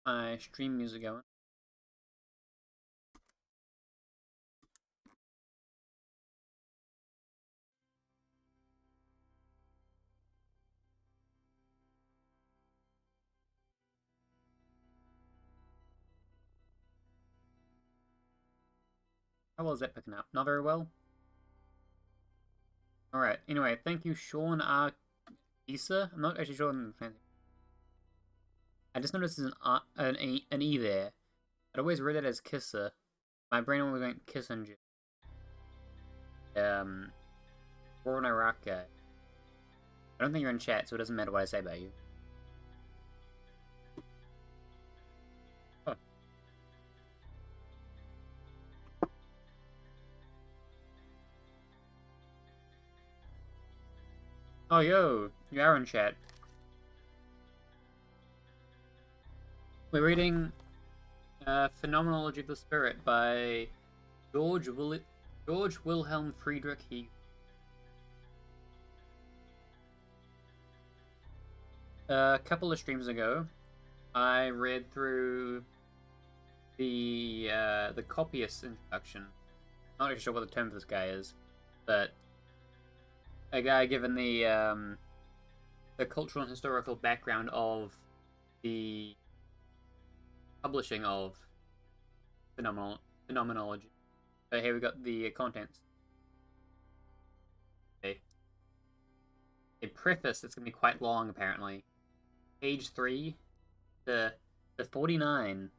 my stream music going. How well is that picking up? Not very well. Alright, anyway, thank you, Sean R. Kisa. I'm not actually sure on the I just noticed there's an E there. I'd always read it as Kissa. My brain always went Kissinger. War in Iraq guy. I don't think you're in chat, so it doesn't matter what I say about you. Oh, yo, you are in chat. We're reading Phenomenology of the Spirit by George Wilhelm Friedrich Hegel. A couple of streams ago, I read through the copyist introduction. Not really sure what the term for this guy is, but a guy given the cultural and historical background of the publishing of Phenomenology. So here we got the contents. Okay. A preface that's going to be quite long, apparently. Page 3 to 49.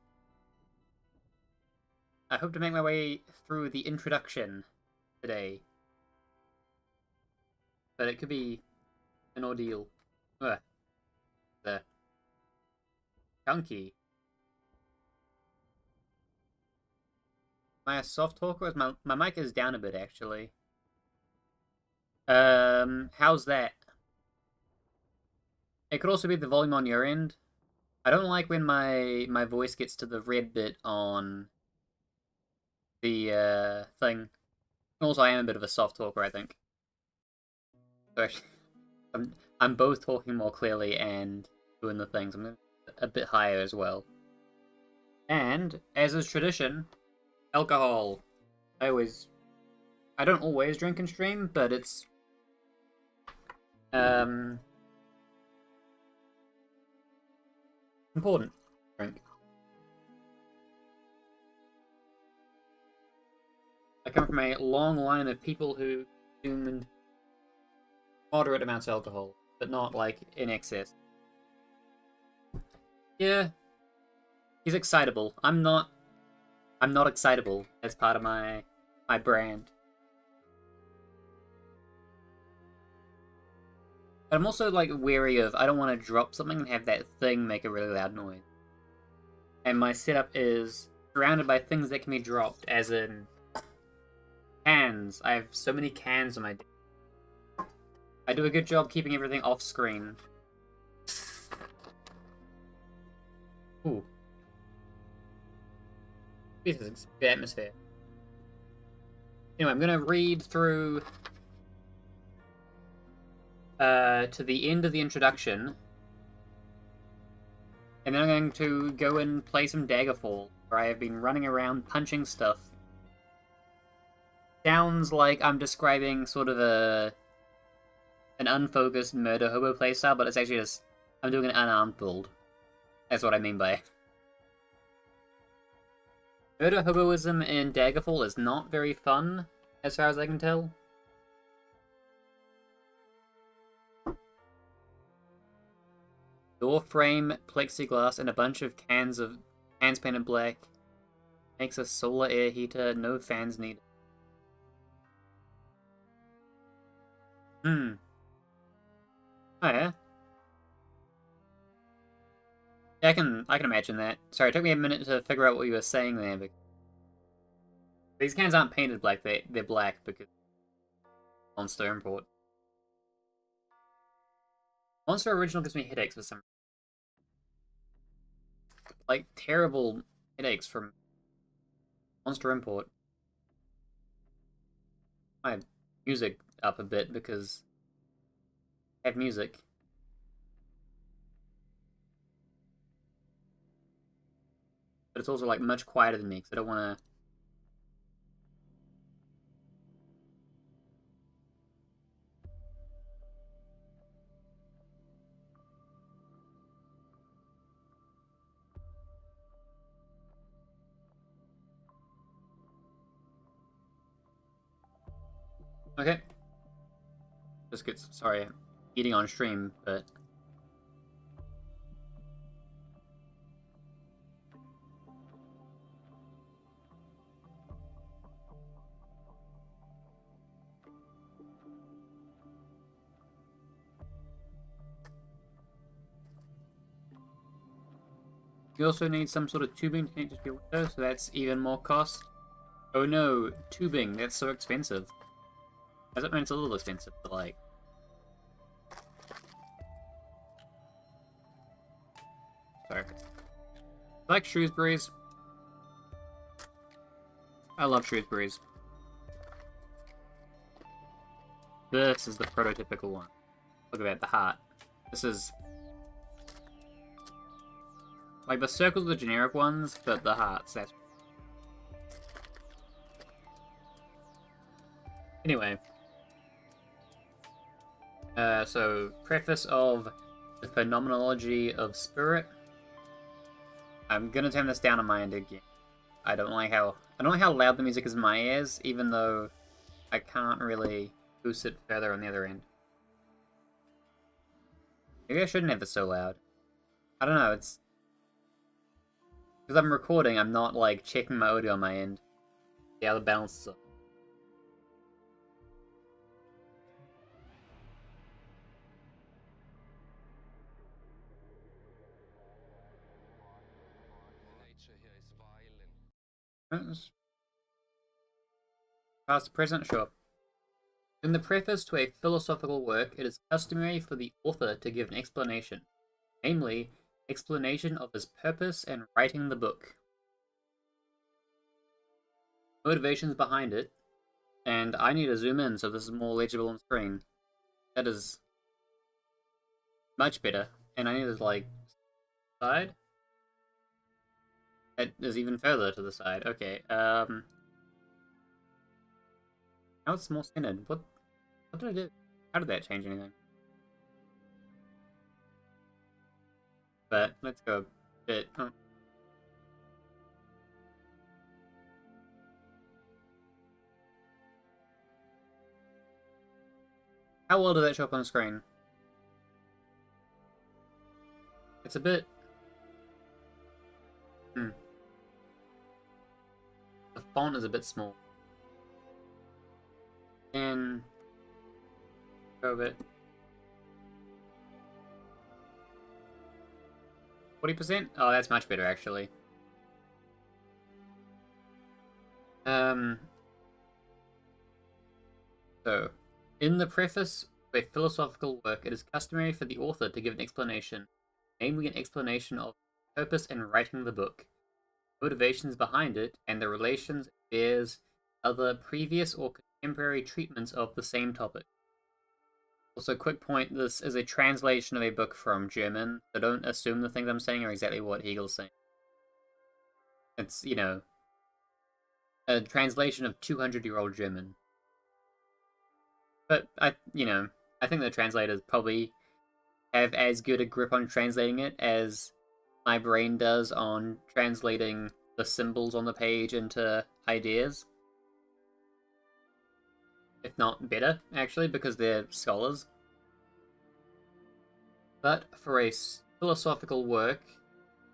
I hope to make my way through the introduction today. But it could be an ordeal. The chunky. Am I a soft talker? My mic is down a bit, actually. How's that? It could also be the volume on your end. I don't like when my voice gets to the red bit on the thing. Also, I am a bit of a soft talker, I think. So actually, I'm both talking more clearly and doing the things. I'm a bit higher as well. And, as is tradition, alcohol. I don't always drink and stream, but it's important to drink. I come from a long line of people who consumed moderate amounts of alcohol, but not like in excess. Yeah, he's excitable. I'm not excitable as part of my brand. But I'm also like wary of I don't want to drop something and have that thing make a really loud noise. And my setup is surrounded by things that can be dropped, as in cans. I have so many cans on my desk. I do a good job keeping everything off screen. Ooh. This is the atmosphere. Anyway, I'm gonna read through to the end of the introduction, and then I'm going to go and play some Daggerfall, where I have been running around punching stuff. Sounds like I'm describing sort of an unfocused murder hobo playstyle, but it's actually just I'm doing an unarmed build. That's what I mean by it. Murder hoboism in Daggerfall is not very fun, as far as I can tell. Door frame, plexiglass, and a bunch of cans painted black. Makes a solar air heater, no fans needed. Oh yeah. Yeah, I can imagine that. Sorry, it took me a minute to figure out what you were saying there, but these cans aren't painted black, they're black because Monster import. Monster original gives me headaches for some reason. Like terrible headaches from Monster import. My music up a bit because I have music. but it's also like much quieter than me because I don't want to. Okay. Just get sorry, eating on stream, but you also need some sort of tubing to connect to your window, so that's even more cost. Oh no, tubing, that's so expensive. I mean, it's a little expensive, but like... Sorry. I like Shrewsbury's. I love Shrewsbury's. This is the prototypical one. Look at that, the heart. This is... Like, the circles are the generic ones, but the hearts, that's... Anyway. So, preface of the Phenomenology of Spirit. I'm gonna turn this down on my end again. I don't like how loud the music is in my ears, even though I can't really boost it further on the other end. Maybe I shouldn't have it so loud. I don't know, it's... Because I'm recording, I'm not, like, checking my audio on my end. Yeah, the balance is up. Past present, sure. In the preface to a philosophical work, it is customary for the author to give an explanation, namely, explanation of his purpose in writing the book, motivations behind it, and I need to zoom in so this is more legible on screen. That is much better, and I need to, like, side? That is even further to the side. Okay, now it's more centered. What did I do? How did that change anything? But let's go a bit. Oh. How well did that show up on the screen? It's a bit... The font is a bit small. And... Go a bit... 40%? Oh, that's much better, actually. So, in the preface to a philosophical work, it is customary for the author to give an explanation, namely an explanation of purpose in writing the book, motivations behind it, and the relations it bears other previous or contemporary treatments of the same topic. Also, quick point, this is a translation of a book from German, so don't assume the things I'm saying are exactly what Hegel's saying. It's, you know, a translation of 200-year-old German. But, I think the translators probably have as good a grip on translating it as my brain does on translating the symbols on the page into ideas. If not better, actually, because they're scholars. But for a philosophical work,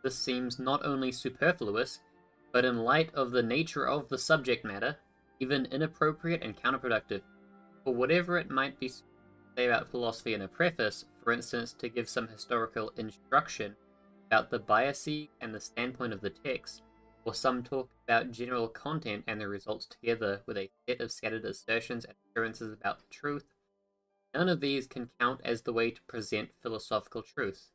this seems not only superfluous, but in light of the nature of the subject matter, even inappropriate and counterproductive. For whatever it might be say about philosophy in a preface, for instance, to give some historical instruction about the biases and the standpoint of the text, or some talk about general content and the results together with a set of scattered assertions and assurances about the truth, none of these can count as the way to present philosophical truth.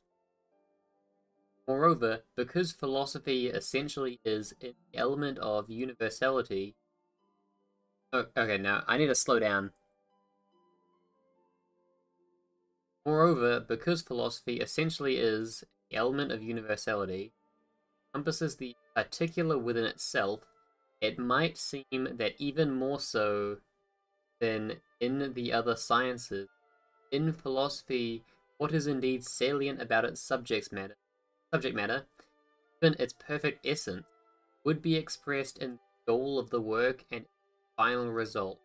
Moreover, because philosophy essentially is an element of universality... Oh, okay, now I need to slow down. Moreover, because philosophy essentially is the element of universality, encompasses the particular within itself, it might seem that even more so than in the other sciences, in philosophy, what is indeed salient about its subject matter, even its perfect essence, would be expressed in the goal of the work and final result,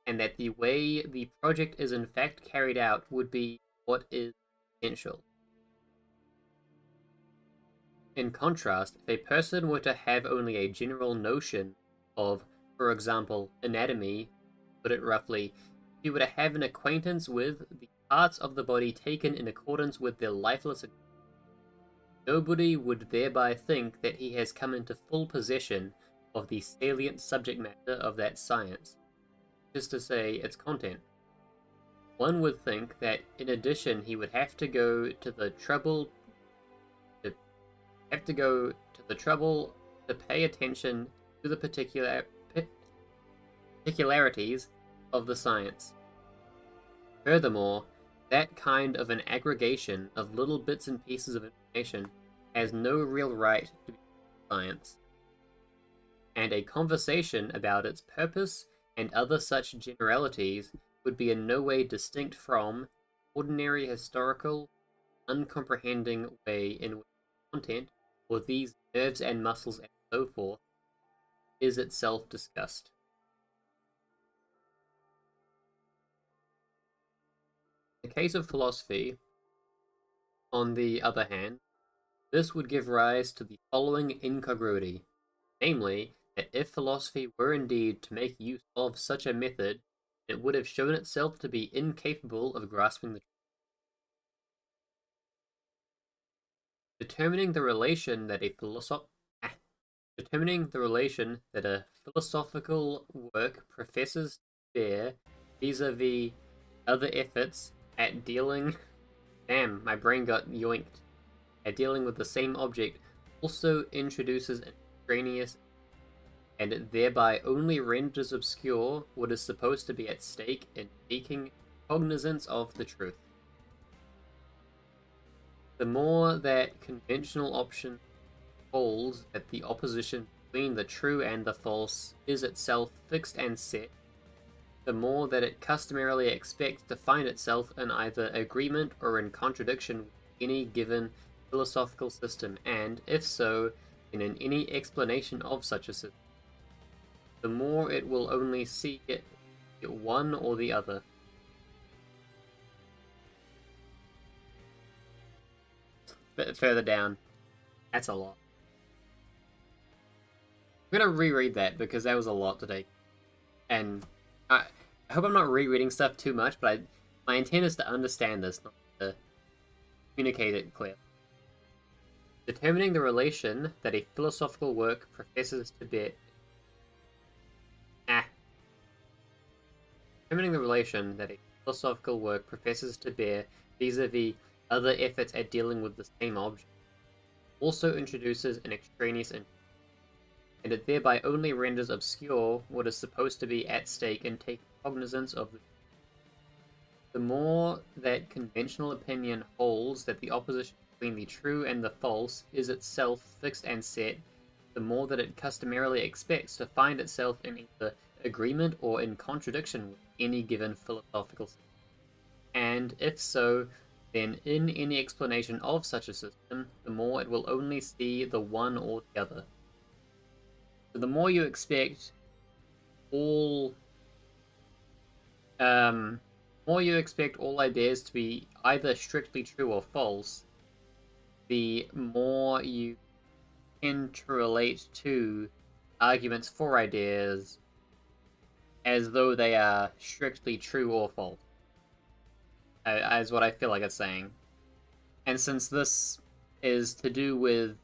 and that the way the project is in fact carried out would be what is essential. In contrast, if a person were to have only a general notion of, for example, anatomy, put it roughly, if he were to have an acquaintance with the parts of the body taken in accordance with their lifeless, nobody would thereby think that he has come into full possession of the salient subject matter of that science, just to say its content. One would think that in addition he would have to go to the trouble to pay attention to the particularities of the science. Furthermore, that kind of an aggregation of little bits and pieces of information has no real right to be science, and a conversation about its purpose and other such generalities would be in no way distinct from ordinary historical, uncomprehending way in which content, or these nerves and muscles and so forth, is itself discussed. In the case of philosophy, on the other hand, this would give rise to the following incongruity, namely, that if philosophy were indeed to make use of such a method, it would have shown itself to be incapable of grasping the truth. Determining the relation that a philosophical work professes to bear vis-a-vis other efforts at dealing damn, my brain got yoinked. At dealing with the same object also introduces an extraneous and it thereby only renders obscure what is supposed to be at stake in taking cognizance of the truth. The more that conventional option holds that the opposition between the true and the false is itself fixed and set, the more that it customarily expects to find itself in either agreement or in contradiction with any given philosophical system, and, if so, in any explanation of such a system, the more it will only see it one or the other. But further down, that's a lot. I'm gonna reread that because that was a lot today, and I hope I'm not rereading stuff too much. But my intent is to understand this, not to communicate it clearly. Determining the relation that a philosophical work professes to bear. Determining the relation that a philosophical work professes to bear vis-a-vis other efforts at dealing with the same object also introduces an extraneous interest, and it thereby only renders obscure what is supposed to be at stake in taking cognizance of the more that conventional opinion holds that the opposition between the true and the false is itself fixed and set, the more that it customarily expects to find itself in either agreement or in contradiction with any given philosophical system. And if so, then in any explanation of such a system, the more it will only see the one or the other. So the more you expect all ideas to be either strictly true or false, the more you tend to relate to arguments for ideas as though they are strictly true or false, as what I feel like it's saying. And since this is to do with,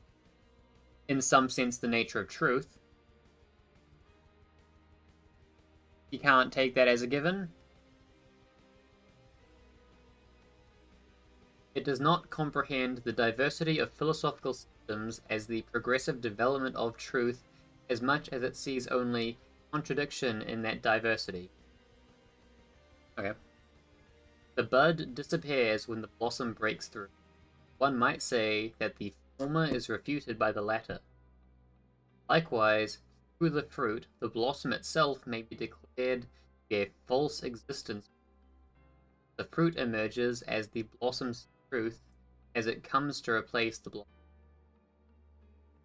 in some sense, the nature of truth, you can't take that as a given. It does not comprehend the diversity of philosophical systems as the progressive development of truth as much as it sees only contradiction in that diversity. Okay. The bud disappears when the blossom breaks through. One might say that the former is refuted by the latter. Likewise, through the fruit, the blossom itself may be declared to be a false existence. The fruit emerges as the blossom's truth as it comes to replace the blossom.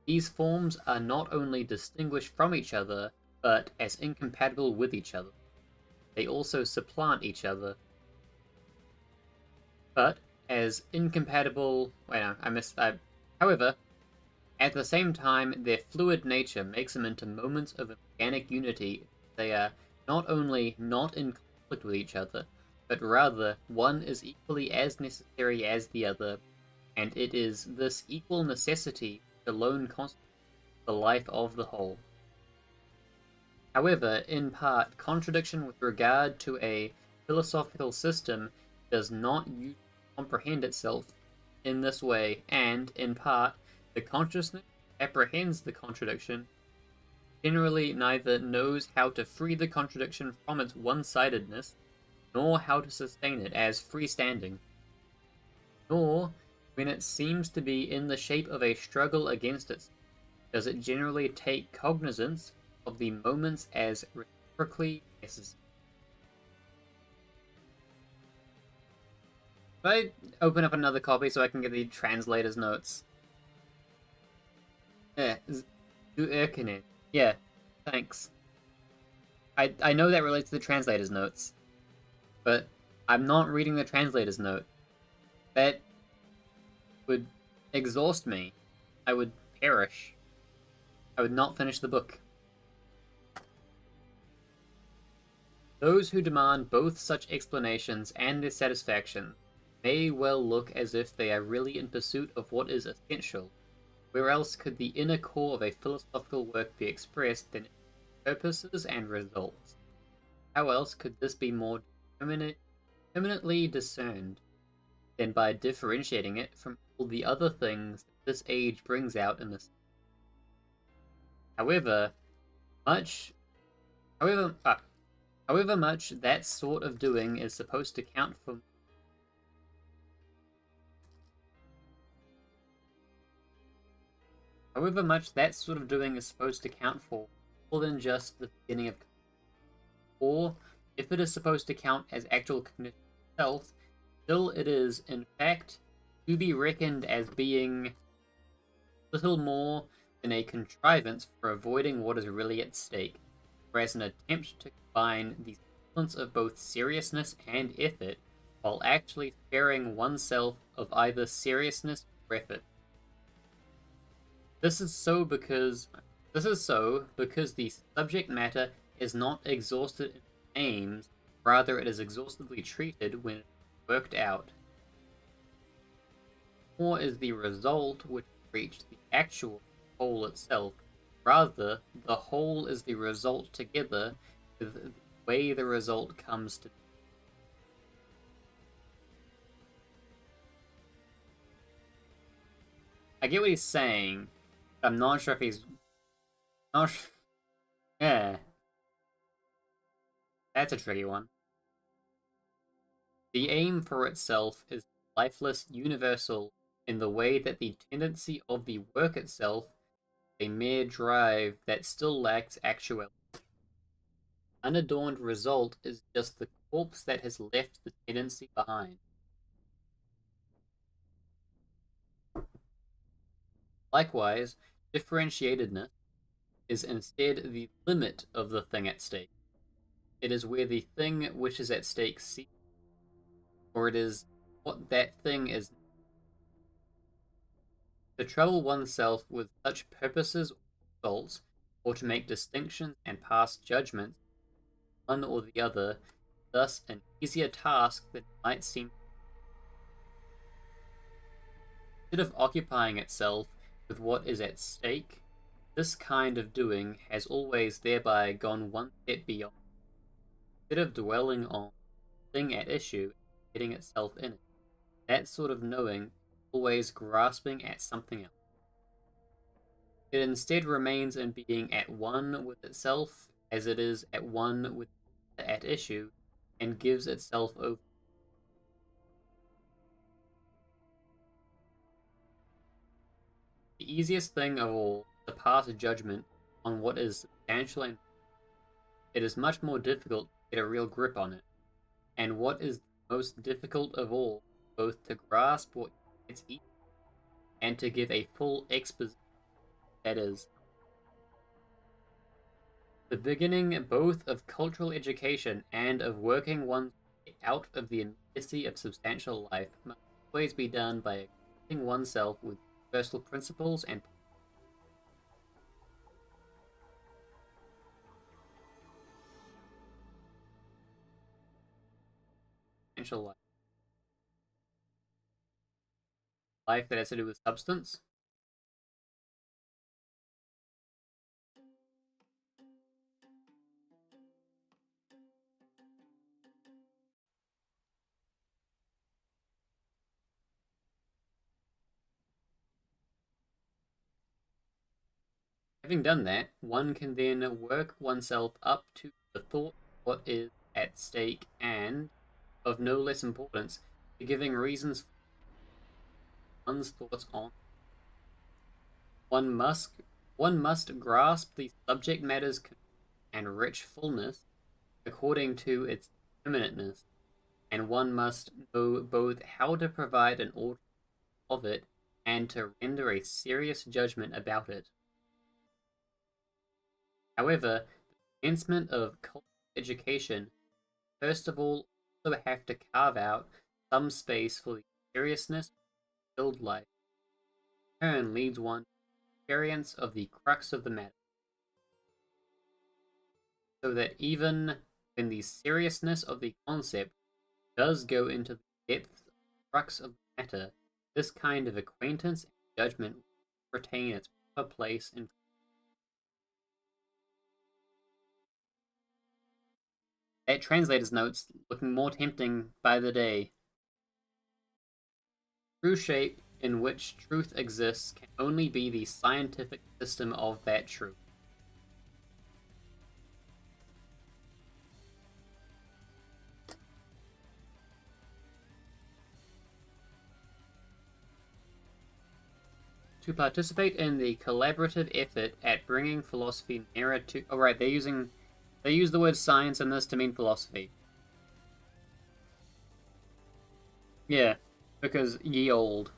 These forms are not only distinguished from each other, but as incompatible with each other. They also supplant each other. But as incompatible... Wait, no, however, at the same time, their fluid nature makes them into moments of organic unity. They are not only not in conflict with each other, but rather one is equally as necessary as the other, and it is this equal necessity which alone constitutes the life of the whole. However, in part, contradiction with regard to a philosophical system does not usually comprehend itself in this way, and, in part, the consciousness apprehends the contradiction, generally neither knows how to free the contradiction from its one-sidedness, nor how to sustain it as freestanding. Nor, when it seems to be in the shape of a struggle against it, does it generally take cognizance of the moments as reciprocally necessary. If I open up another copy so I can get the translator's notes. Yeah, yeah, thanks. I know that relates to the translator's notes, but I'm not reading the translator's note. That would exhaust me. I would perish. I would not finish the book. Those who demand both such explanations and their satisfaction may well look as if they are really in pursuit of what is essential. Where else could the inner core of a philosophical work be expressed than in purposes and results? How else could this be more permanently discerned than by differentiating it from all the other things that this age brings out in this? However much that sort of doing is supposed to count for more than just the beginning of, or if it is supposed to count as actual cognition itself, still it is in fact to be reckoned as being little more than a contrivance for avoiding what is really at stake, or as an attempt to combine the semblance of both seriousness and effort, while actually sparing oneself of either seriousness or effort. This is so because the subject matter is not exhausted in aims, rather it is exhaustively treated when it is worked out. Nor is the result which reached the actual whole itself, rather the whole is the result together with the way the result comes to be. I get what he's saying. I'm not sure if he's yeah. That's a tricky one. The aim for itself is lifeless universal in the way that the tendency of the work itself is a mere drive that still lacks actuality. Unadorned result is just the corpse that has left the tendency behind. Likewise, differentiatedness is instead the limit of the thing at stake. It is where the thing which is at stake ceases, or it is what that thing is. To trouble oneself with such purposes or results, or to make distinctions and pass judgments, one or the other, thus an easier task than it might seem. Instead of occupying itself with what is at stake, this kind of doing has always thereby gone one step beyond. Instead of dwelling on the thing at issue and getting itself in it, that sort of knowing always grasping at something else. It instead remains in being at one with itself as it is at one with the at issue, and gives itself over. The easiest thing of all is to pass a judgment on what is substantial, and it is much more difficult to get a real grip on it. And what is the most difficult of all, both to grasp what it's easy and to give a full exposition, that is, the beginning both of cultural education and of working one out of the immediacy of substantial life must always be done by acquainting oneself with universal principles and substantial life that has to do with substance. Having done that, one can then work oneself up to the thought of what is at stake and, of no less importance, to giving reasons for one's thoughts on. One must one must grasp the subject matter's and rich fullness according to its determinateness, and one must know both how to provide an order of it and to render a serious judgment about it. However, the commencement of cultural education first of all also have to carve out some space for the seriousness of filled life. In turn leads one to experience of the crux of the matter, so that even when the seriousness of the concept does go into the depths of the crux of the matter, this kind of acquaintance and judgment will retain its proper place in. That translator's notes looking more tempting by the day. True shape in which truth exists can only be the scientific system of that truth. To participate in the collaborative effort at bringing philosophy nearer to. Oh, right, they use the word science in this to mean philosophy. Yeah, because ye old.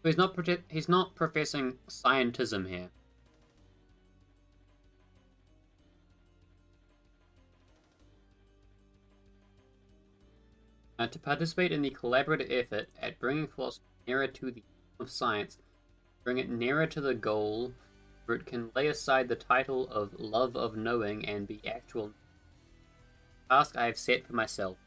He's not professing scientism here. To participate in the collaborative effort at bringing philosophy nearer to the aim of science, bring it nearer to the goal, where it can lay aside the title of love of knowing and be actual task I have set for myself.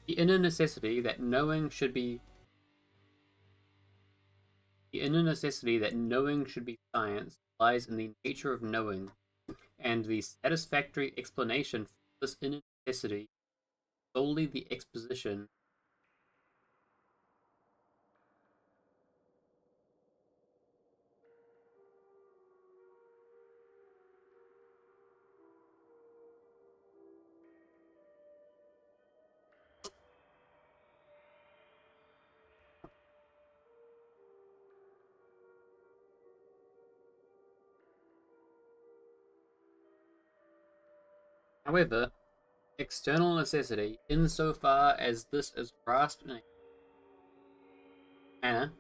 The inner necessity that knowing should be science lies in the nature of knowing, and the satisfactory explanation for this inner necessity is solely the exposition. However, external necessity, insofar as this is grasped in a manner,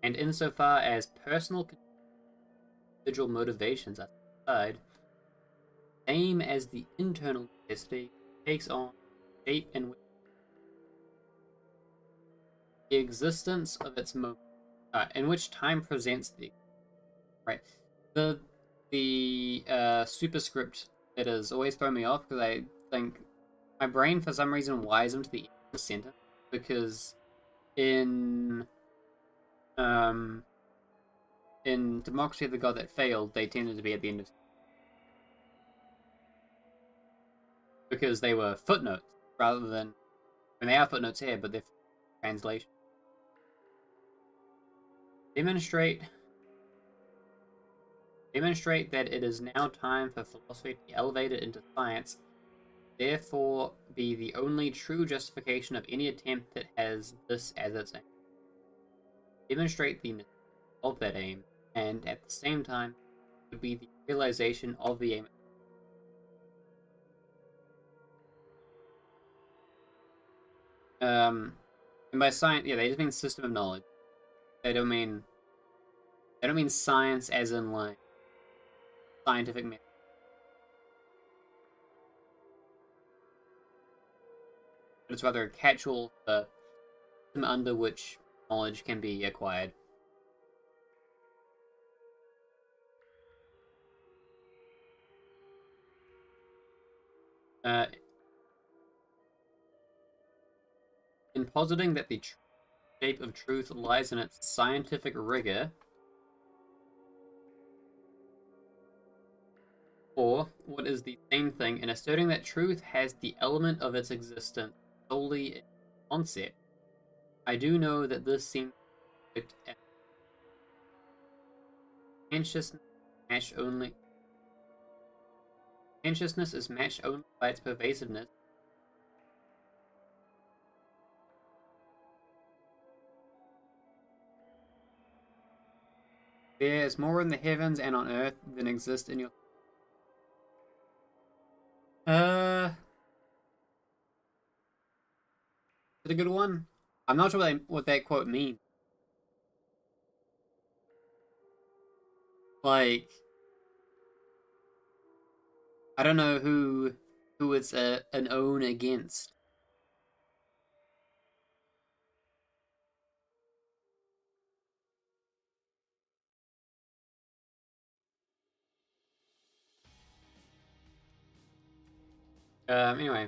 and insofar as personal individual motivations are aside, same as the internal necessity takes on shape in the existence of its moment, in which time presents the right. The superscript letters always throw me off because I think my brain for some reason wires them to the end of the sentence because in um in Democracy of the God That Failed, they tended to be at the end of because they were footnotes rather than I mean they are footnotes here, but they're translation. Demonstrate that it is now time for philosophy to be elevated into science, therefore be the only true justification of any attempt that has this as its aim. Demonstrate the necessity of that aim, and at the same time, would be the realization of the aim. And by science, yeah, they just mean system of knowledge. They don't mean science as in like scientific method. But it's rather a catch-all for system under which knowledge can be acquired. Uh, in positing that the shape of truth lies in its scientific rigor, or, what is the same thing, in asserting that truth has the element of its existence solely in concept, I do know that this seems to consciousness match only. Consciousness is matched only by its pervasiveness. There is more in the heavens and on earth than exists in your. Is it a good one? I'm not sure what that quote means. Like, I don't know who it's an own against. Anyway,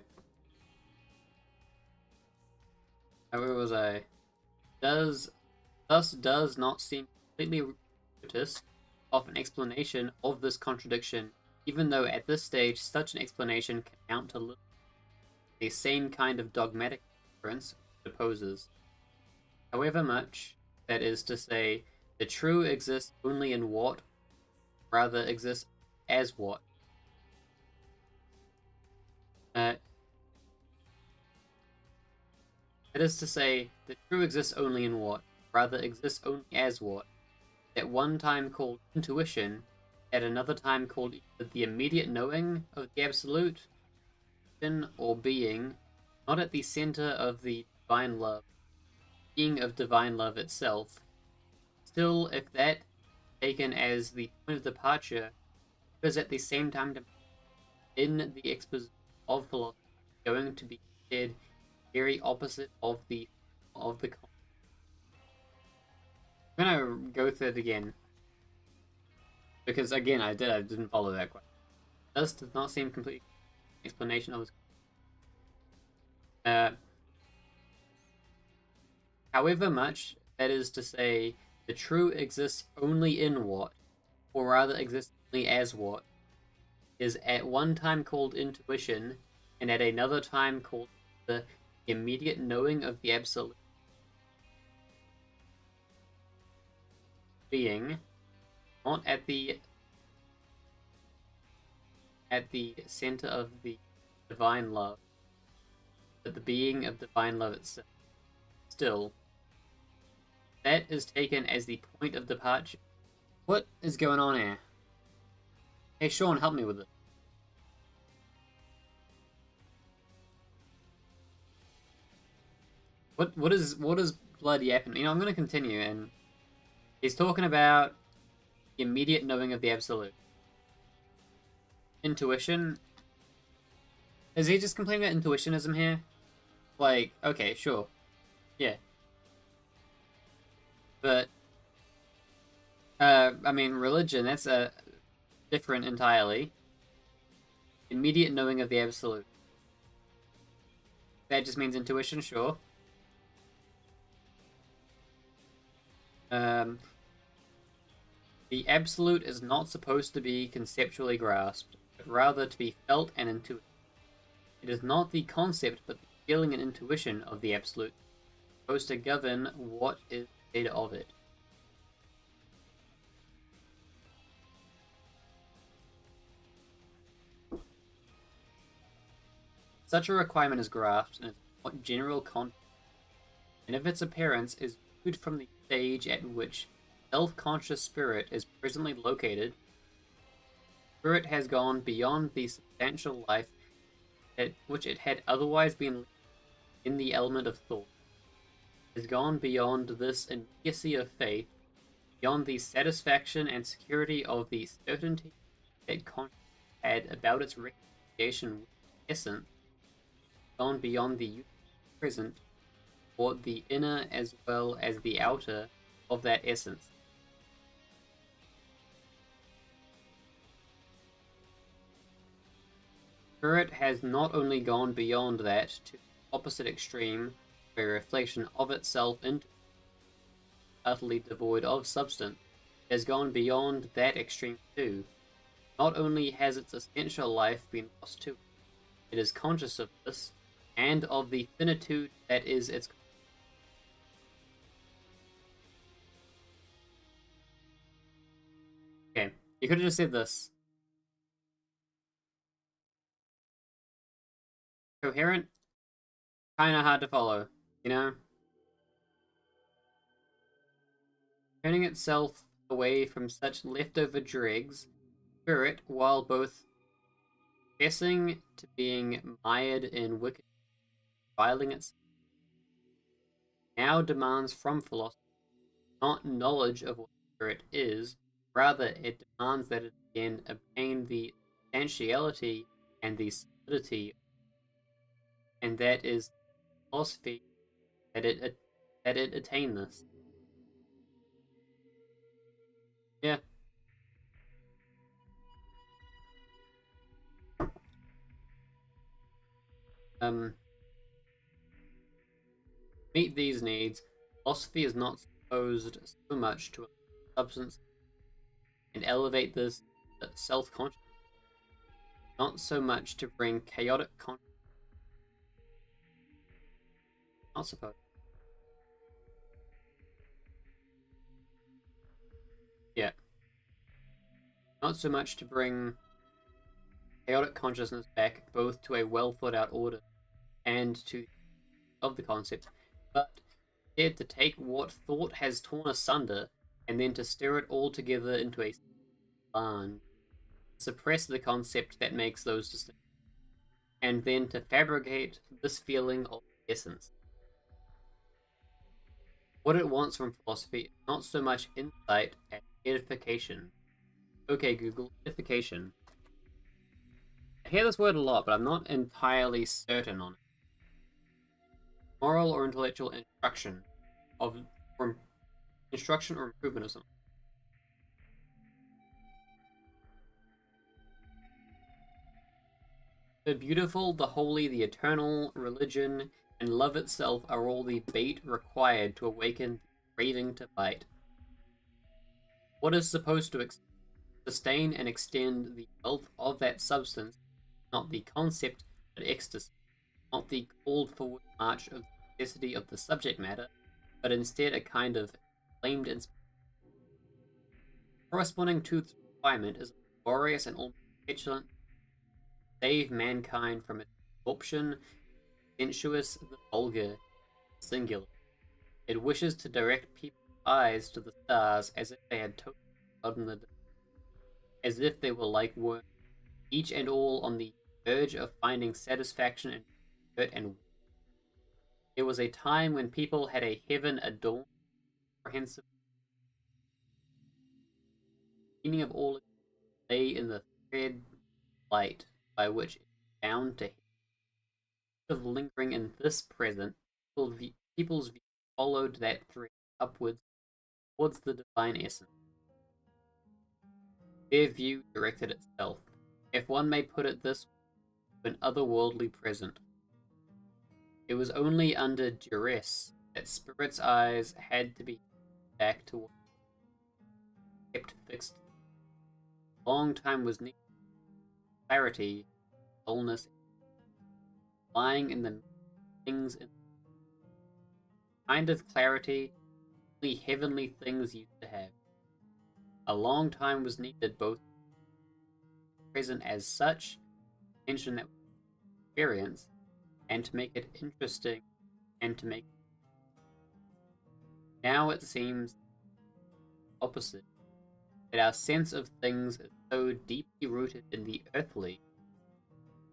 where was I? Does thus does not seem completely gratuitous of an explanation of this contradiction, even though at this stage such an explanation can amount to the same kind of dogmatic inference it opposes. However much, that is to say, the true exists only in what, rather exists as what. That is to say, the true exists only in what, rather exists only as what, at one time called intuition, at another time called either the immediate knowing of the absolute, or being, not at the center of the divine love, being of divine love itself. Still, if that taken as the point of departure, is at the same time in the exposition of philosophy going to be said very opposite of the. I'm gonna go through it again because again I didn't follow that quite. This does not seem complete explanation of his. However much, that is to say, the true exists only in what, or rather exists only as what, is at one time called intuition, and at another time called the immediate knowing of the absolute being, not at the center of the divine love, but the being of divine love itself. Still, that is taken as the point of departure. What is going on here? Hey Sean, help me with it. What is bloody happening? You know, I'm gonna continue, and he's talking about the immediate knowing of the absolute. Intuition. Is he just complaining about intuitionism here? Like, okay, sure. Yeah. But I mean religion, that's a different entirely. Immediate knowing of the absolute. that just means intuition, sure. The absolute is not supposed to be conceptually grasped, but rather to be felt and intuited. It is not the concept, but the feeling and intuition of the absolute supposed to govern what is said of it. Such a requirement is grasped in its general context, and if its appearance is viewed from the stage at which self-conscious spirit is presently located, spirit has gone beyond the substantial life which it had otherwise been in the element of thought. It has gone beyond this immediacy of faith, beyond the satisfaction and security of the certainty that consciousness had about its reconciliation with essence, gone beyond the present, or the inner as well as the outer of that essence. Spirit has not only gone beyond that to the opposite extreme, a reflection of itself into utterly devoid of substance, it has gone beyond that extreme too. Not only has its essential life been lost to it, it is conscious of this, and of the finitude that is its. Okay, you could have just said this. Coherent, kinda hard to follow, you know? Turning itself away from such leftover dregs, spirit, while both confessing to being mired in wicked viling itself, now demands from philosophy not knowledge of what spirit is, rather it demands that it again obtain the substantiality and the solidity, and that is philosophy that it attain this. Yeah. Um. Meet these needs, philosophy is not supposed so much to substance and elevate this self-consciousness, not so much to bring chaotic consciousness. Not supposed. Yeah. Not so much to bring chaotic consciousness back both to a well thought out order and to of the concept, but instead to take what thought has torn asunder and then to stir it all together into a barn, suppress the concept that makes those distinctions, and then to fabricate this feeling of essence. What it wants from philosophy is not so much insight as edification. Okay, Google, edification. I hear this word a lot, but I'm not entirely certain on it. Moral or intellectual instruction of or instruction or improvement of something. The beautiful, the holy, the eternal, religion, and love itself are all the bait required to awaken the craving to bite. What is supposed to sustain and extend the wealth of that substance, not the concept, but ecstasy, not the called forward march of the necessity of the subject matter, but instead a kind of flamed inspiration. Corresponding to this requirement is a glorious and almost petulant save mankind from its absorption, sensuous, the vulgar, singular. It wishes to direct people's eyes to the stars as if they had totally forgotten as if they were like worms, each and all on the verge of finding satisfaction in dirt and. There was a time when people had a heaven adorned, comprehensive. The meaning of all lay in the thread light by which it is bound to of lingering in this present. People's view followed that thread upwards towards the divine essence. Their view directed itself, if one may put it this way, to an otherworldly present. It was only under duress that Spirit's eyes had to be back to what kept fixed. A long time was needed. Clarity, dullness, lying in the things in the kind of clarity only heavenly things used to have. A long time was needed both present as such, mention that experience, and to make it interesting, and to make now it seems opposite, that our sense of things is so deeply rooted in the earthly,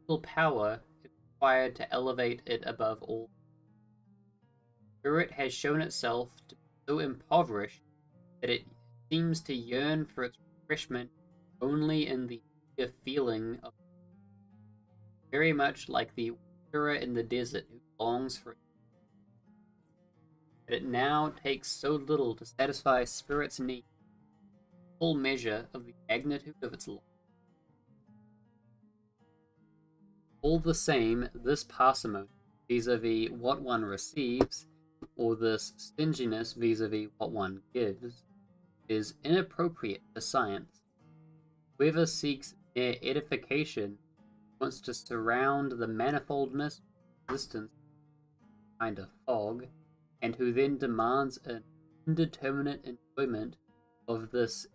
little power is required to elevate it above all. Spirit has shown itself to be so impoverished that it seems to yearn for its refreshment only in the feeling of very much like the wanderer in the desert who longs for it. But it now takes so little to satisfy Spirit's need, full measure of the magnitude of its life. All the same, this parsimony vis-a-vis what one receives, or this stinginess vis-a-vis what one gives, is inappropriate to science. Whoever seeks mere edification wants to surround the manifoldness of existence with a kind of fog, and who then demands an indeterminate enjoyment of this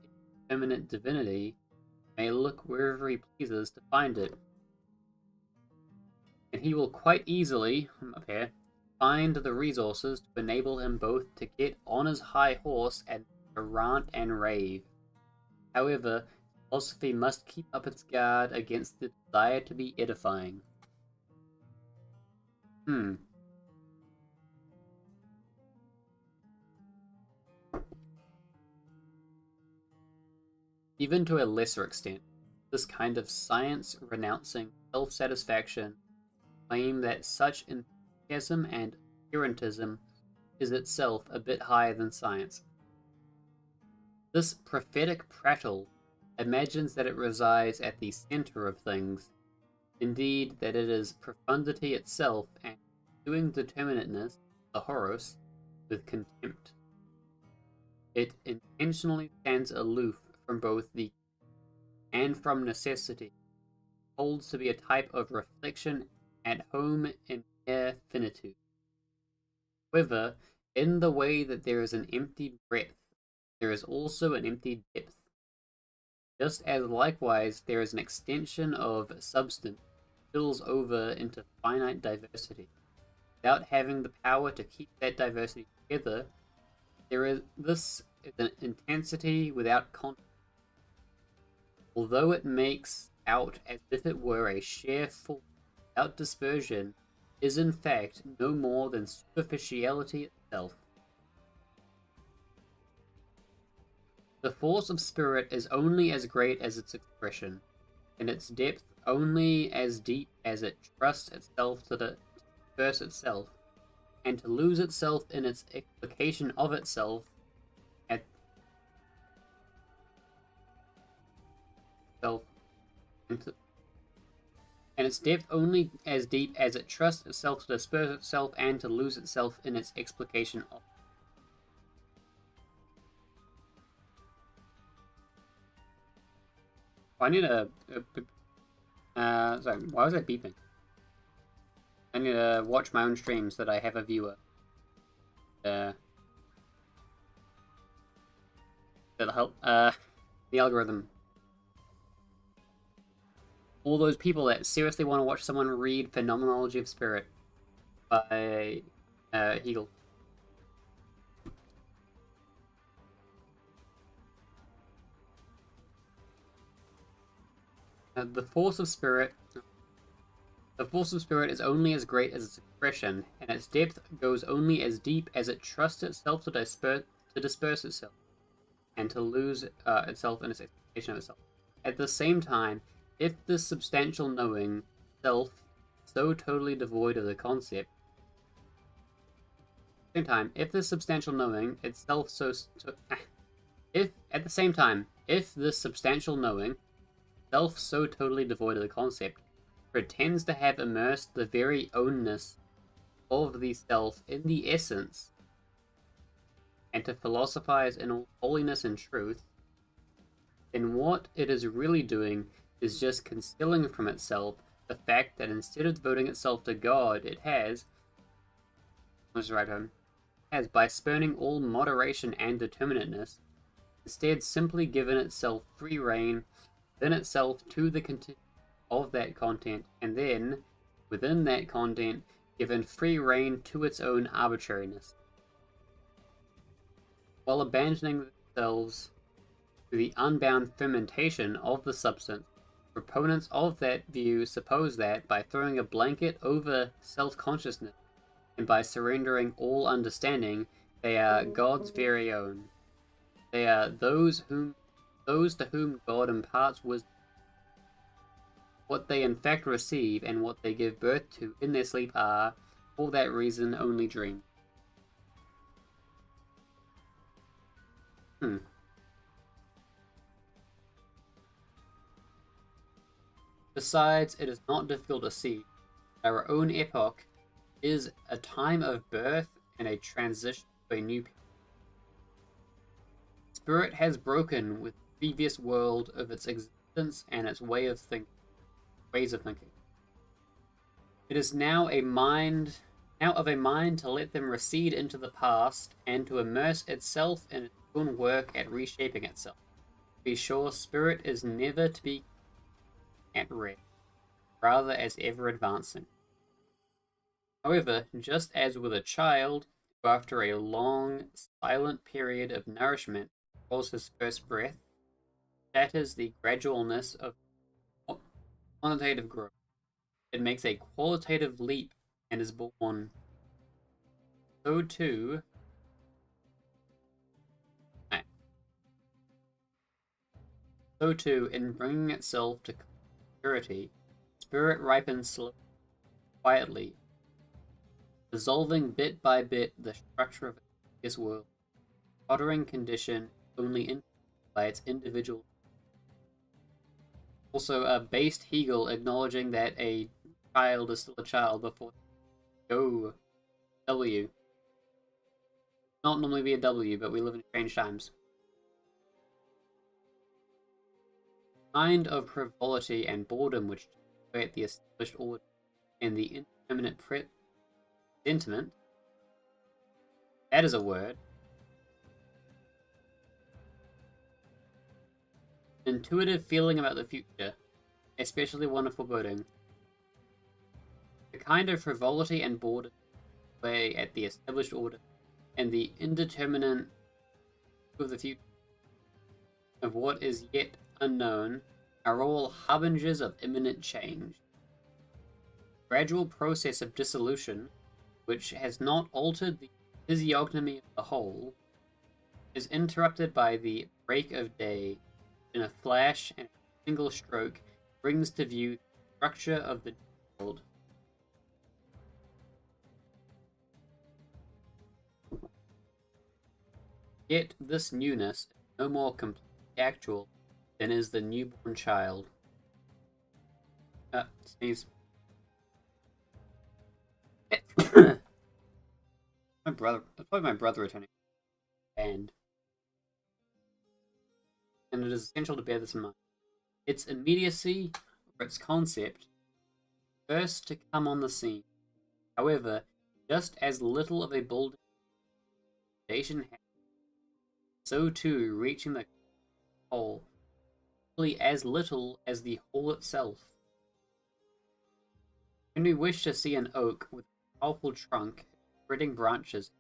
indeterminate divinity may look wherever he pleases to find it. And he will quite easily, up here, find the resources to enable him both to get on his high horse and to rant and rave. However, philosophy must keep up its guard against the desire to be edifying. Even to a lesser extent, this kind of science-renouncing self-satisfaction claim that such enthusiasm and obscurantism is itself a bit higher than science. This prophetic prattle imagines that it resides at the center of things, indeed that it is profundity itself, and doing determinateness, the horos, with contempt. It intentionally stands aloof from both the and from necessity, holds to be a type of reflection at home in mere finitude. However, in the way that there is an empty breadth, there is also an empty depth. Just as likewise there is an extension of substance that spills over into finite diversity, without having the power to keep that diversity together, this is an intensity without content. Although it makes out as if it were a sheer force without dispersion, is in fact no more than superficiality itself. The force of spirit is only as great as its expression, and its depth only as deep as it trusts itself to disperse itself, and to lose itself in its explication of itself at self, and its depth only as deep as it trusts itself to disperse itself and to lose itself in its explication of. I need sorry, why was I beeping? I need to watch my own streams so that I have a viewer. That'll help. The algorithm. All those people that seriously want to watch someone read Phenomenology of Spirit by Hegel. The force of spirit is only as great as its expression, and its depth goes only as deep as it trusts itself to disperse itself, and to lose itself in its expectation of itself. At the same time, if this substantial knowing self, so totally devoid of the concept, at the same time, if this substantial knowing itself if this substantial knowing, self so totally devoid of the concept, pretends to have immersed the very ownness of the self in the essence, and to philosophize in all holiness and truth, then what it is really doing is just concealing from itself the fact that instead of devoting itself to God, it has, by spurning all moderation and determinateness, instead simply given itself free rein within itself to the content of that content, and then, within that content, given free rein to its own arbitrariness. While abandoning themselves to the unbound fermentation of the substance, proponents of that view suppose that by throwing a blanket over self-consciousness and by surrendering all understanding, they are God's very own. They are those to whom God imparts wisdom. What they in fact receive and what they give birth to in their sleep are, for that reason, only dreams. Besides, it is not difficult to see that our own epoch is a time of birth and a transition to a new period. Spirit has broken with the previous world of its existence and its ways of thinking. It is now of a mind to let them recede into the past and to immerse itself in its own work at reshaping itself. Be sure, spirit is never to be at rest, rather as ever advancing. However, just as with a child, who after a long, silent period of nourishment draws his first breath, that is the gradualness of quantitative growth. It makes a qualitative leap and is born. So too, in bringing itself to purity, spirit ripens slowly, quietly, dissolving bit by bit the structure of this world, tottering condition only influenced by its individual. Also, based Hegel acknowledging that a child is still a child before W. Not normally be a W, but we live in strange times. Kind of frivolity and boredom which create the established order and the indeterminate sentiment, that is a word, intuitive feeling about the future, especially one of foreboding. The kind of frivolity and boredom play at the established order and the indeterminate of the future, of what is yet unknown, are all harbingers of imminent change. Gradual process of dissolution, which has not altered the physiognomy of the whole, is interrupted by the break of day. In a flash and a single stroke, brings to view the structure of the world. Yet this newness is no more completely actual than is the newborn child. Sneeze. My brother. That's probably my brother returning. And it is essential to bear this in mind. Its immediacy, or its concept, first to come on the scene. However, just as little of a building foundation has, so too reaching the whole, really as little as the whole itself. When we wish to see an oak with a powerful trunk and spreading branches,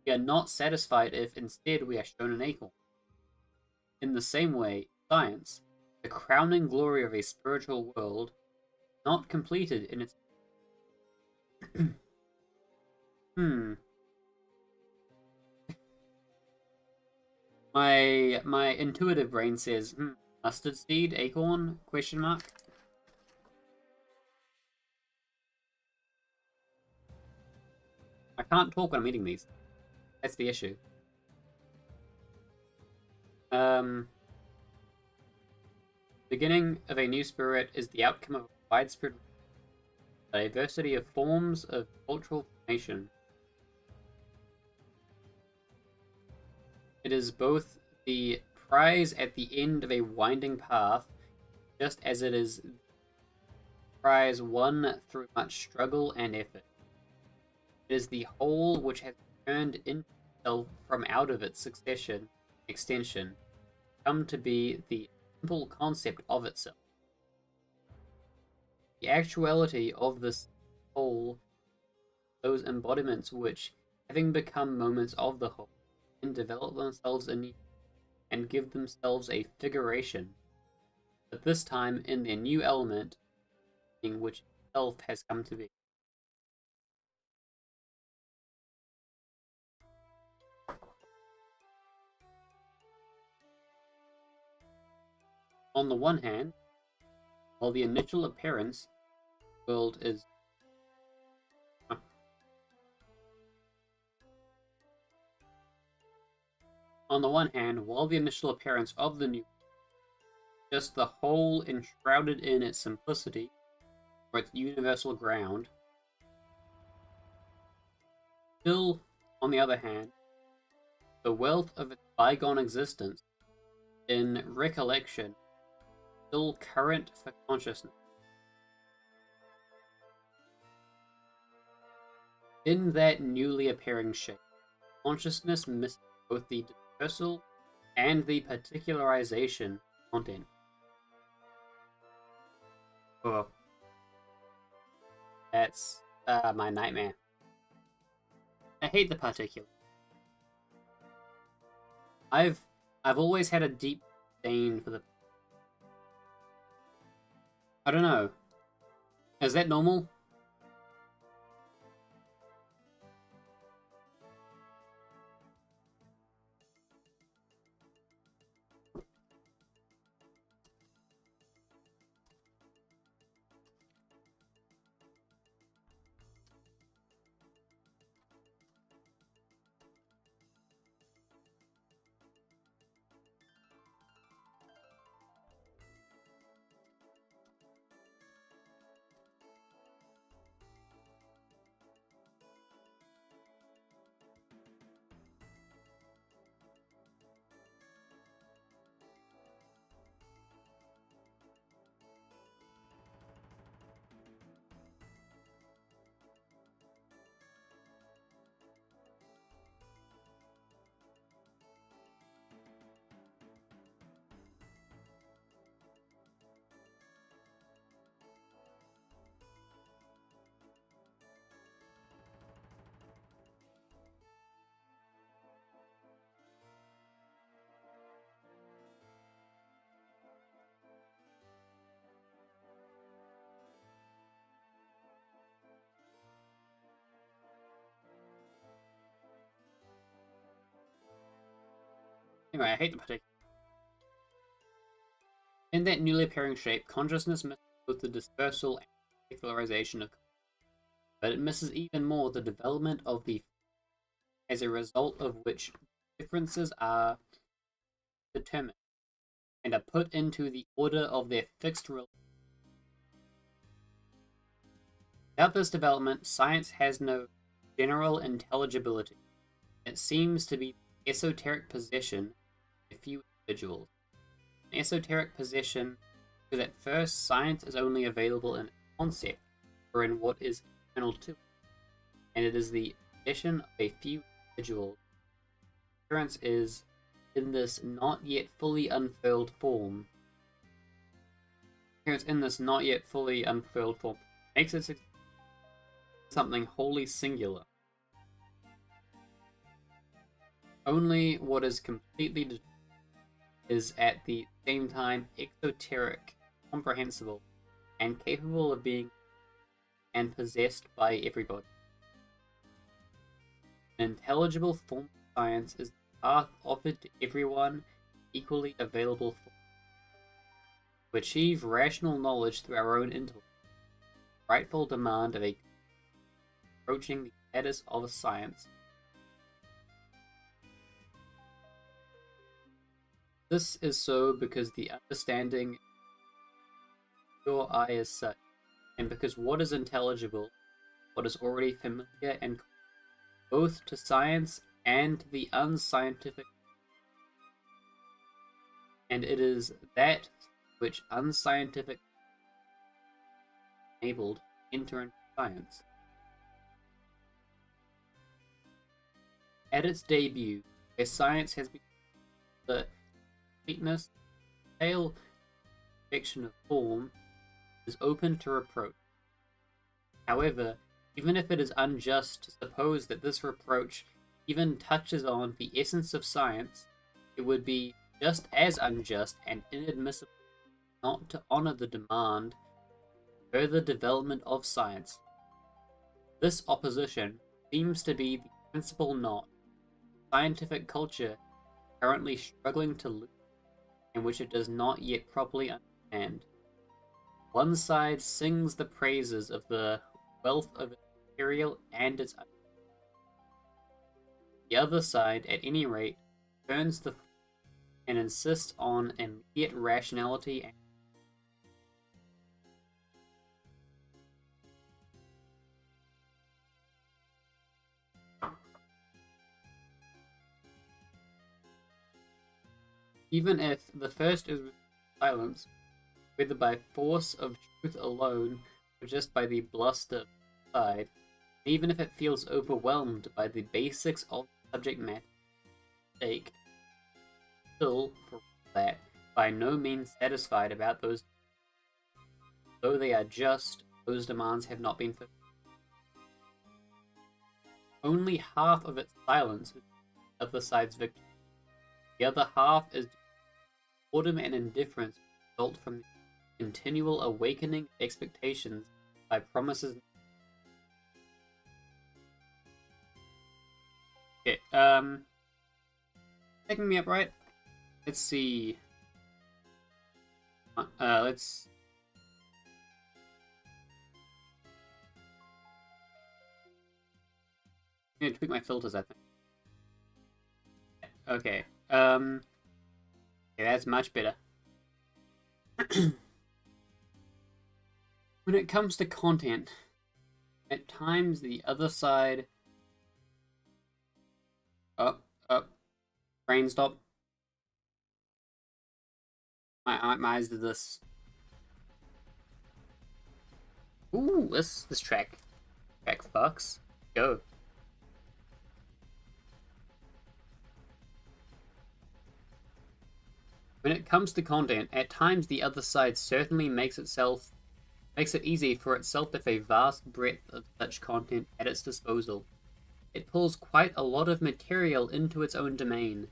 we are not satisfied if instead we are shown an acorn. In the same way, science, the crowning glory of a spiritual world, not completed in its My intuitive brain says, mustard seed, acorn, question mark. I can't talk when I'm eating these. That's the issue. Beginning of a new spirit is the outcome of widespread diversity of forms of cultural formation. It is both the prize at the end of a winding path, just as it is the prize won through much struggle and effort. It is the whole which has turned into itself from out of its extension, come to be the simple concept of itself. The actuality of this whole, those embodiments which, having become moments of the whole, can develop themselves anew and give themselves a figuration, but this time in their new element, in which itself has come to be. On the one hand, while the initial appearance world is while the initial appearance of the new, just the whole enshrouded in its simplicity, or its universal ground, still, on the other hand, the wealth of its bygone existence, in recollection, still current for consciousness. In that newly appearing shape, consciousness misses both the dispersal and the particularization content. Oh, that's my nightmare. I hate the particular. I've always had a deep disdain for the. I don't know. Is that normal? Anyway, I hate the particular. In that newly appearing shape, consciousness misses both the dispersal and particularization of, but it misses even more the development of the, as a result of which differences are determined and are put into the order of their fixed relations. Without this development, science has no general intelligibility. It seems to be the esoteric possession of a few individuals. An esoteric possession because at first science is only available in concept or in what is external to it, and it is the possession of a few individuals. Appearance is in this not yet fully unfurled form. Appearance in this not yet fully unfurled form makes it something wholly singular. Only what is completely is at the same time exoteric, comprehensible, and capable of being and possessed by everybody. An intelligible form of science is the path offered to everyone equally available for to achieve rational knowledge through our own intellect. Rightful demand of a approaching the status of a science. This is so because the understanding of your eye is such and because what is intelligible, what is already familiar and both to science and the unscientific, and it is that which unscientific enabled enter into science. At its debut, where science has become the completeness, pale perfection of form, is open to reproach. However, even if it is unjust to suppose that this reproach even touches on the essence of science, it would be just as unjust and inadmissible not to honor the demand for further development of science. This opposition seems to be the principal knot scientific culture currently struggling to lose, and which it does not yet properly understand. One side sings the praises of the wealth of its material and its own. The other side, at any rate, turns the and insists on immediate rationality and even if the first is silence, whether by force of truth alone or just by the bluster side, even if it feels overwhelmed by the basics of subject matter at stake, still, for that, by no means satisfied about those. Though they are just, those demands have not been fulfilled. Only half of its silence is the other side's victory. The other half is boredom and indifference result from the continual awakening of expectations by promises. Okay, taking me up, right? Let's see. Let's. I'm gonna tweak my filters, I think. Okay. Yeah, that's much better. When it comes to content, at times the other side. Up. Brain stop. My eyes did this. Ooh, this track fucks. Go. When it comes to content, at times the other side certainly makes it easy for itself to have a vast breadth of such content at its disposal. It pulls quite a lot of material into its own domain.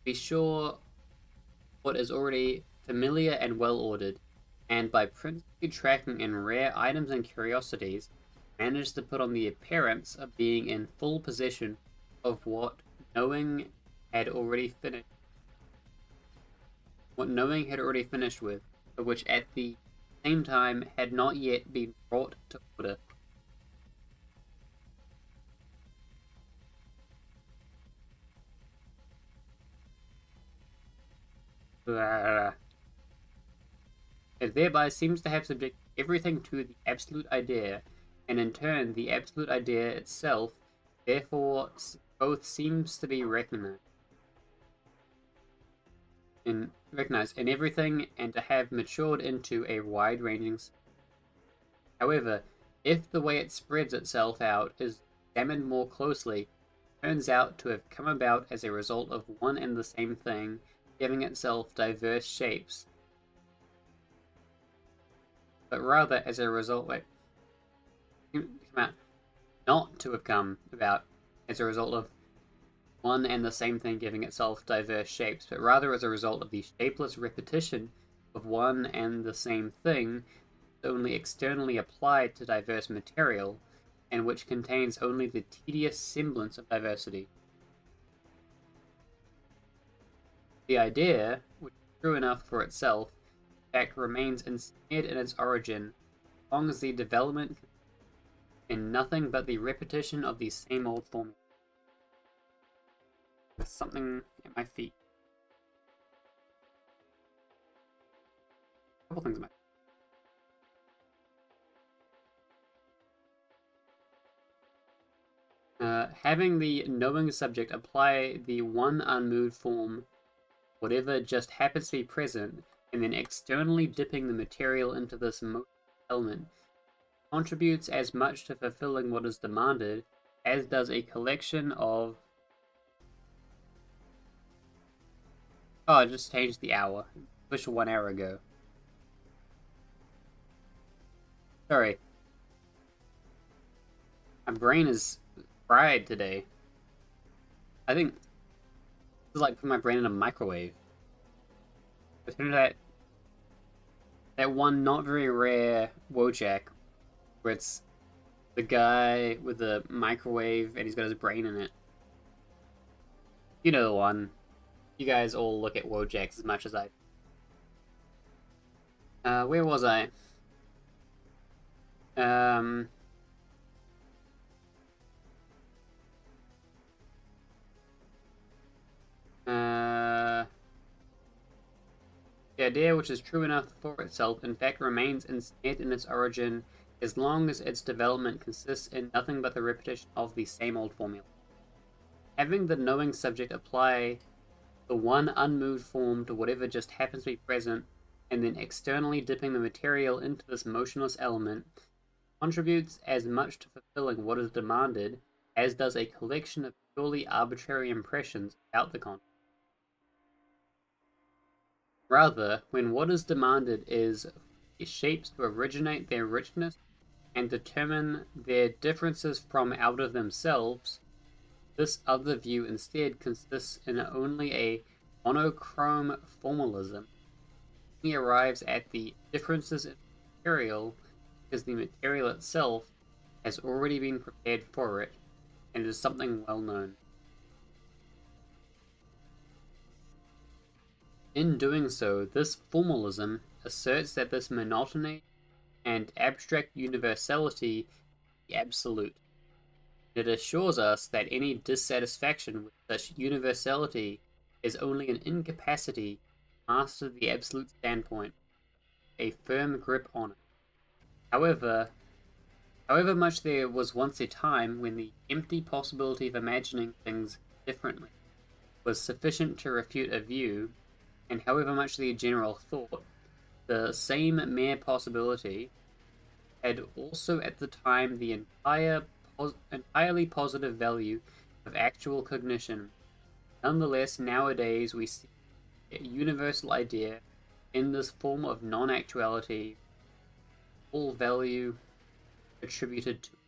Be sure what is already familiar and well ordered, and by principally tracking in rare items and curiosities, manage to put on the appearance of being in full possession of what knowing had already finished with, but which at the same time had not yet been brought to order. It thereby seems to have subjected everything to the absolute idea, and in turn the absolute idea itself therefore both seems to be recognized in everything and to have matured into a wide-ranging. However, if the way it spreads itself out is examined more closely, it turns out to have come about as a result of one and the same thing, giving itself diverse shapes, but rather as a result, not to have come about as a result of one and the same thing giving itself diverse shapes, but rather as a result of the shapeless repetition of one and the same thing, only externally applied to diverse material, and which contains only the tedious semblance of diversity. The idea, which is true enough for itself, in fact remains ensnared in its origin, as long as the development in nothing but the repetition of the same old formula. There's something at my feet. A couple things at my feet. Having the knowing subject apply the one unmoved form, whatever just happens to be present, and then externally dipping the material into this element contributes as much to fulfilling what is demanded as does a collection of. Oh, I just changed the hour. Official 1 hour ago. Sorry. My brain is fried today. I think this is like putting my brain in a microwave. Listen to that one not very rare Wojak where it's the guy with the microwave and he's got his brain in it. You know the one. You guys all look at Wojaks as much as I. Where was I? The idea, which is true enough for itself, in fact remains instant in its origin as long as its development consists in nothing but the repetition of the same old formula. Having the knowing subject apply the one unmoved form to whatever just happens to be present, and then externally dipping the material into this motionless element, contributes as much to fulfilling what is demanded as does a collection of purely arbitrary impressions about the content. Rather, when what is demanded is shapes to originate their richness and determine their differences from out of themselves, this other view instead consists in only a monochrome formalism. He arrives at the differences in material because the material itself has already been prepared for it and is something well known. In doing so, this formalism asserts that this monotony and abstract universality is the absolute. It assures us that any dissatisfaction with such universality is only an incapacity to master the absolute standpoint, a firm grip on it. However much there was once a time when the empty possibility of imagining things differently was sufficient to refute a view, and however much the general thought, the same mere possibility had also at the time the entirely positive value of actual cognition. Nonetheless, nowadays we see a universal idea in this form of non-actuality, all value attributed to it.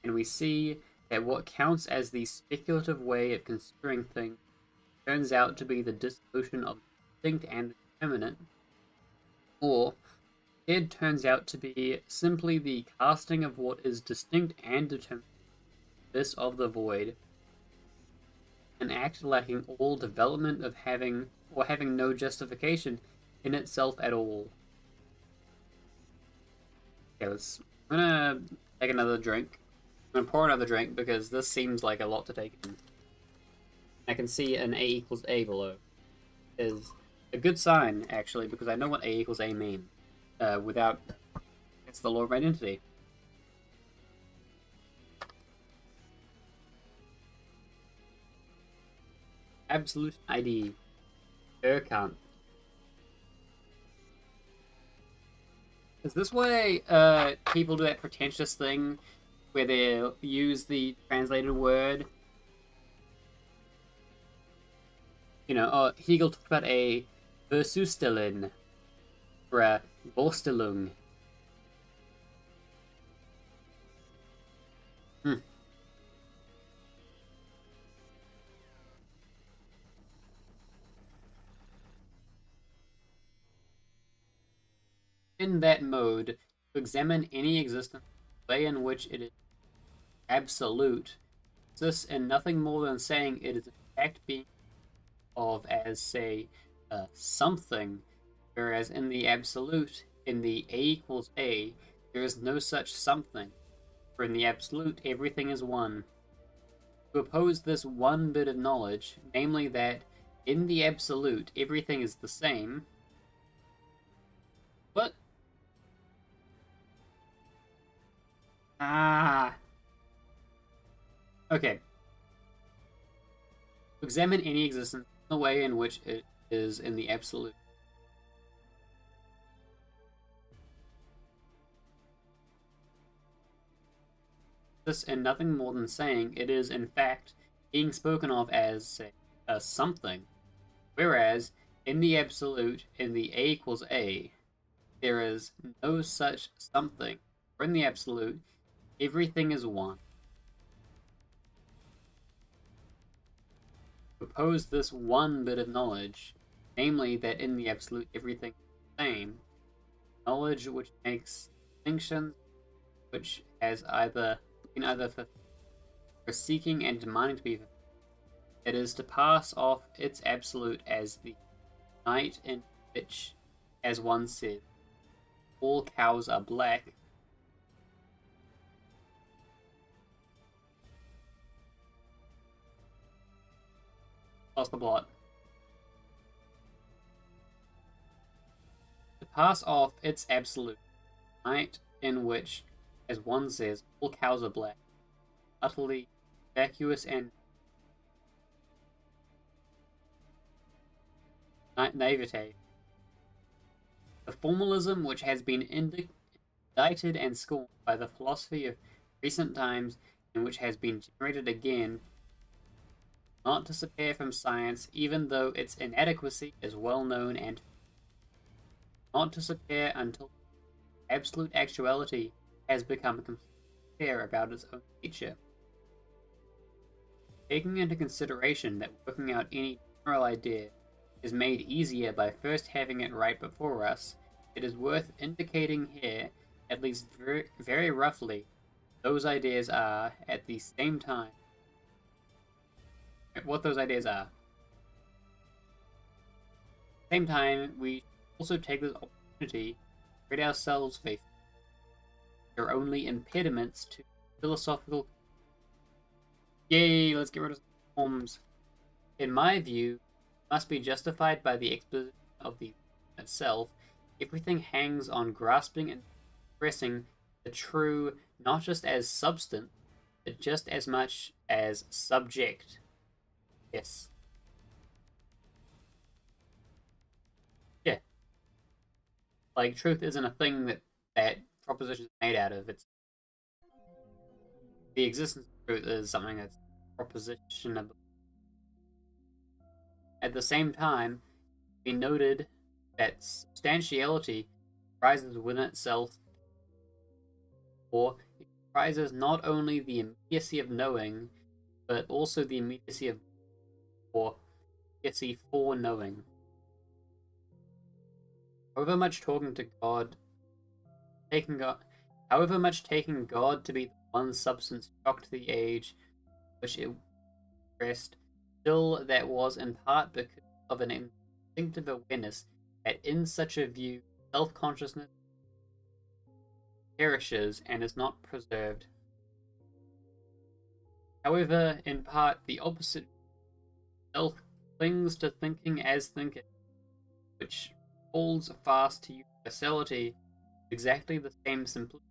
And we see that what counts as the speculative way of considering things turns out to be the dissolution of the distinct and the determinate, or it turns out to be simply the casting of what is distinct and determinate, this of the void, an act lacking all development of having no justification in itself at all. Okay, I'm gonna take another drink. I'm gonna pour another drink because this seems like a lot to take in. I can see an A equals A below. Is a good sign, actually, because I know what A equals A means. Without... It's the law of identity. Absolute ID. Erkant. Is this why people do that pretentious thing where they use the translated word? You know, Hegel talked about a Versustellung or a Vorstellung. In that mode, to examine any existence, the way in which it is absolute consists in nothing more than saying it is in fact being of as, say, something, whereas in the absolute, in the A equals A, there is no such something, for in the absolute, everything is one. To oppose this one bit of knowledge, namely that in the absolute, everything is the same, but Okay. Examine any existence in the way in which it is in the absolute. This and nothing more than saying it is in fact being spoken of as, say, a something, whereas in the absolute, in the A equals A, there is no such something. For in the absolute, everything is one. Propose this one bit of knowledge, namely that in the absolute everything is the same, knowledge which makes distinctions, which has either for seeking and demanding to be fulfilled. It is to pass off its absolute as the night in which, as one said, all cows are black. Lost the plot. To pass off its absolute night in which, as one says, all cows are black, utterly vacuous and naivete. The formalism which has been indicted and scorned by the philosophy of recent times and which has been generated again, not disappear from science even though its inadequacy is well known, and not disappear until absolute actuality has become completely clear about its own nature. Taking into consideration that working out any general idea is made easier by first having it right before us, it is worth indicating here, at least very roughly, those ideas are, at the same time, what those ideas are. At the same time, we also take this opportunity to rid ourselves of their only impediments to philosophical. Yay, let's get rid of forms. In my view, must be justified by the exposition of the itself. Everything hangs on grasping and expressing the true, not just as substance, but just as much as subject. Yes. Yeah. Like, truth isn't a thing that proposition is made out of. It's the existence of truth is something that's propositionable. At the same time, we noted that substantiality rises within itself, or it comprises not only the immediacy of knowing, but also the immediacy of, or immediacy for knowing. However much however much taking God to be the one substance shocked the age which it expressed, still that was in part because of an instinctive awareness that in such a view self-consciousness perishes and is not preserved. However, in part, the opposite self clings to thinking as thinking, which holds fast to universality, exactly the same simplicity.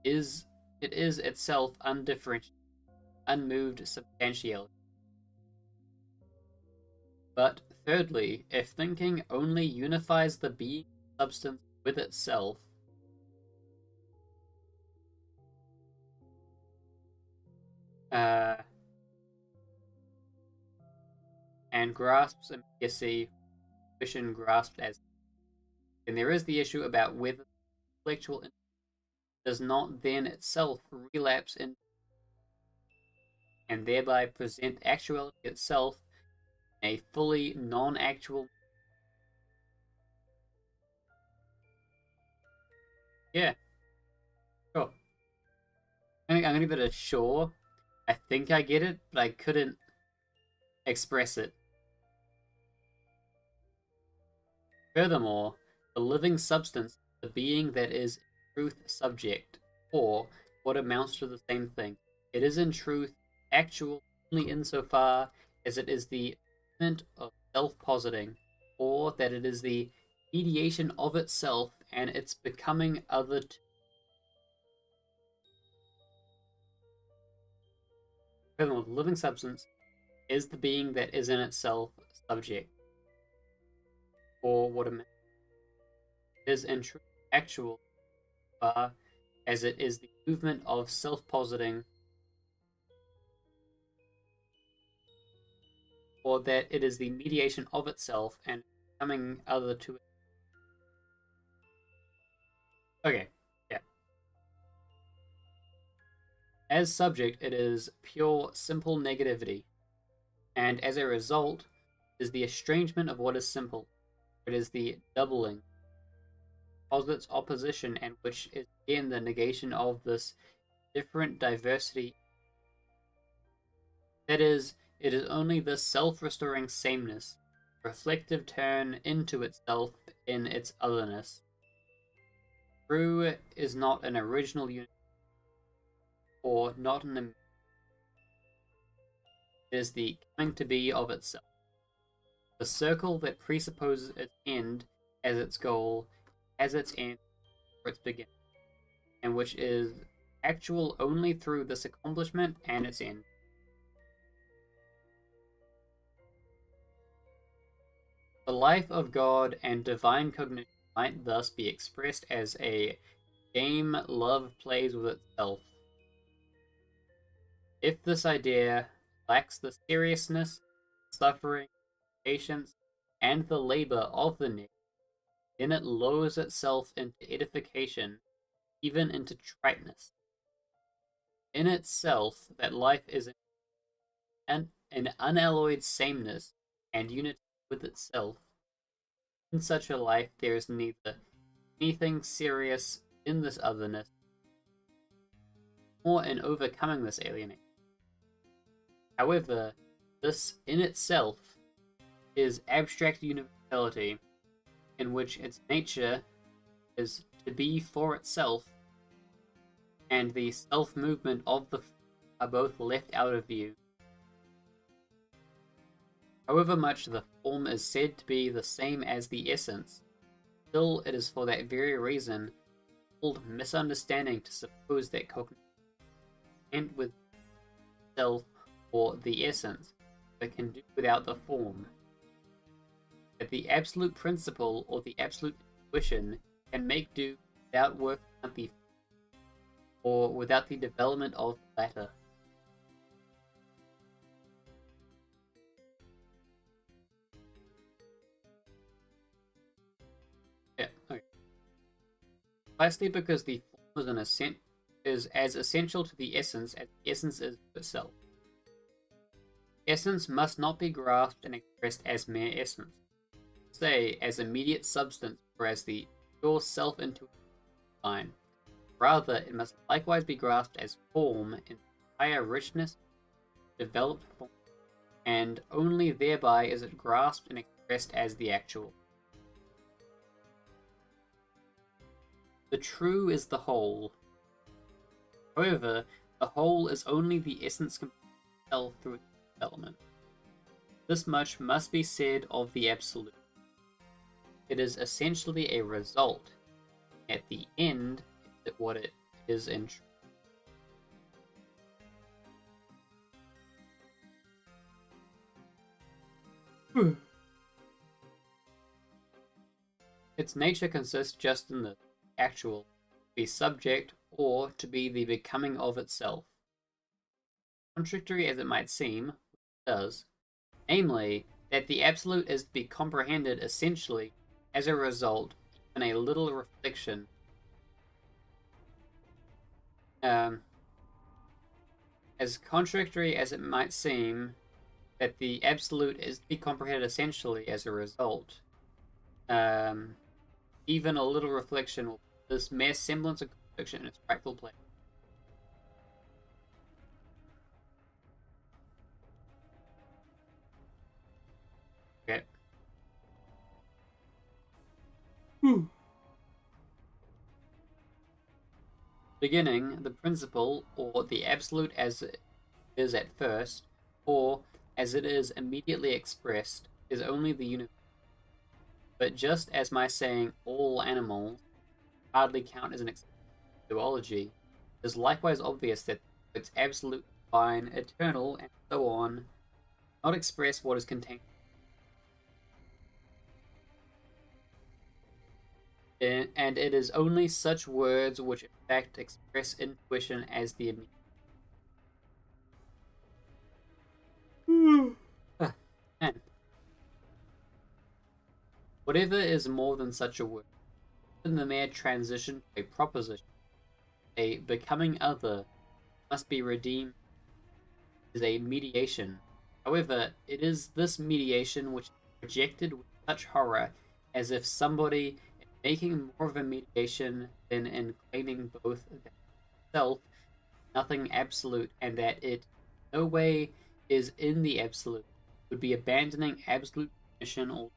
It is itself undifferentiated, unmoved substantiality. But thirdly, if thinking only unifies the being substance with itself, and grasps immediacy, vision grasped as, then there is the issue about whether intellectual does not then itself relapse in and thereby present actuality itself in a fully non-actual. Yeah, sure. I'm gonna give it a sure. I think I get it, but I couldn't express it. Furthermore, the living substance, the being that is in truth subject, or what amounts to the same thing, it is in truth actual only insofar as it is the event of self-positing, or that it is the mediation of itself and its becoming other. Furthermore, the living substance is the being that is in itself subject, or what it is in truth actual, far as it is the movement of self-positing, or that it is the mediation of itself and becoming other to it. Okay, yeah. As subject, it is pure, simple negativity, and as a result, is the estrangement of what is simple. It is the doubling, posits opposition, and which is again the negation of this different diversity. That is, it is only the self-restoring sameness, reflective turn into itself in its otherness. True is not an original unit, or not an. It is the coming to be of itself. The circle that presupposes its end as its goal, as its end for its beginning, and which is actual only through this accomplishment and its end. The life of God and divine cognition might thus be expressed as a game love plays with itself. If this idea lacks the seriousness, suffering, patience, and the labor of the next, then it lowers itself into edification, even into triteness. In itself, that life is an unalloyed sameness and unity with itself. In such a life, there is neither anything serious in this otherness, nor in overcoming this alienation. However, this in itself is abstract universality, in which its nature is to be for itself, and the self-movement of the are both left out of view. However much the form is said to be the same as the essence, still it is for that very reason called misunderstanding to suppose that cognition and with self or the essence, but can do without the form. That the absolute principle or the absolute intuition can make do without working out the or without the development of the latter. Yeah, okay. Precisely because the form is as essential to the essence as the essence is to itself. Essence must not be grasped and expressed as mere essence, say as immediate substance or as the pure self-intuition line. Rather, it must likewise be grasped as form in higher richness, developed form, and only thereby is it grasped and expressed as the actual. The true is the whole. However, the whole is only the essence itself through its development. This much must be said of the absolute. It is essentially a result. At the end, what it is in truth. Its nature consists just in the actual, to be subject or to be the becoming of itself. Contradictory as it might seem, it does, namely, that the absolute is to be comprehended essentially as a result, in a little reflection. As contradictory as it might seem, that the absolute is to be comprehended essentially as a result, even a little reflection will this mere semblance of contradiction in its rightful place. Okay. Beginning, the principle, or the absolute as it is at first, or as it is immediately expressed, is only the universe. But just as my saying all animals hardly count as an exception to zoology, it is likewise obvious that its absolute divine, eternal, and so on, not express what is contained. And it is only such words which in fact express intuition as the immediate. Man. Whatever is more than such a word, in the mere transition to a proposition, a becoming other, must be redeemed, is a mediation. However, it is this mediation which is rejected with such horror, as if somebody, in making more of a mediation than in claiming both that itself nothing absolute and that it no way is in the absolute, would be abandoning absolute definition or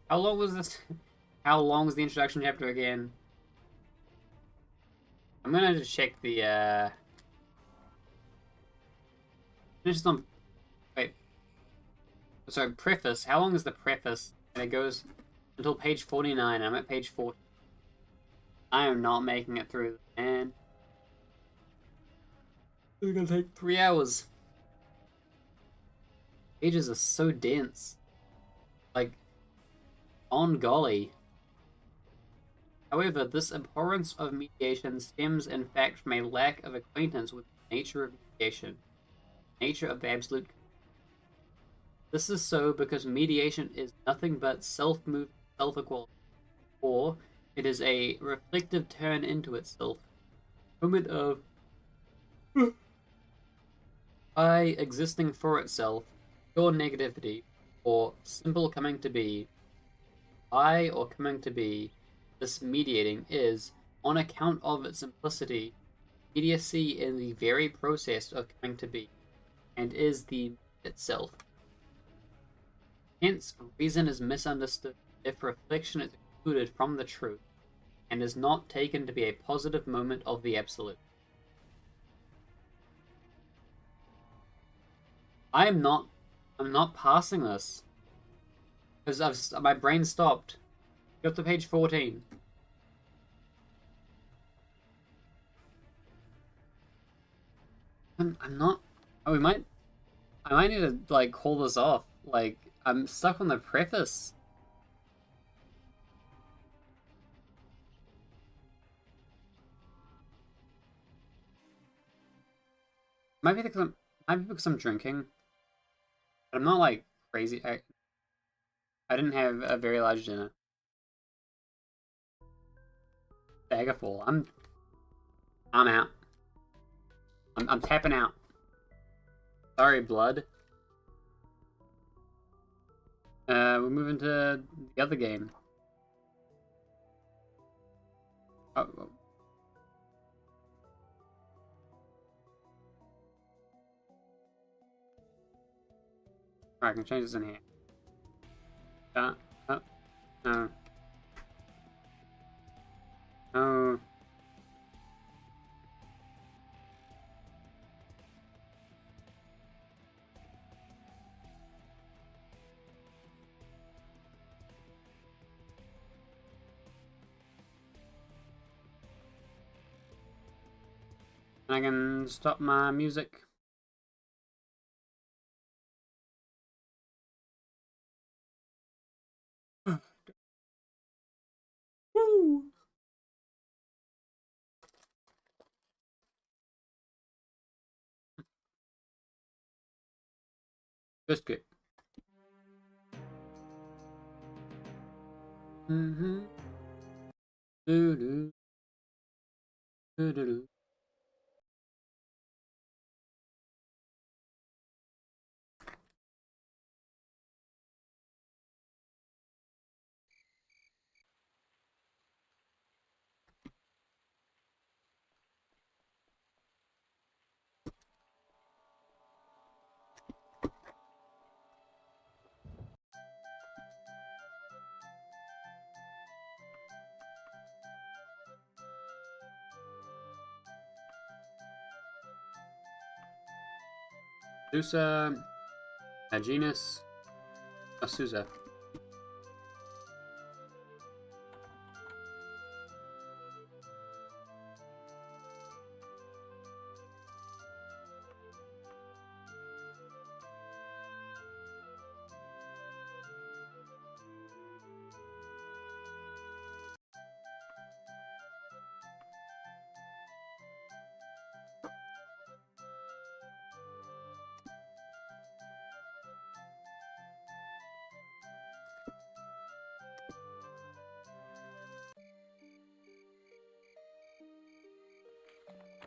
how long was this? How long is the introduction chapter again? I'm gonna just check the just on wait. Sorry, preface. How long is the preface? And it goes until page 49. I'm at page 40. I am not making it through, man. It's gonna take 3 hours. Pages are so dense. Like, on golly. However, this abhorrence of mediation stems in fact from a lack of acquaintance with the nature of mediation, nature of the absolute. This is so because mediation is nothing but self-moving self-equality, or it is a reflective turn into itself, moment of I existing for itself, pure negativity, or simple coming to be. I or coming to be, this mediating is, on account of its simplicity, immediacy in the very process of coming to be, and is the itself. Hence, reason is misunderstood if reflection is excluded from the truth, and is not taken to be a positive moment of the absolute. I'm not passing this because my brain stopped. Go to page 14. I'm not. Oh, I might need to like call this off. Like I'm stuck on the preface. Might be because I'm drinking. But I'm not like crazy. I didn't have a very large dinner. Daggerfall. I'm out. I'm tapping out. Sorry, blood. We're moving to the other game. Oh. Alright, I can change this in here. Oh, no. No. I can stop my music. Woo! Biscuit. Mm-hmm. Doo-doo. Doo-doo-doo. Susa, Agenus, Asusa.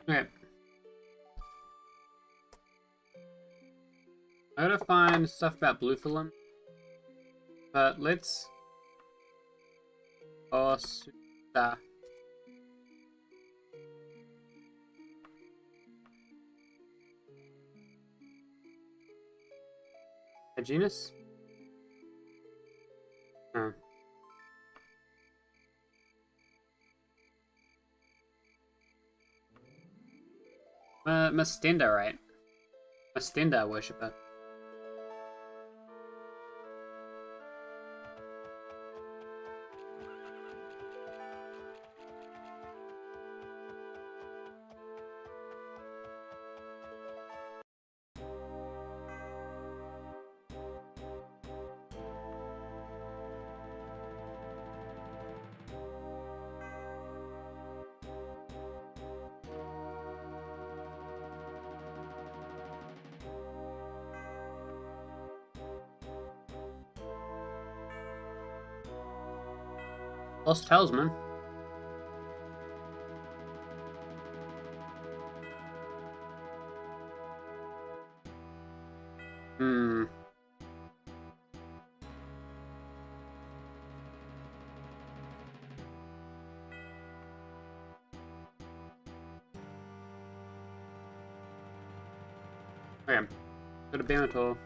Okay. I gotta find stuff about Bluephilim, but let's... Osusa. A genus? Oh. Mastenda, right? Mastenda worshipper. Lost Talisman. Hmm. Okay. Go to Bamator.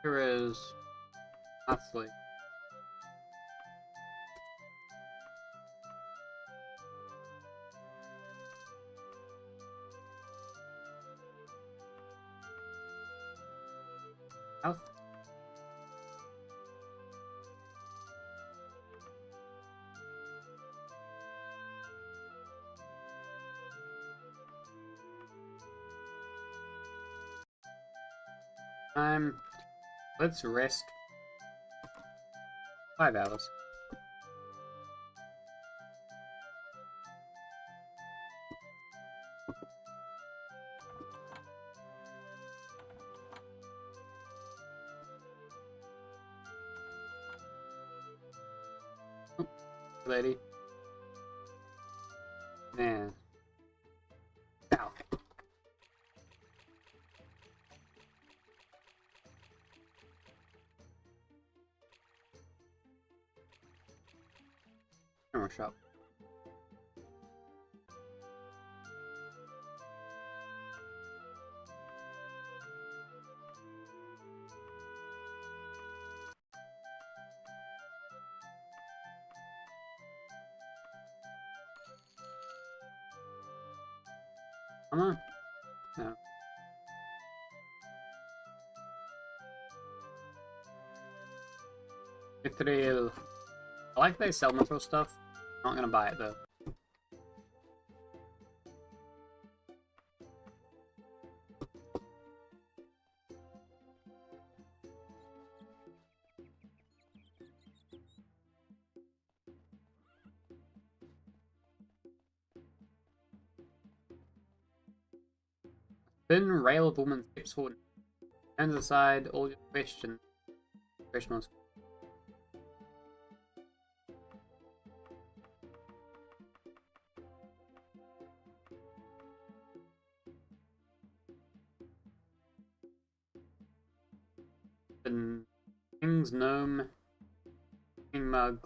Here is Huxley. South. Let's rest 5 hours. Oh, lady. Yeah. Ow. Camera shop. Come on. No. Mithril. I like they sell mithril stuff. Not gonna buy it though. Thin rail of woman steps forward. Hands aside all your questions. Professionals. The King's Gnome. King Mug.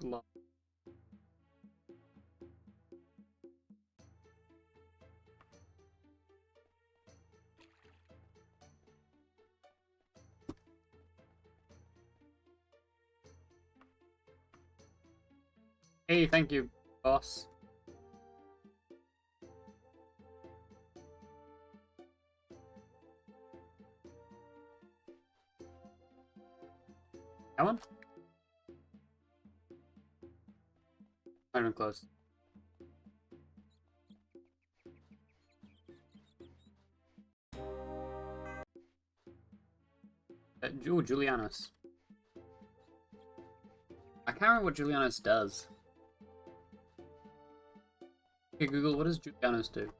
Hey, thank you, boss. That one? Not even close. Julianus. I can't remember what Julianus does. Okay, Google, what does Julianus do?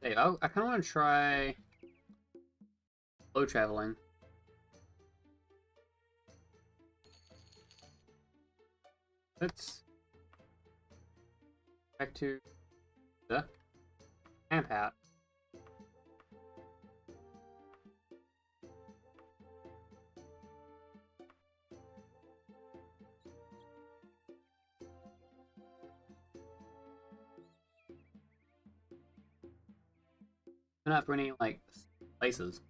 Hey, I kind of want to try slow traveling. Let's back to the camp out. Not for any like places.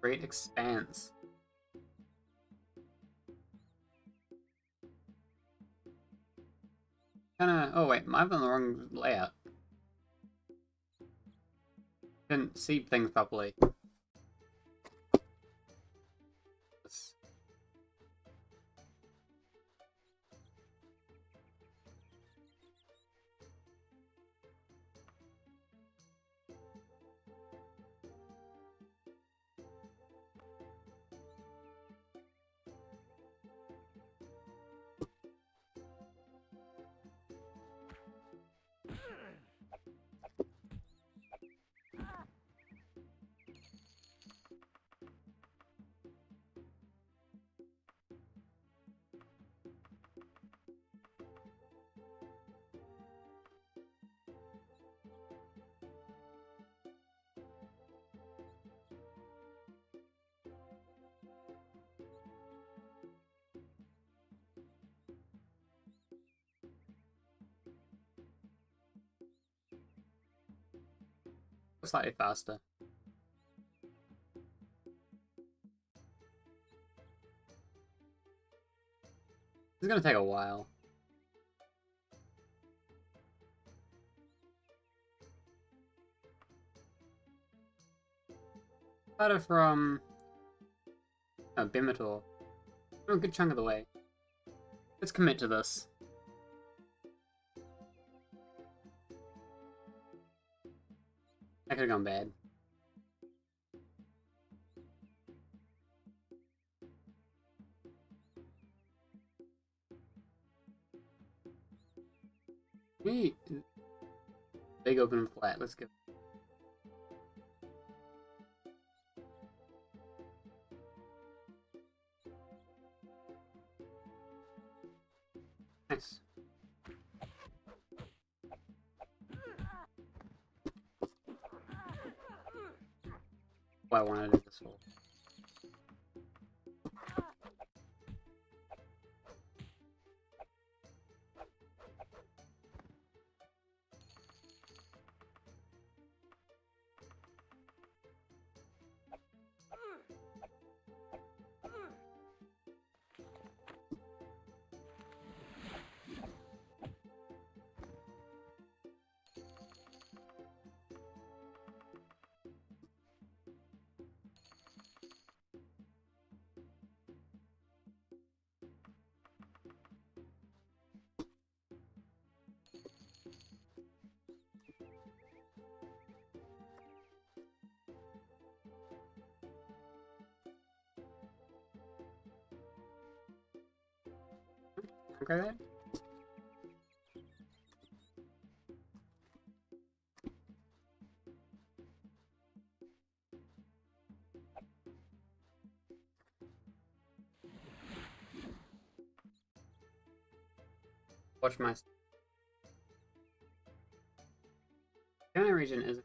Great expanse. Kinda. Oh wait, I'm on the wrong layout. Didn't see things properly. Slightly faster. It's gonna take a while. Started from Bimator. A good chunk of the way. Let's commit to this. That could have gone bad. Big open flat. Let's go. what I wanted to do this for. Okay then. Watch my... The only region is...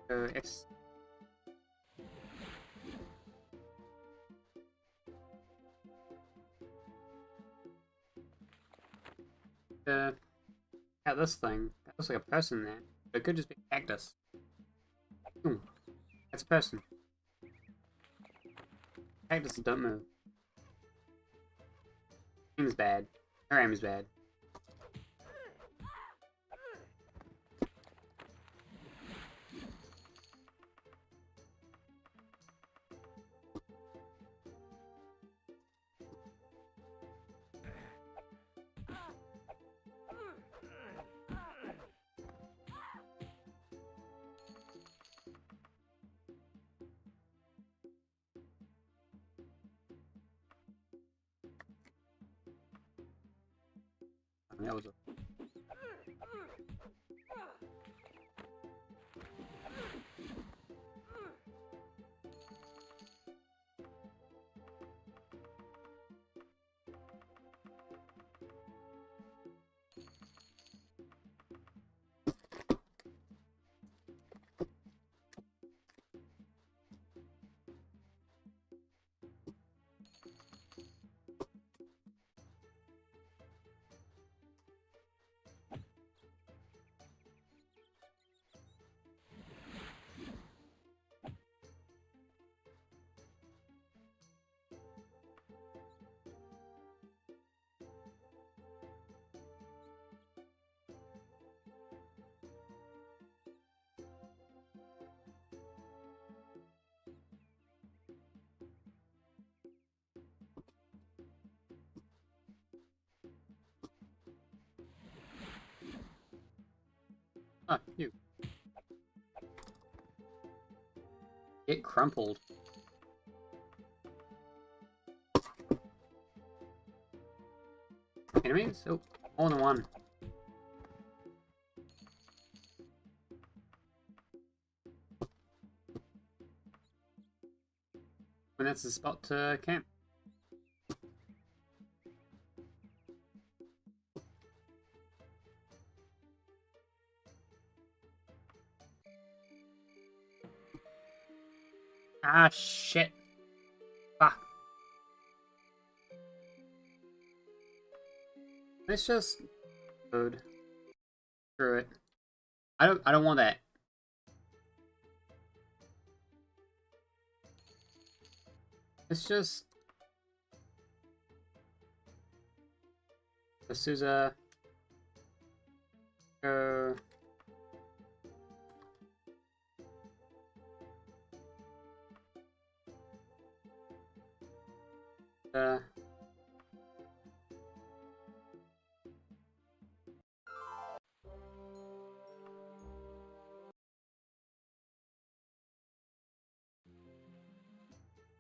So X... At this thing, that looks like a person there. But it could just be a cactus. Ooh, that's a person. Cactuses don't move. Aim is bad. Her aim is bad. That was a... Ah, you. Get crumpled. Enemies? Oh, more than one. And that's the spot to camp. Ah, shit. Fuck. Let's just load. Screw it. I don't want that. Let's just... This is a... Go...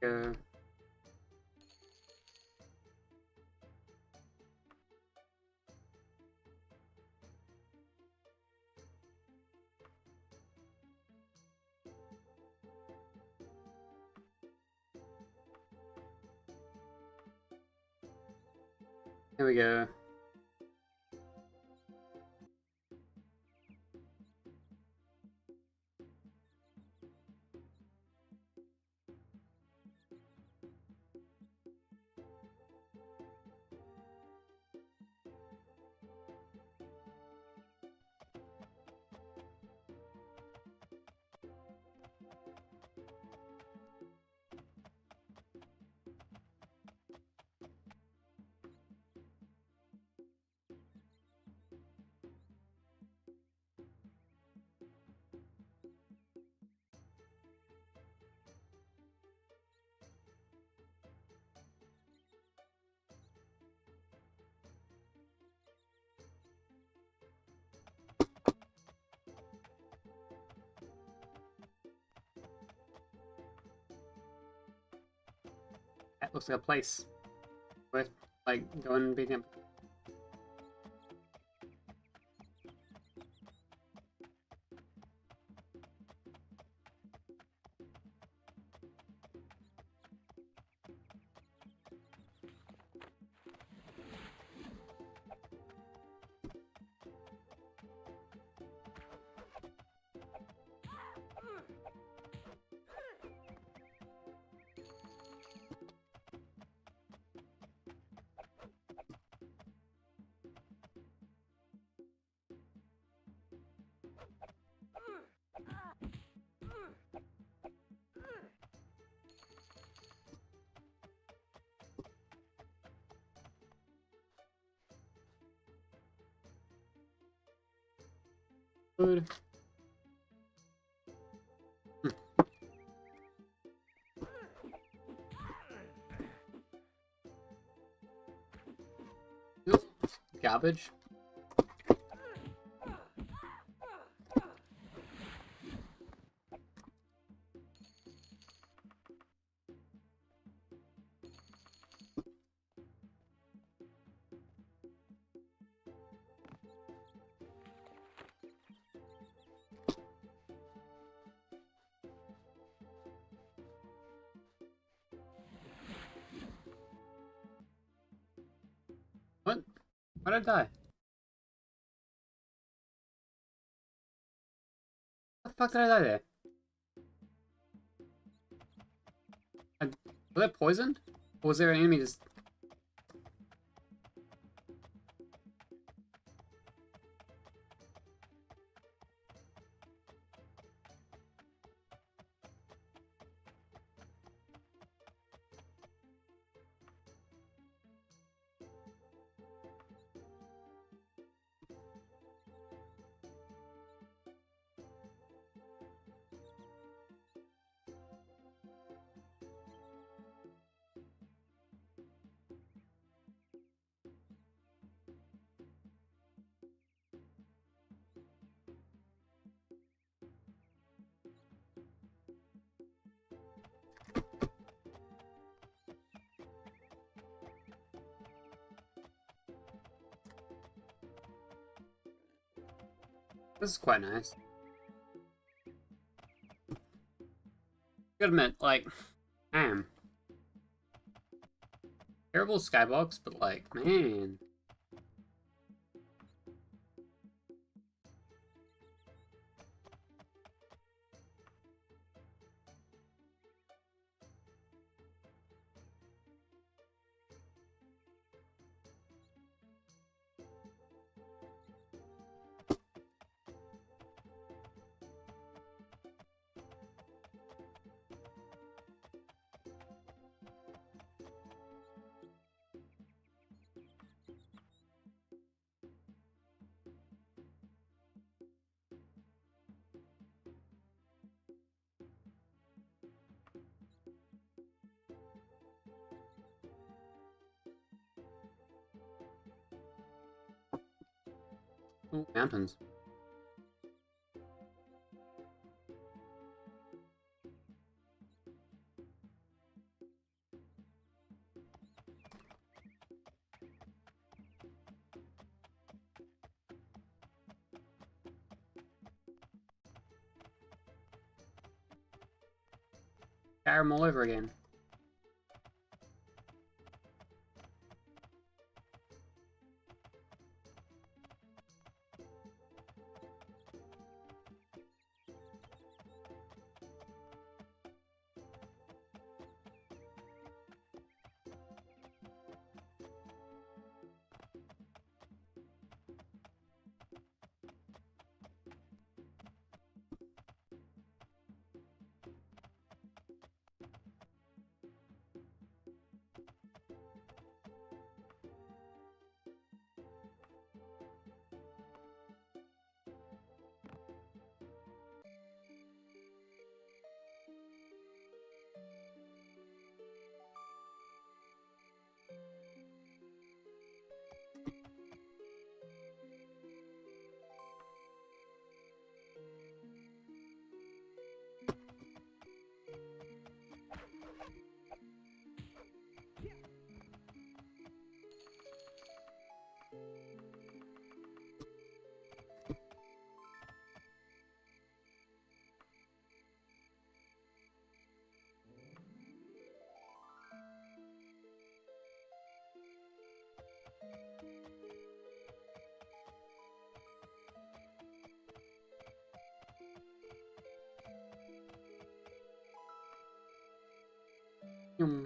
Go. There we go. That looks like a place worth like going and beating up. Food. Garbage. What? Why did I die? What the fuck did I die there? Was I poisoned? Or was there an enemy just... This is quite nice. Gotta admit, like, damn. Terrible skybox, but like, man. Ooh, mountains. Skyrim all over again. Hmm.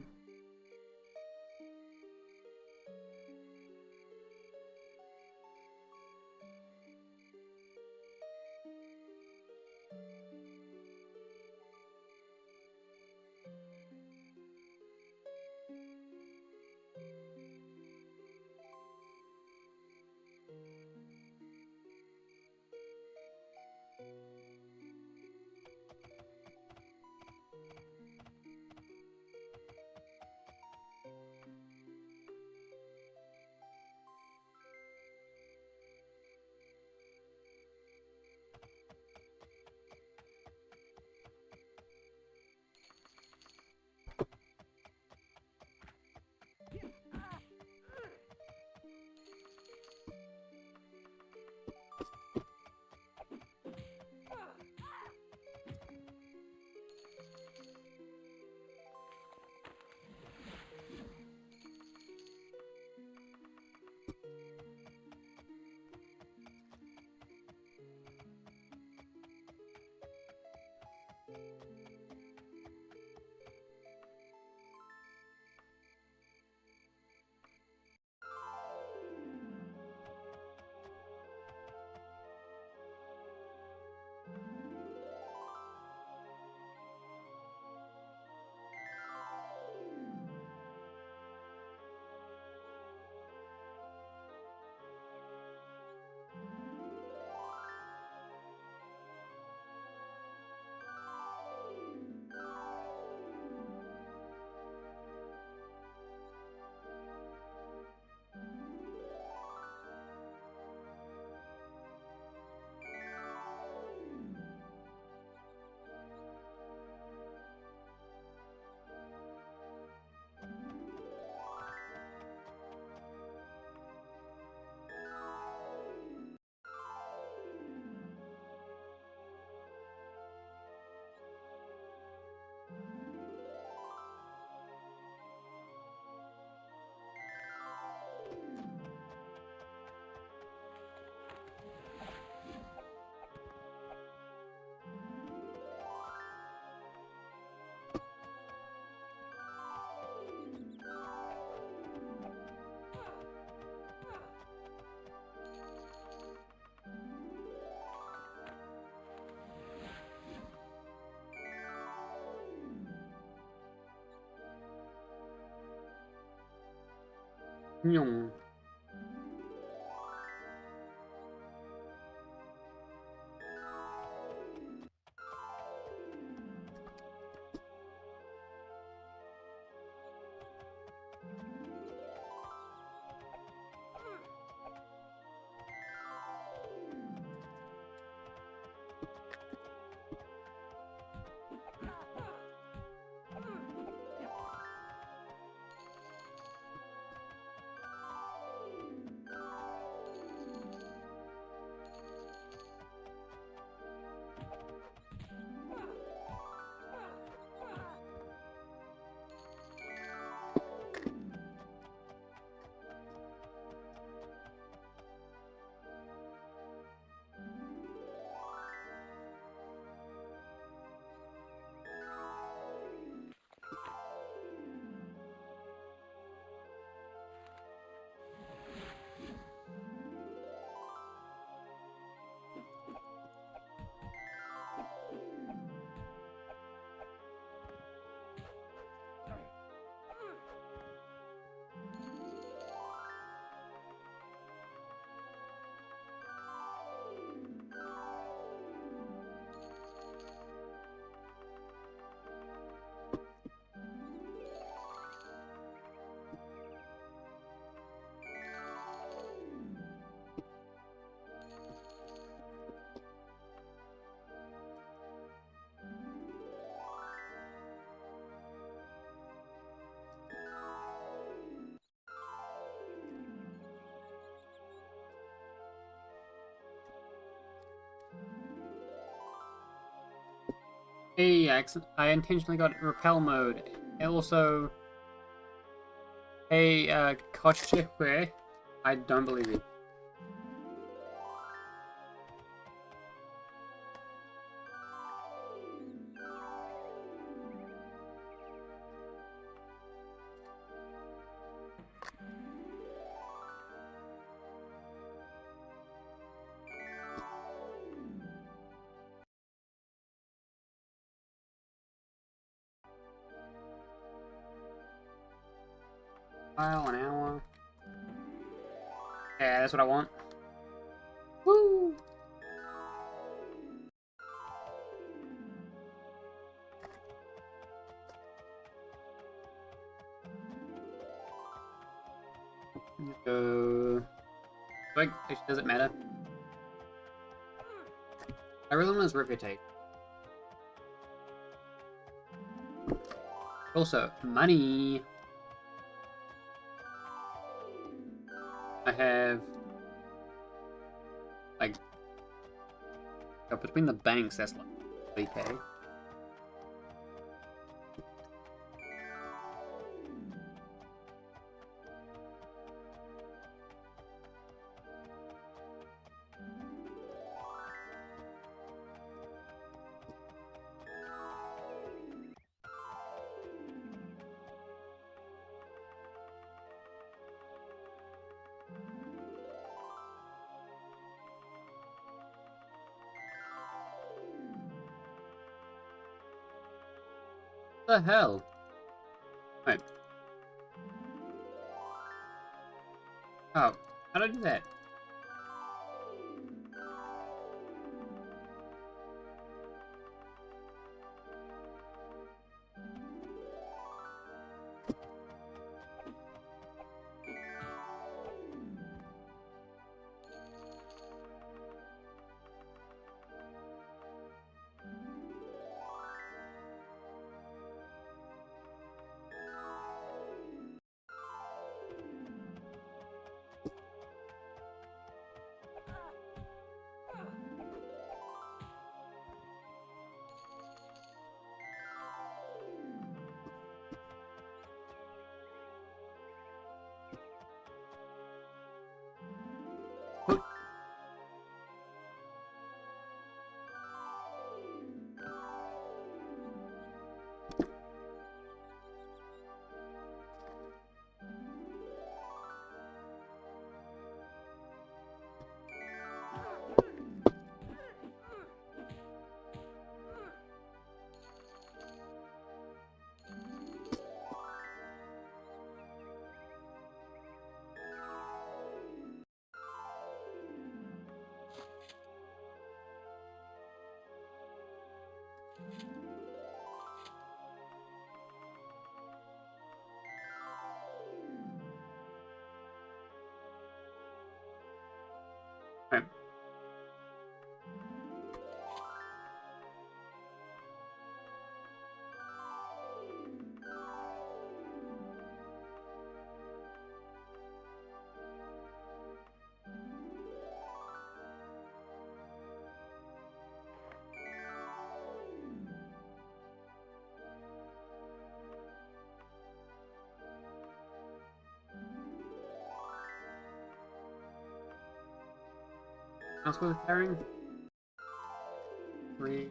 Nhung. Hey, I intentionally got repel mode. And also, hey, Koshikwe, I don't believe you. An hour. Yeah, that's what I want. Woo! Go. Like, does it matter? I really want his reputation. Also, money. I have like between the banks, that's like 3K. What the hell? Wait. Oh, how did I do that? Right. Else with carrying? 3.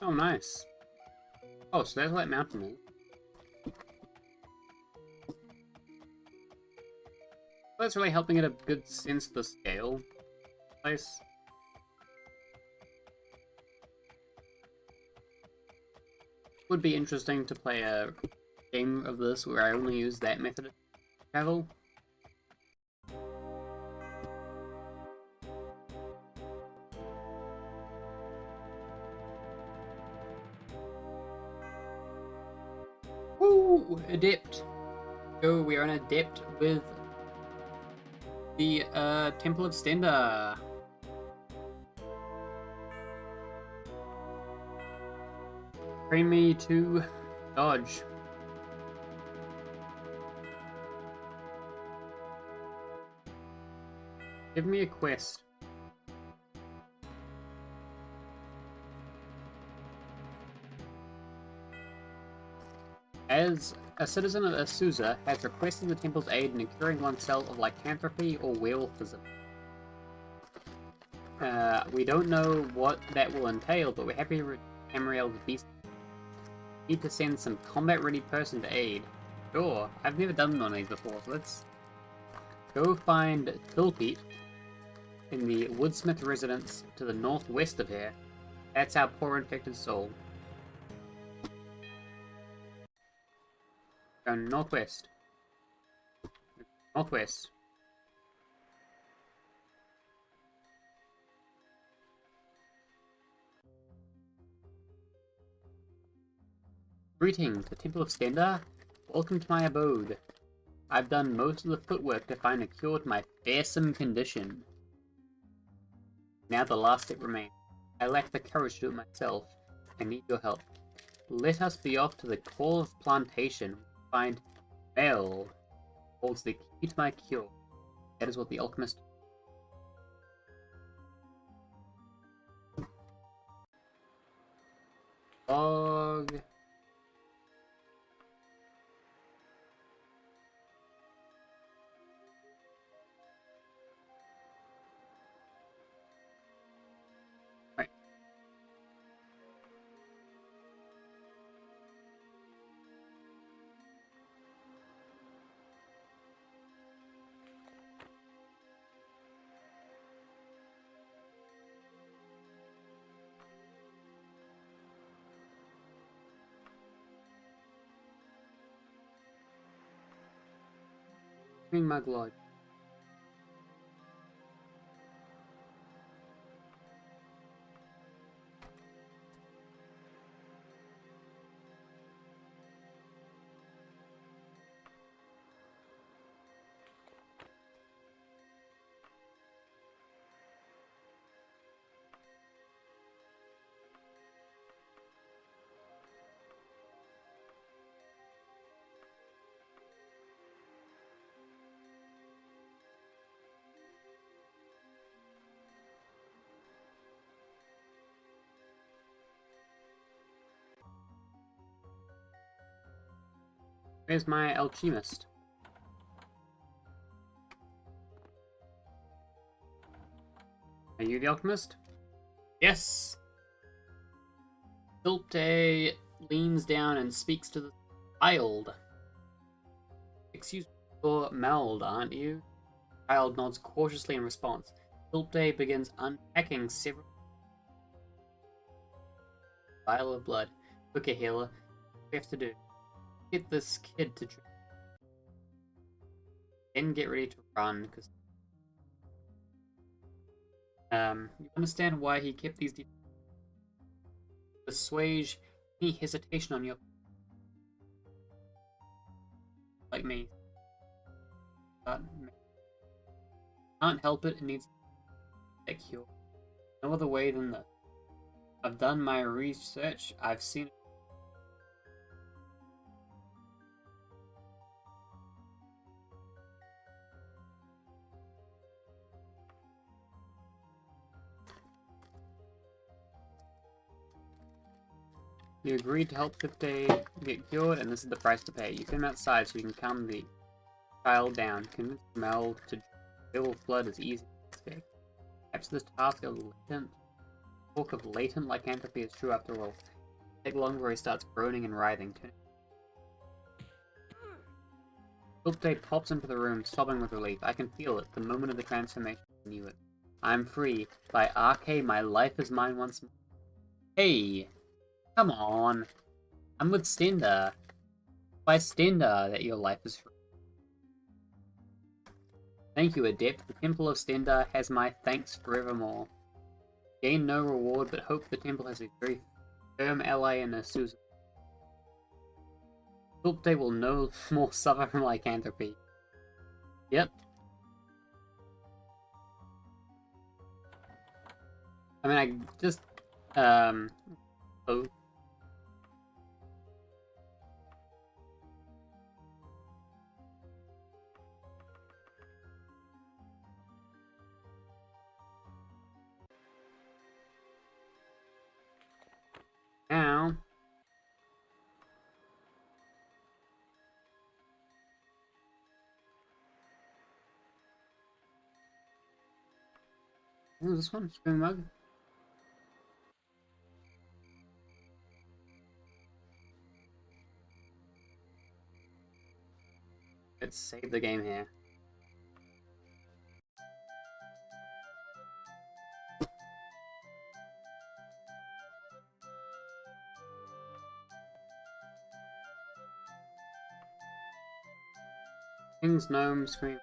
Oh, nice. Oh, so that's what mountain is. That's really helping get a good sense of the scale. Place. Would be interesting to play a game of this where I only use that method of travel. Woo! Adept! So we are an adept with the Temple of Stender. Train me to dodge. Give me a quest. As a citizen of Azusa has requested the temple's aid in curing oneself of lycanthropy or werewolfism. We don't know what that will entail, but we're happy to Tamriel's beast. Need to send some combat-ready person to aid. Sure, I've never done one of these before, so let's go find Tilpete in the Woodsmith residence to the northwest of here. That's our poor infected soul. Go northwest. Northwest. Greetings, the Temple of Stender. Welcome to my abode. I've done most of the footwork to find a cure to my fearsome condition. Now the last step remains. I lack the courage to do it myself. I need your help. Let us be off to the core of plantation. Find Mel holds the key to my cure. That is what the alchemist. Log. Right. Mug Lodge. Where's my alchemist? Are you the alchemist? Yes! Philpe leans down and speaks to the child. Excuse me, you're Meld, aren't you? The child nods cautiously in response. Philpe begins unpacking several vial of blood. Okay, healer, what do we have to do? Get this kid to then get ready to run, because you understand why he kept these details. Assuage any hesitation on your like me. But can't help it, it needs a cure. No other way than that. I've done my research, I've seen it. You agreed to help Philpe get cured, and this is the price to pay. You send him outside so you can calm the child down. Convince Mel to devil flood as easy as escape. Perhaps this task of latent talk of latent lycanthropy is true after all. Take longer where he starts groaning and writhing. Sculpte pops into the room, sobbing with relief. I can feel it. The moment of the transformation, I knew it. I'm free. By Arche, my life is mine once more. Hey! Come on! I'm with Stenda. By Stenda that your life is free. Thank you, Adept. The Temple of Stenda has my thanks forevermore. Gain no reward, but hope the temple has a very firm ally in Azusa. Sculpte will no more suffer from lycanthropy. Yep. I mean, I just, oh. Now. What was this one? Spring mug? Let's save the game here. King's Gnome Scream.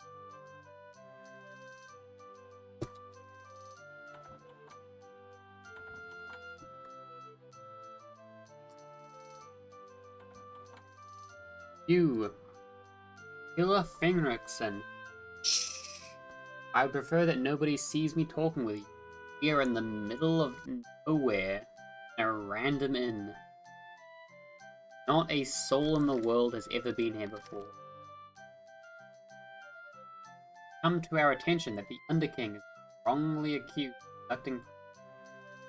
You, Hilla Fenriksen. Shh. I prefer that nobody sees me talking with you. We are in the middle of nowhere, in a random inn. Not a soul in the world has ever been here before. Come to our attention that the Underking is wrongly accused of conducting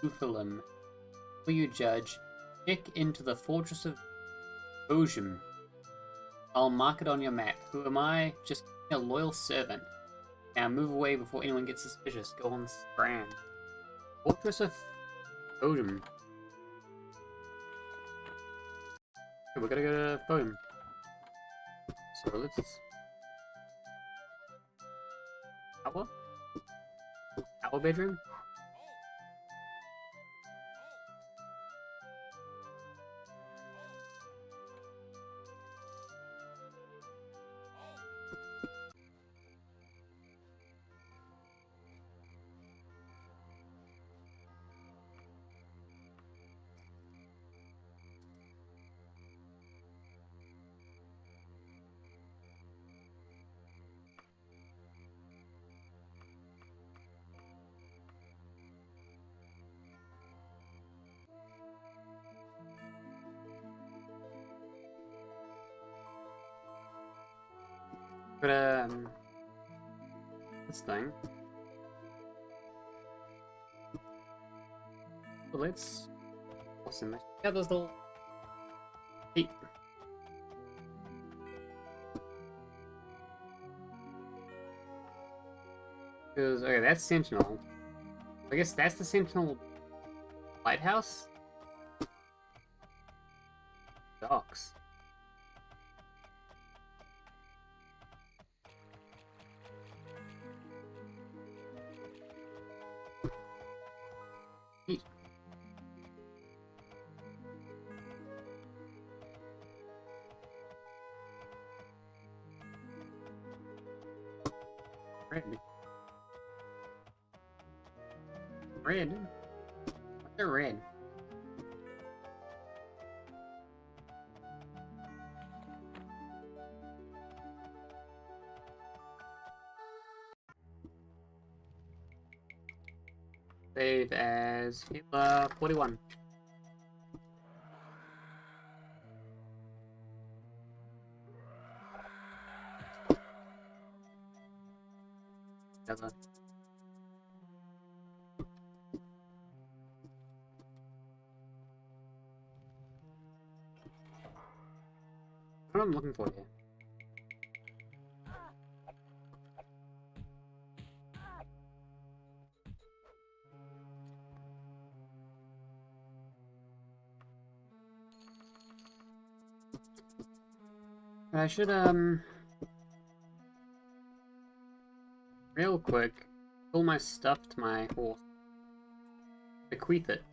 Uthalim. Will you judge? Check into the fortress of Bozium. I'll mark it on your map. Who am I? Just a loyal servant. Now move away before anyone gets suspicious. Go on Strand. Fortress of Bozium. Okay, we're gonna go to Bozium. So let's... Our bedroom? But, this thing. So let's... What's in there? Yeah, there's the... Hey. Because, okay, that's Sentinel. I guess that's the Sentinel lighthouse? Docks. Red. Red? What's the red? Save as 41. Together. What I'm looking for here. I should, real quick, pull my stuff to my horse. Bequeath it.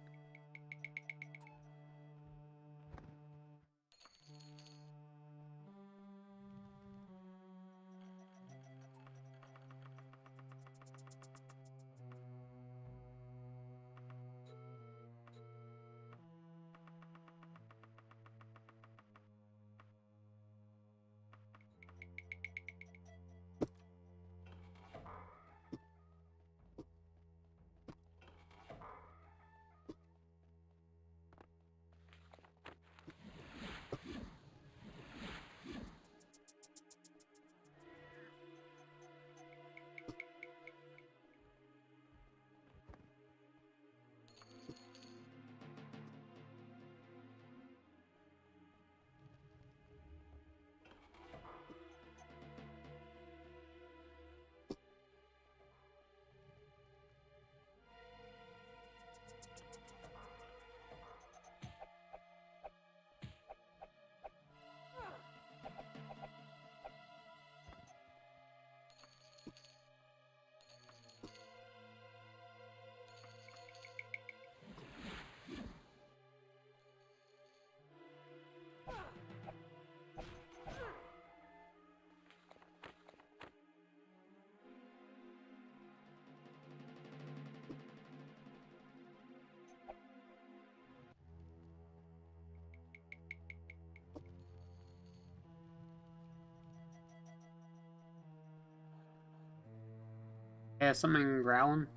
Yeah, something growling.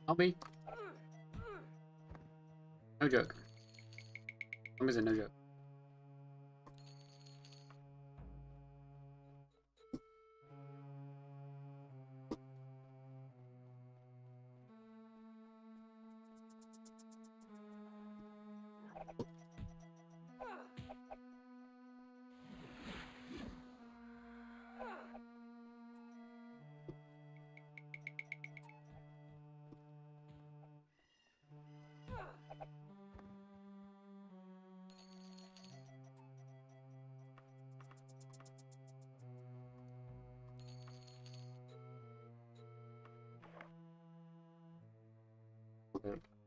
I'll be. No joke. What is it? No joke.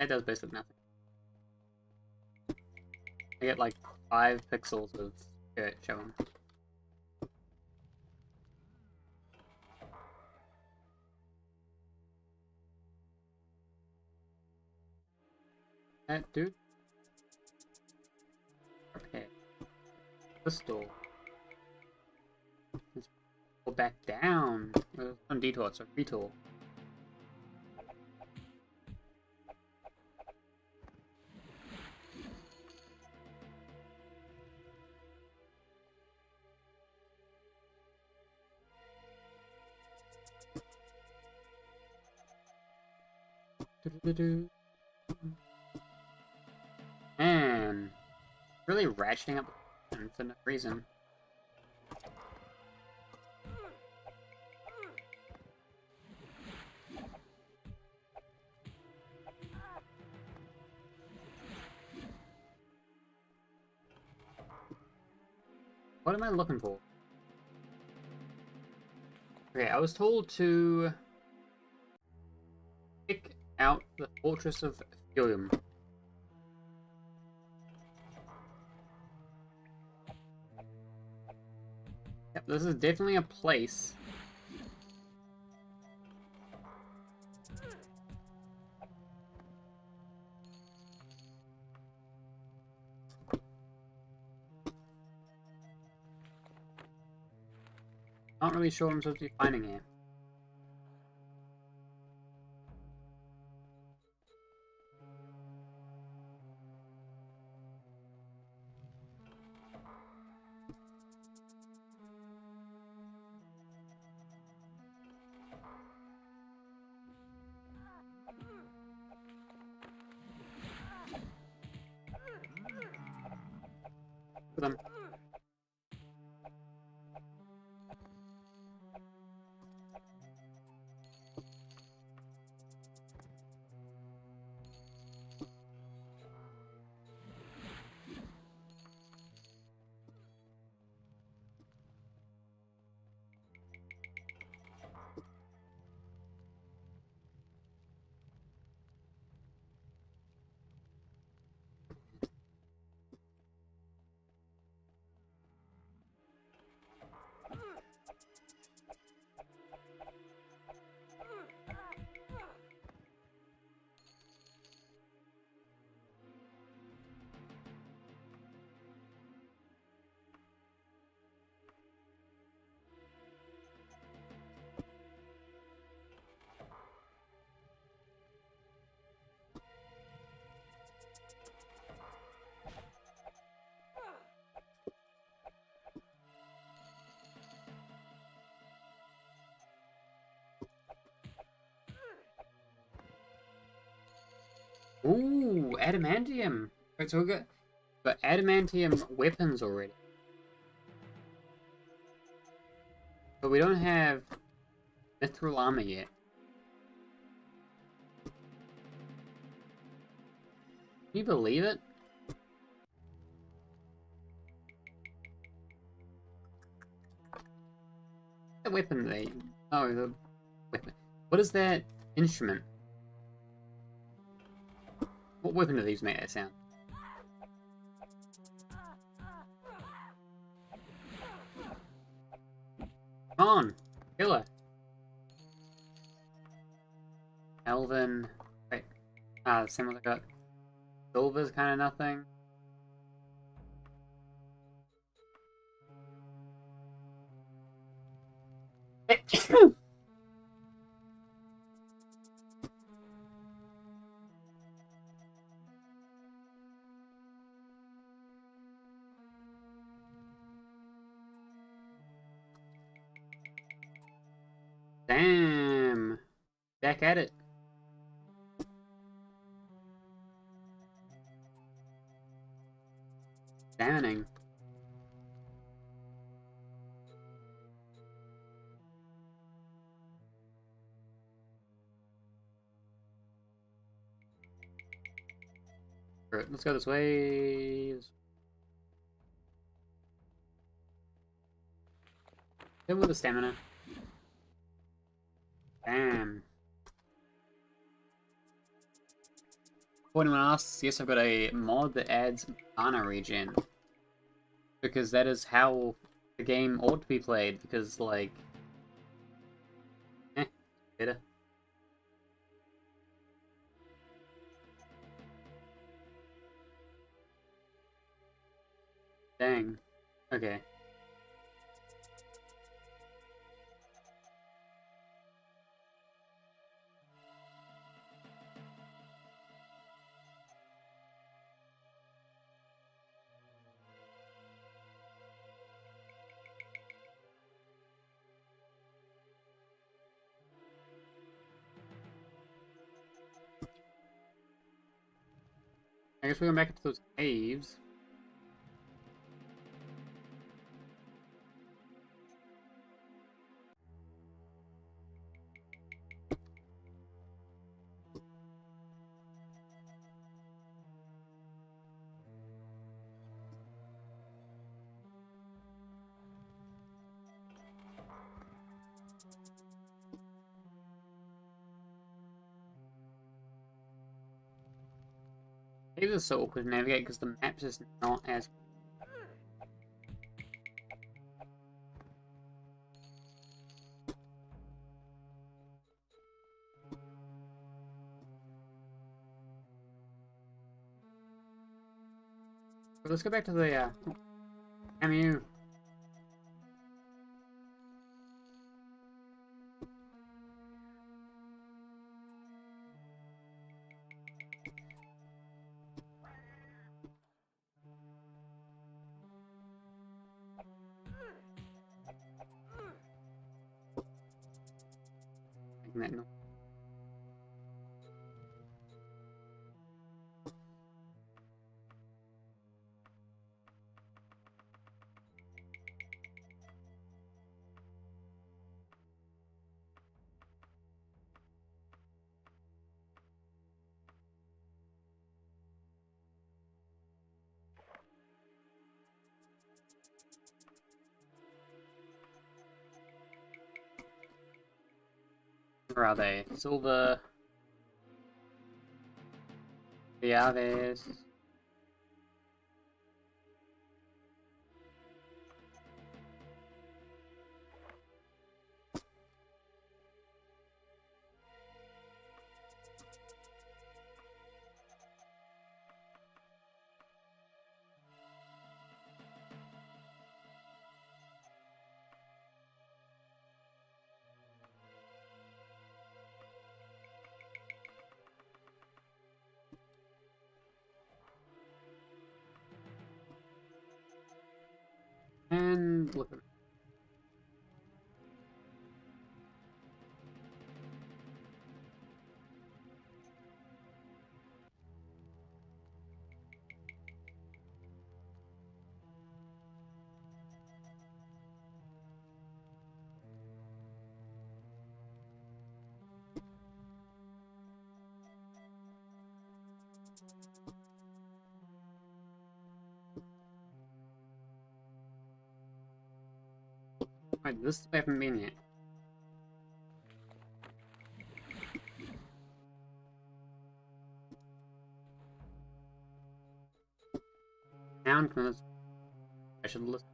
It does basically nothing. I get like 5 pixels of it showing. That dude. Okay. Crystal. Let's go back down. On detour, it's a retool. Man, really ratcheting up for no reason. What am I looking for? Okay, I was told to pick out the Fortress of Helium. Yep, this is definitely a place. Not really sure what I'm supposed to be finding here. Them. Ooh, adamantium. Right, so we got adamantium weapons already. But we don't have mithril armor yet. Can you believe it? The weapon they... Oh, the weapon. What is that instrument? What weapon do these make that sound? Come on! Kill her! Elven... Wait. The same one I got. Silver's kind of nothing. Damn! Back at it. Damning. Alright, let's go this way. Hit with the stamina. Damn. If anyone asks, yes, I've got a mod that adds mana regen. Because that is how the game ought to be played, because, like... better. Dang. Okay. I guess we're going back into those caves. Caves are so awkward to navigate because the map's just not as... But let's go back to the, MU. That no. Where are they? Silver. Viaves. And look at Right, this way I haven't been yet. Sound from I should listen.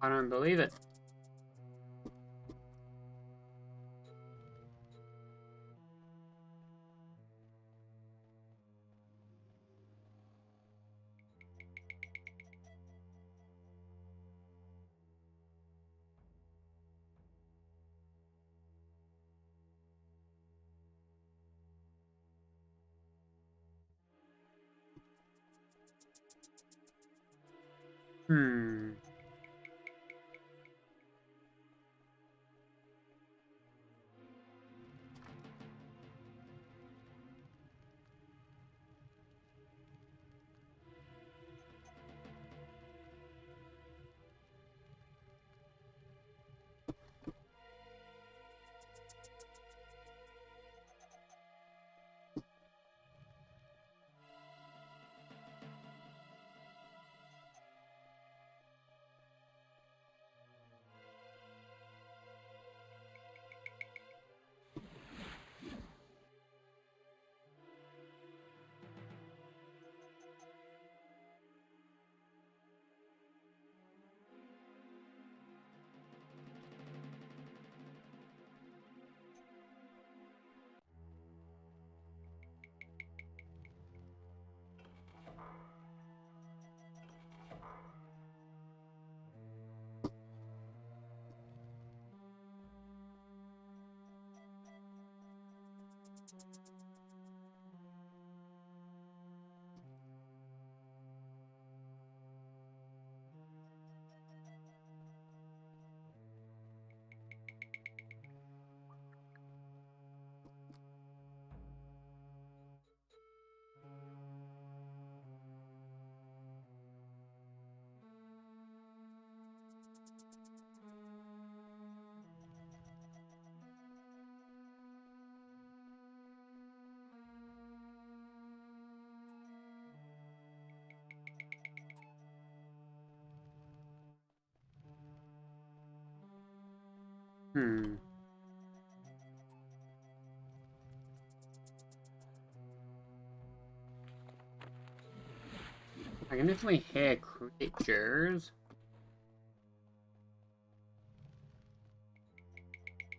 I don't believe it. Hmm. Hmm. I can definitely hear creatures.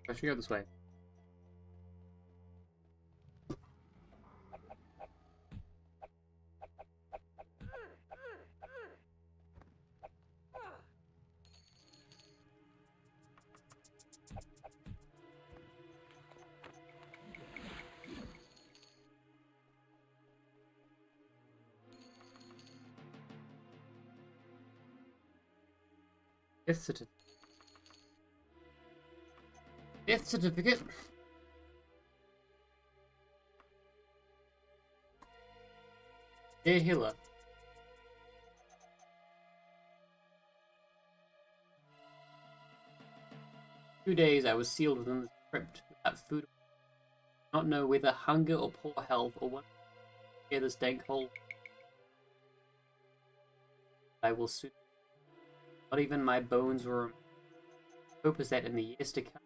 I should go this way. Death certificate. Death certificate. Dear healer. For 2 days I was sealed within the crypt without food. Not know whether hunger or poor health or what hear this dank hole. I will soon. Not even my bones were. Hope is that in the years to come,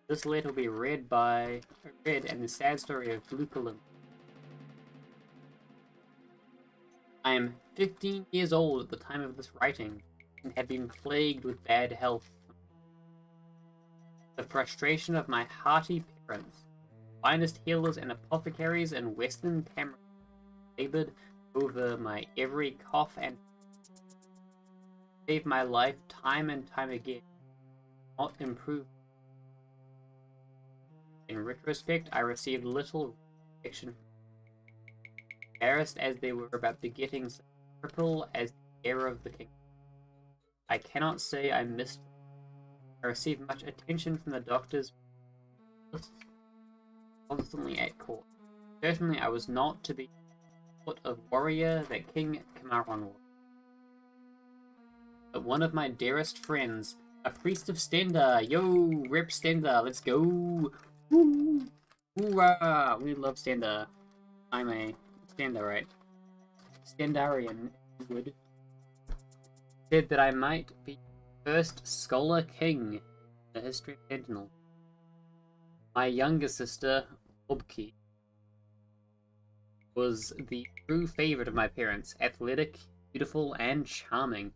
this letter will be read and the sad story of Luculum. I am 15 years old at the time of this writing, and have been plagued with bad health. The frustration of my hearty parents, finest healers and apothecaries in Western Cameron, labored over my every cough and saved my life time and time again, not improve. In retrospect, I received little protection. Embarrassed as they were about begetting such a cripple as the heir of the king. I cannot say I missed them. I received much attention from the doctors constantly at court. Certainly I was not to the sort of warrior that King Cameron was. But one of my dearest friends, a priest of Stenda, yo, rip Stenda, let's go! Woo! Hoorah! We love Stenda. I'm a Stenda, right? Stendarian, would. Said that I might be the first scholar king in the history of Sentinel. My younger sister, Obki, was the true favorite of my parents, athletic, beautiful, and charming.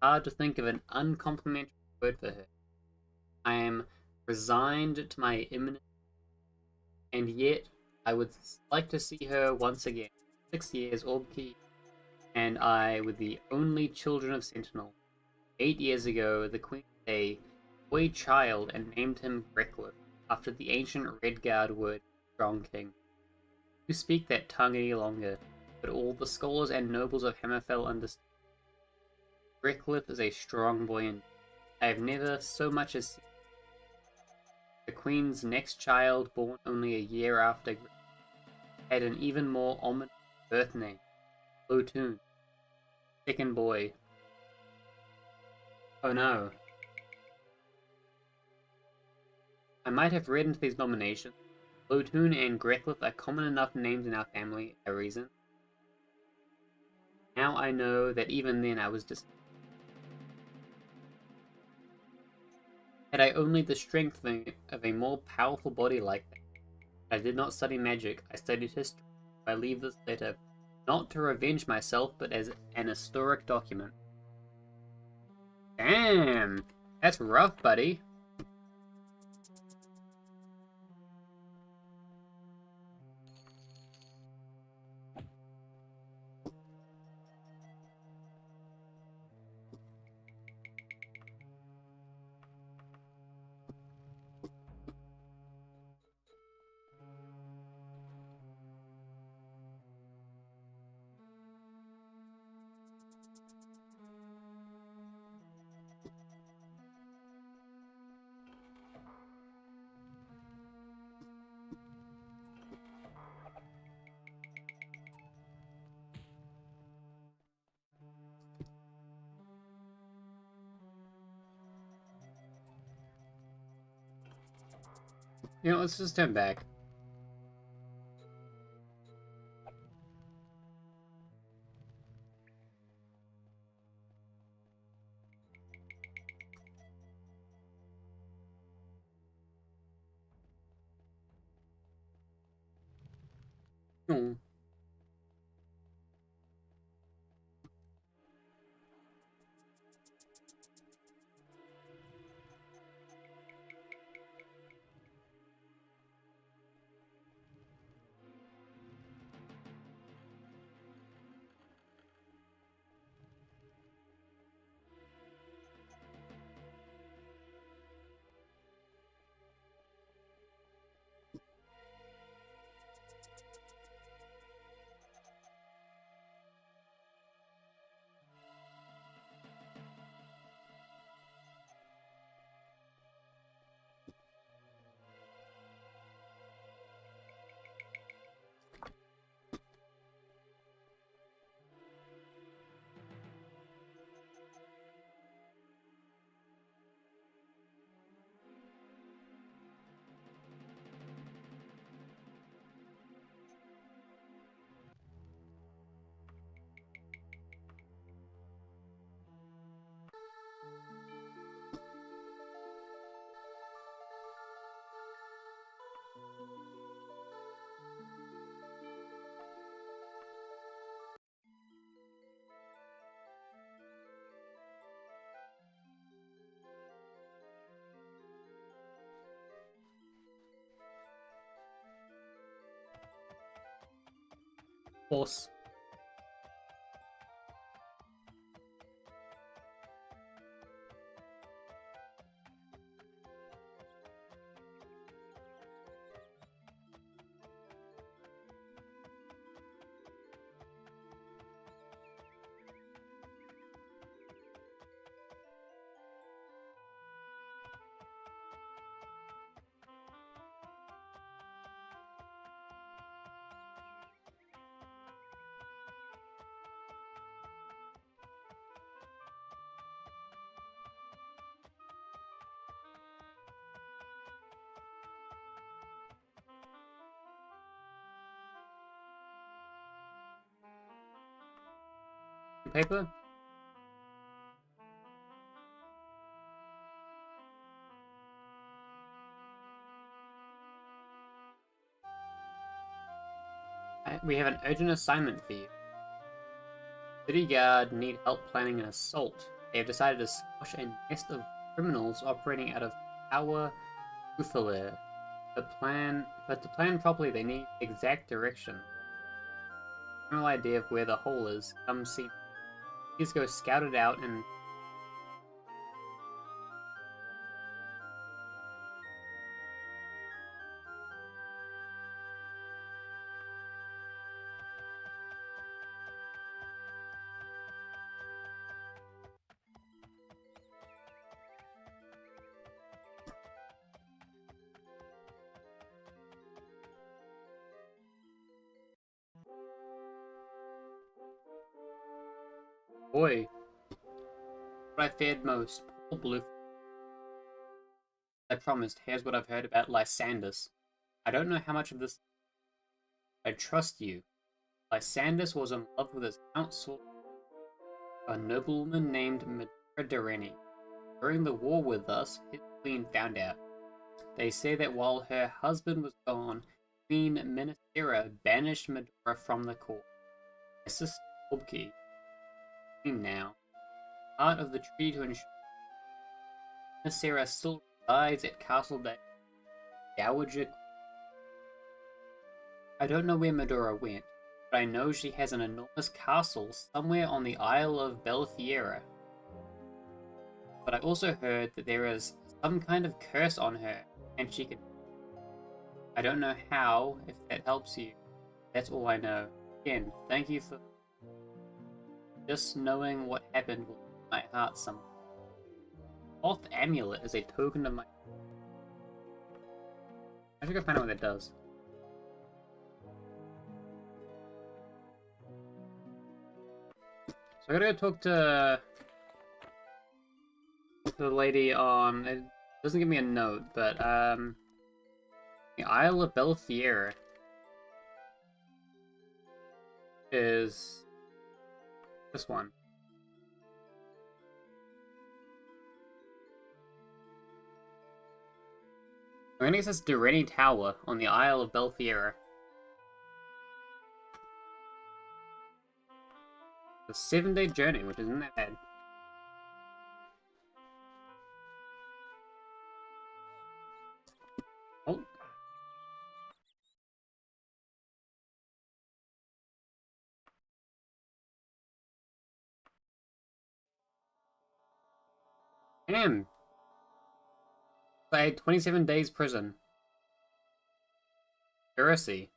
Hard to think of an uncomplimentary word for her. I am resigned to my imminent, and yet I would like to see her once again. 6 years, Obki and I were the only children of Sentinel. 8 years ago, the Queen had a boy child and named him Breckworth, after the ancient Redguard word, strong king. You speak that tongue any longer, but all the scholars and nobles of Hammerfell understand. Breckworth is a strong boy, and I have never so much as seen the Queen's next child, born only a year after, had an even more ominous birth name, Lotoon. Second boy. Oh no. I might have read into these nominations. Lotoon and Grecklith are common enough names in our family, a reason. Now I know that even then I was disappointed. Had I only the strength of a more powerful body like that. I did not study magic, I studied history. I leave this letter not to revenge myself, but as an historic document. Damn! That's rough, buddy. You know, let's just turn back. Oh. Horse. paper? We have an urgent assignment for you. City Guard need help planning an assault. They have decided to squash a nest of criminals operating out of Tower Ufalir. But to plan properly, they need exact direction. General idea of where the hole is. Come see. Please go scout it out and. Boy, what I feared most. Poor Blue. I promised. Here's what I've heard about Lysandus. I don't know how much of this. I trust you. Lysandus was in love with his counsel, a nobleman named Mediterranean. During the war with us, his queen found out. They say that while her husband was gone, Queen Menacera banished Medora from the court. My sister Obki, queen now, part of the treaty to ensure Menacera still resides at Castle Dowager. I don't know where Medora went, but I know she has an enormous castle somewhere on the Isle of Belfiera. But I also heard that there is some kind of curse on her, and she can. I don't know how, if that helps you. That's all I know. Again, thank you for just knowing what happened with my heart somewhere. Cloth amulet is a token of my. I should go find out what that does. So I gotta go talk to the lady on. It doesn't give me a note, but the Isle of Belfiera is this one. I think it says Durrani Tower on the Isle of Belfiera. It's a 7-day journey, which isn't that bad. Oh. Damn. I had 27 days prison. Heresy.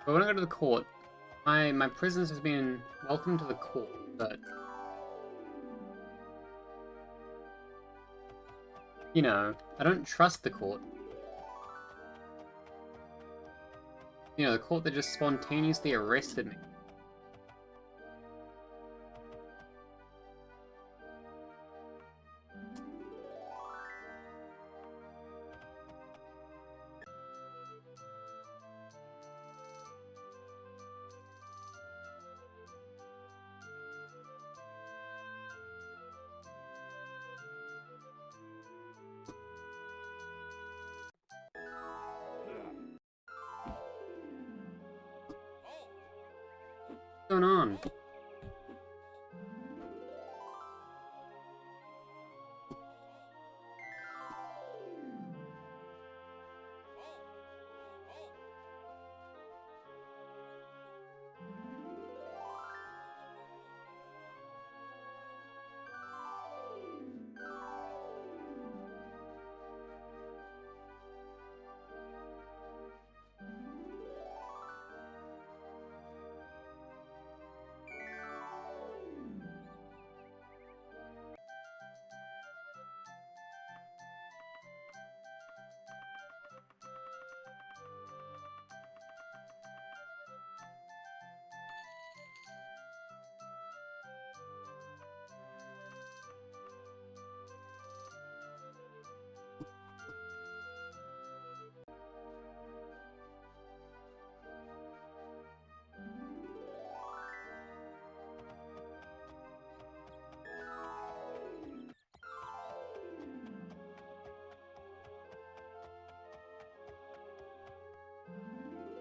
But when I go to the court, my presence has been welcome to the court, but you know, I don't trust the court. You know, the court that just spontaneously arrested me. What's going on?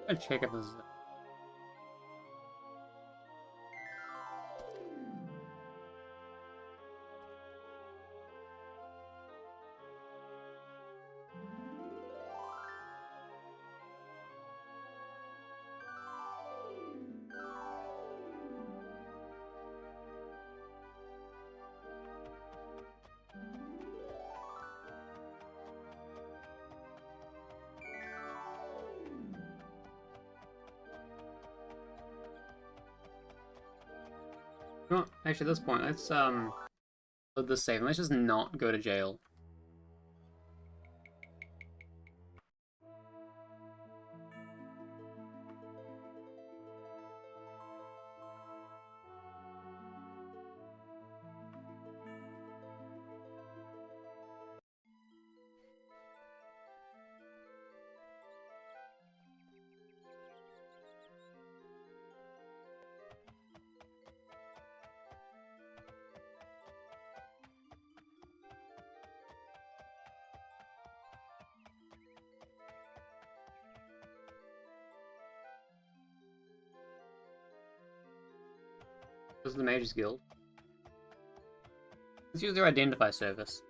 I'm gonna check if this is... No, actually, at this point, let's load this save and let's just not go to jail. This is the Mages Guild. Let's use their identify service.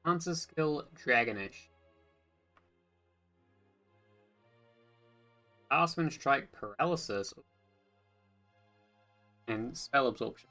Answer skill Dragonish. Aspen Strike Paralysis and Spell Absorption.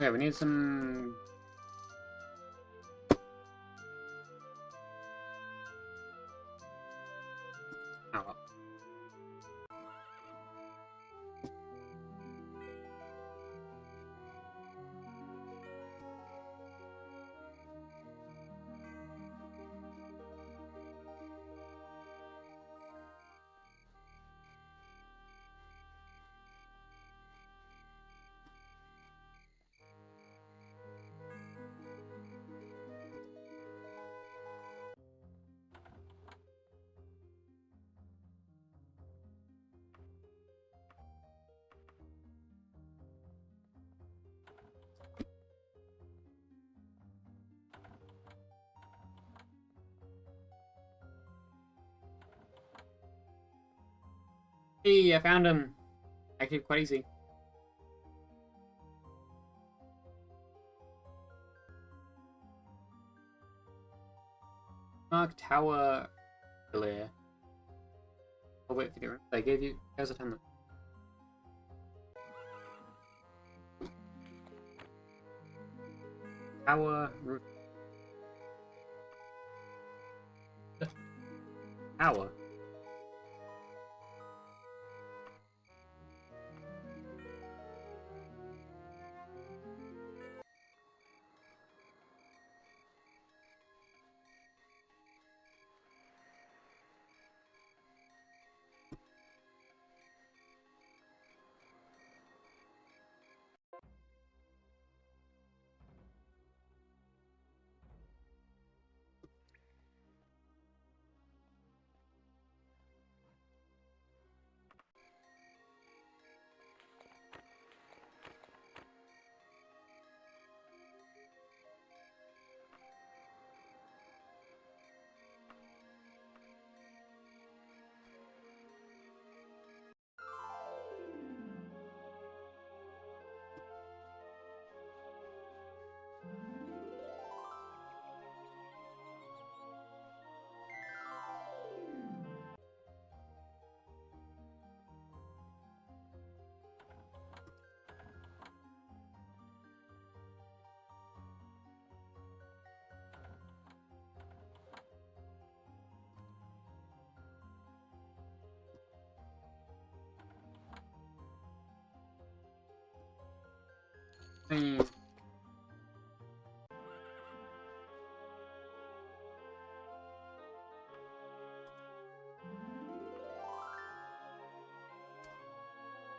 Okay, we need some... Oh. Hey, I found him! Actually, quite easy. Mark Tower earlier. Oh wait, they gave you... How's the time? Tower... Roof... Tower.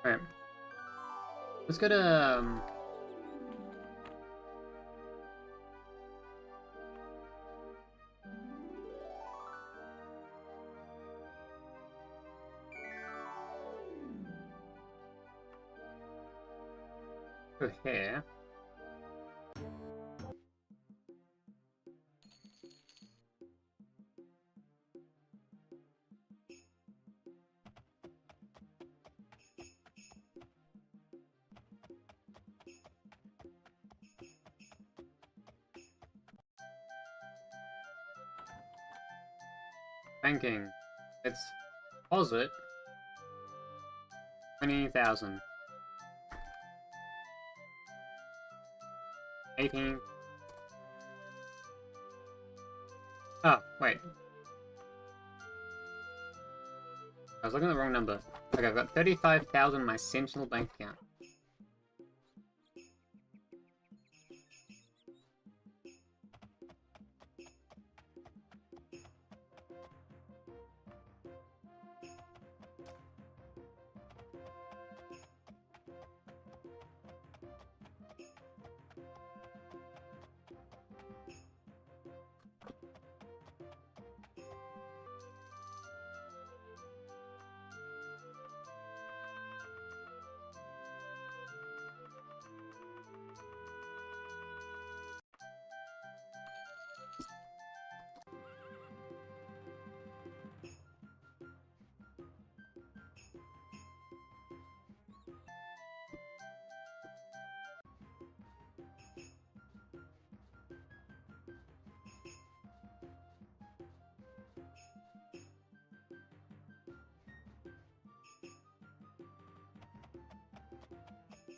Alright. Let's go to... go here. Banking. Let's deposit 20,000. 18. Oh, wait. I was looking at the wrong number. Okay, I've got 35,000 in my Sentinel bank account.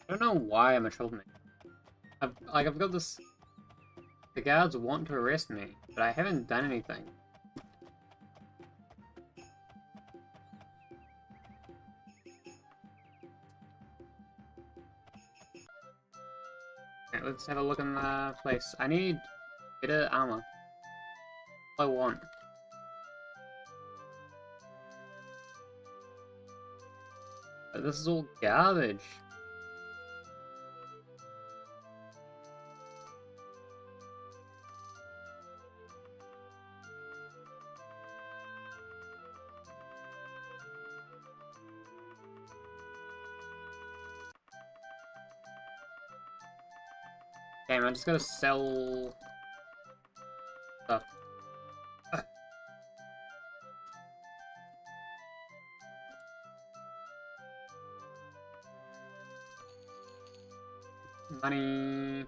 I don't know why I'm a troublemaker. I've got this... The guards want to arrest me, but I haven't done anything. Okay, let's have a look in the place. I need better armor. All I want. But this is all garbage. Damn, I just gotta sell stuff. Money.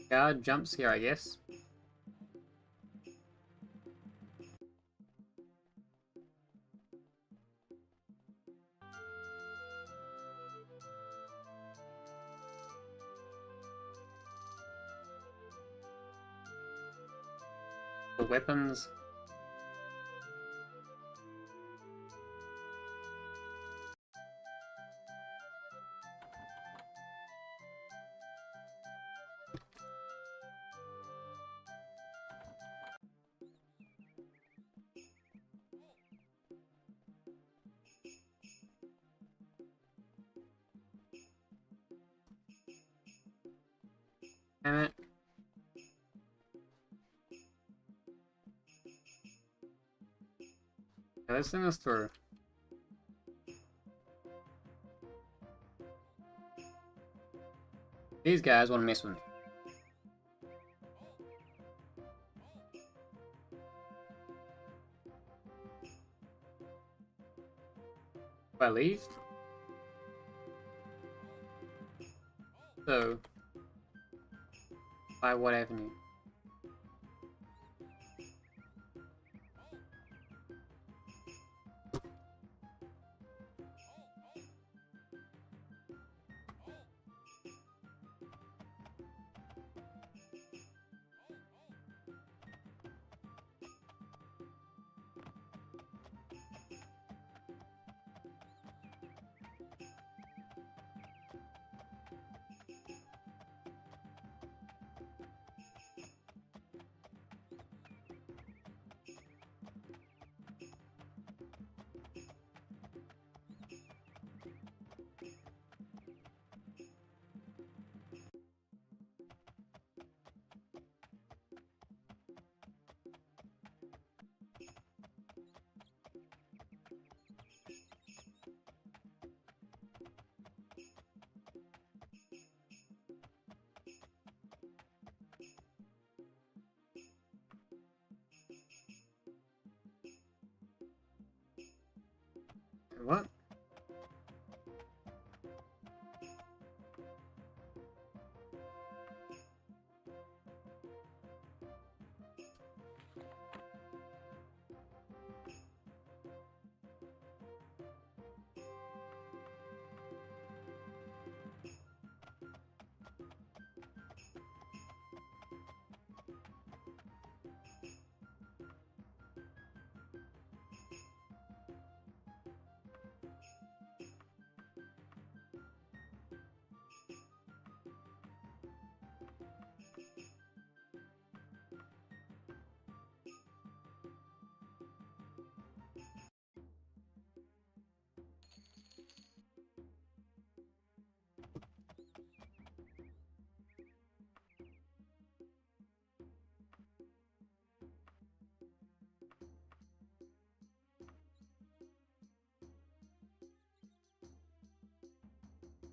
Guard jumps here, I guess. The weapons. Damn it. Okay, let's send this through. These guys want to mess with me. If I leave? So, by what avenue? What?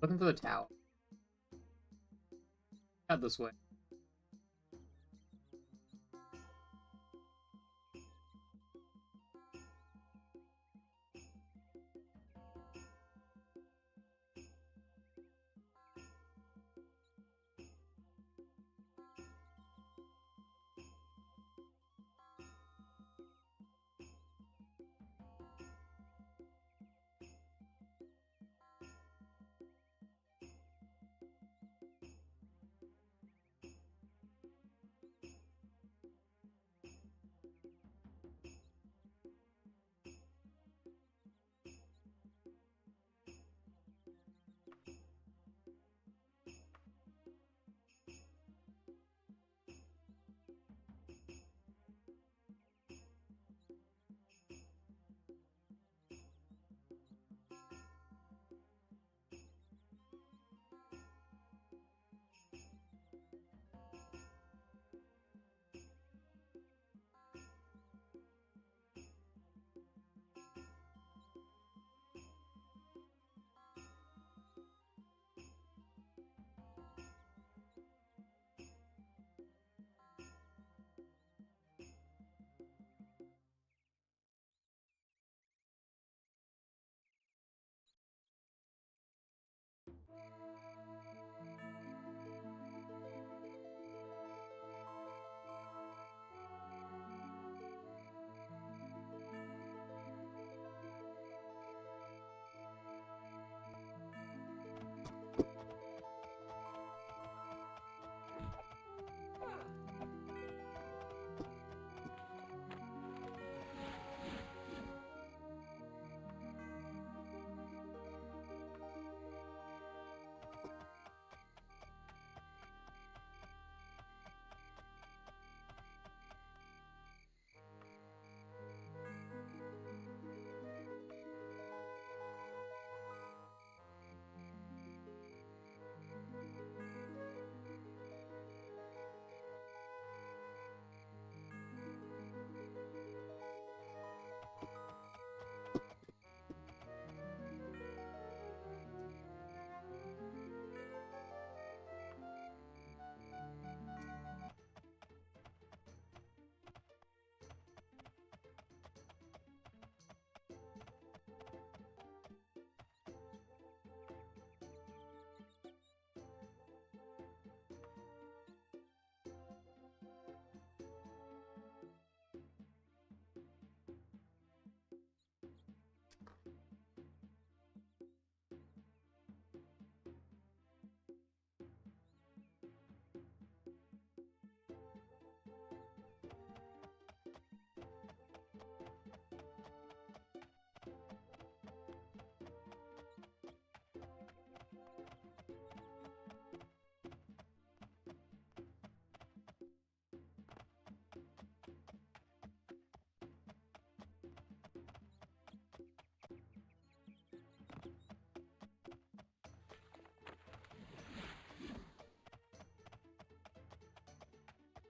Looking for the tower. Out this way.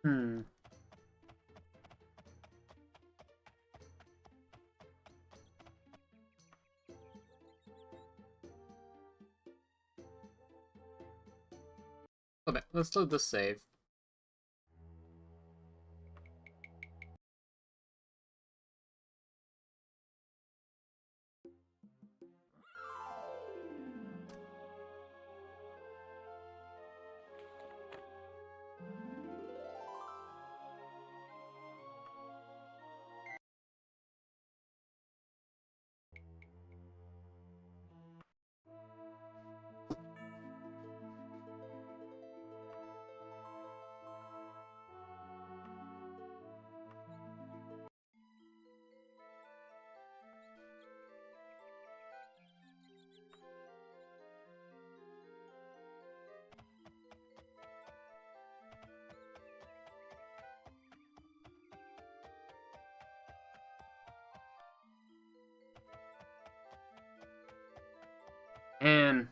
Hmm. Okay, let's load this save. And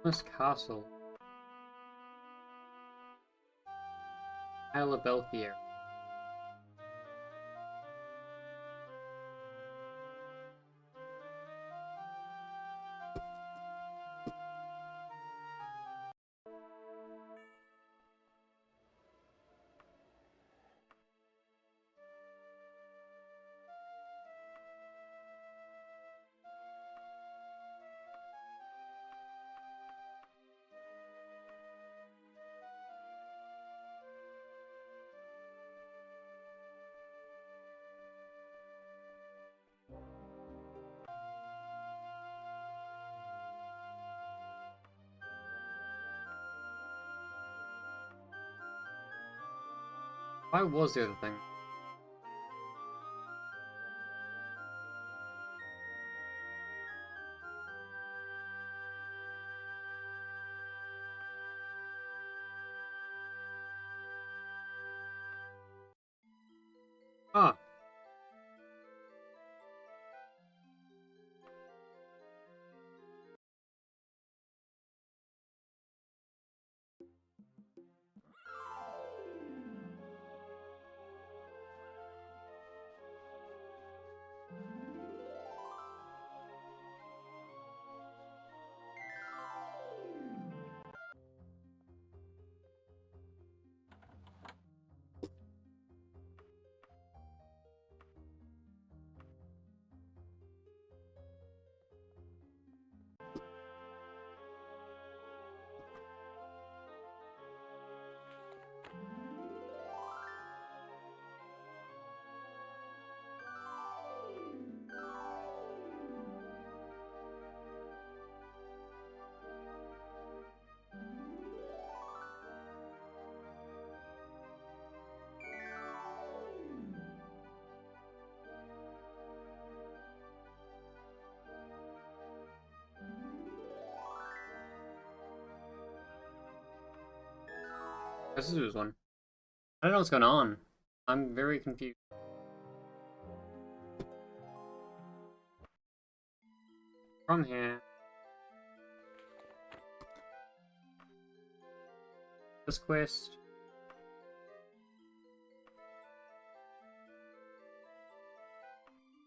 this castle, Isle of Belfier. Why was the other thing? Ah. This is one. I don't know what's going on. I'm very confused. From here. This quest.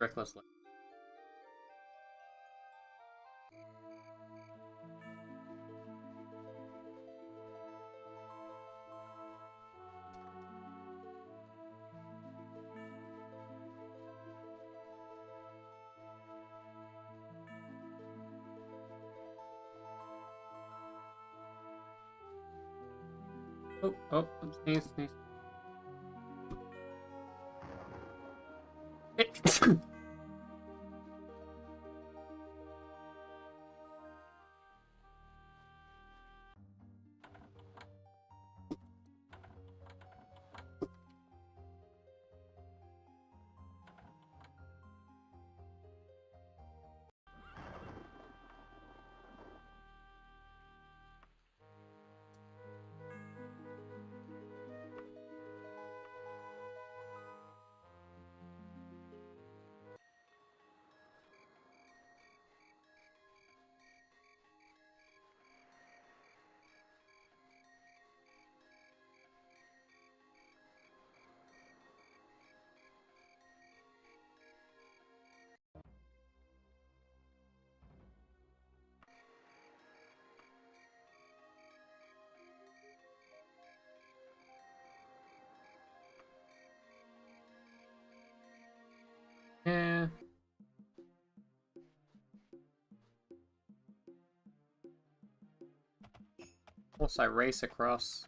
Recklessly. Oh, sneeze, sneeze. Also race across.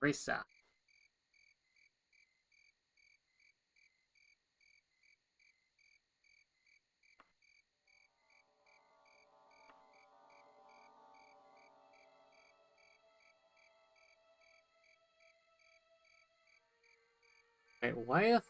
Racer. Wait, why if...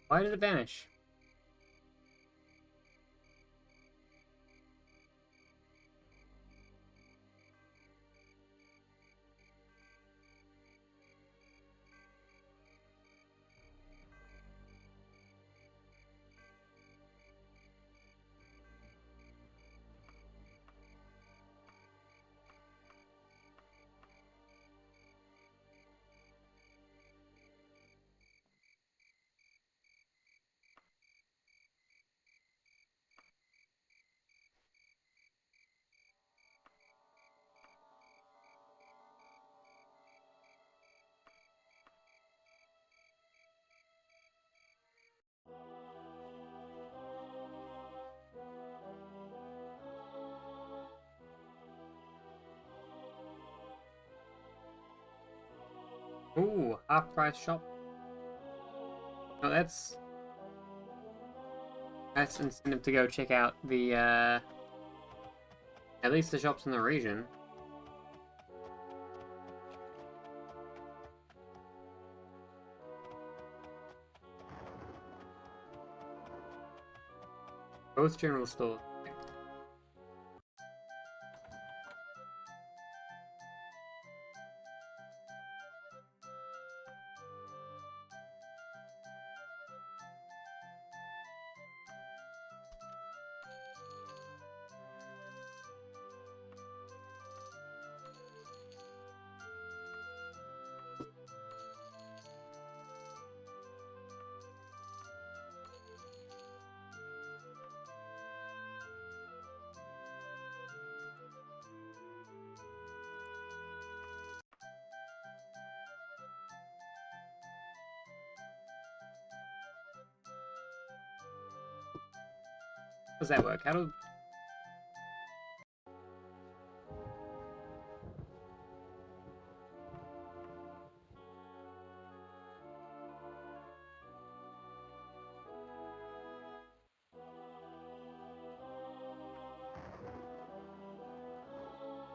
Why did it vanish? Ooh, half-price shop. Oh, that's incentive to go check out the, at least the shops in the region. Both general stores. How does that work? How do...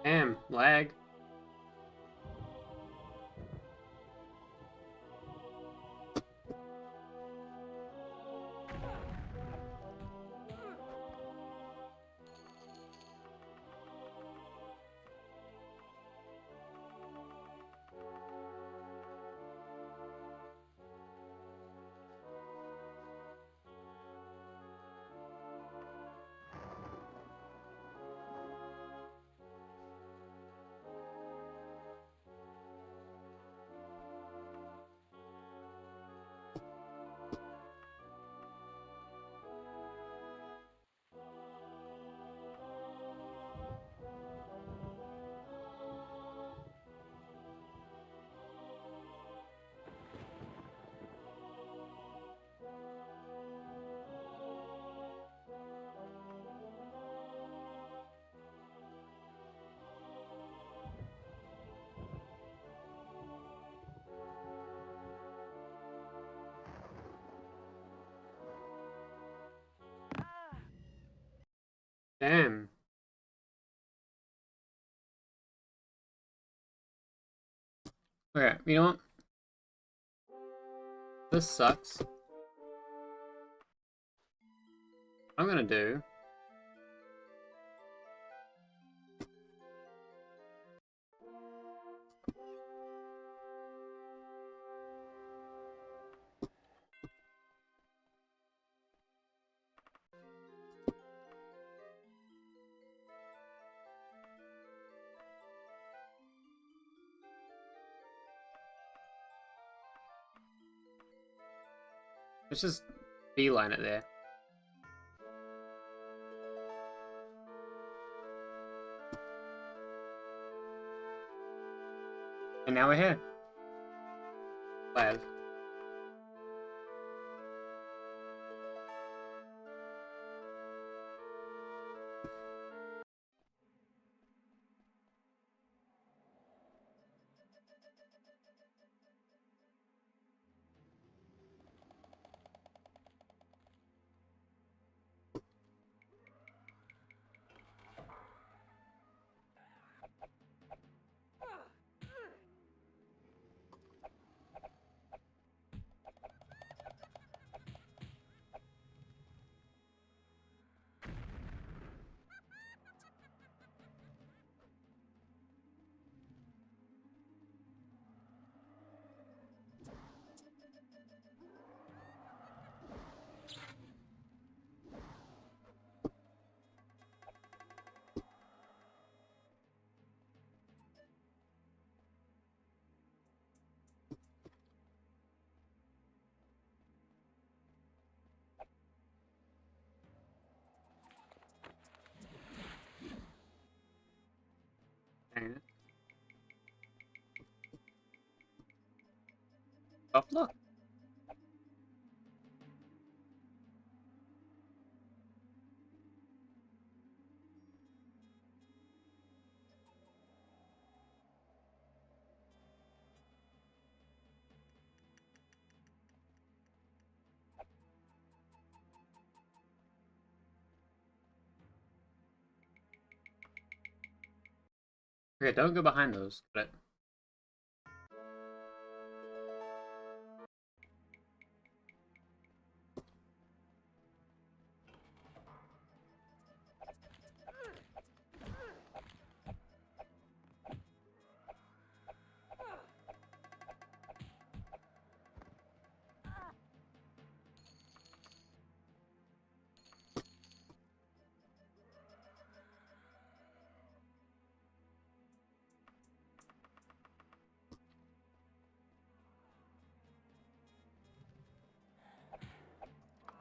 Damn, lag. Damn. Okay, you know what? This sucks. I'm gonna do. Let's just beeline it there. And now we're here. Glad. Dang it. Oh, look. Okay, don't go behind those. Got it.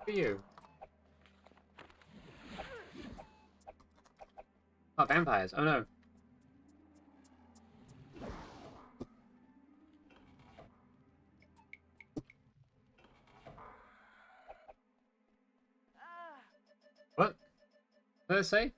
For you. Oh, vampires. Oh no. What? What did I say?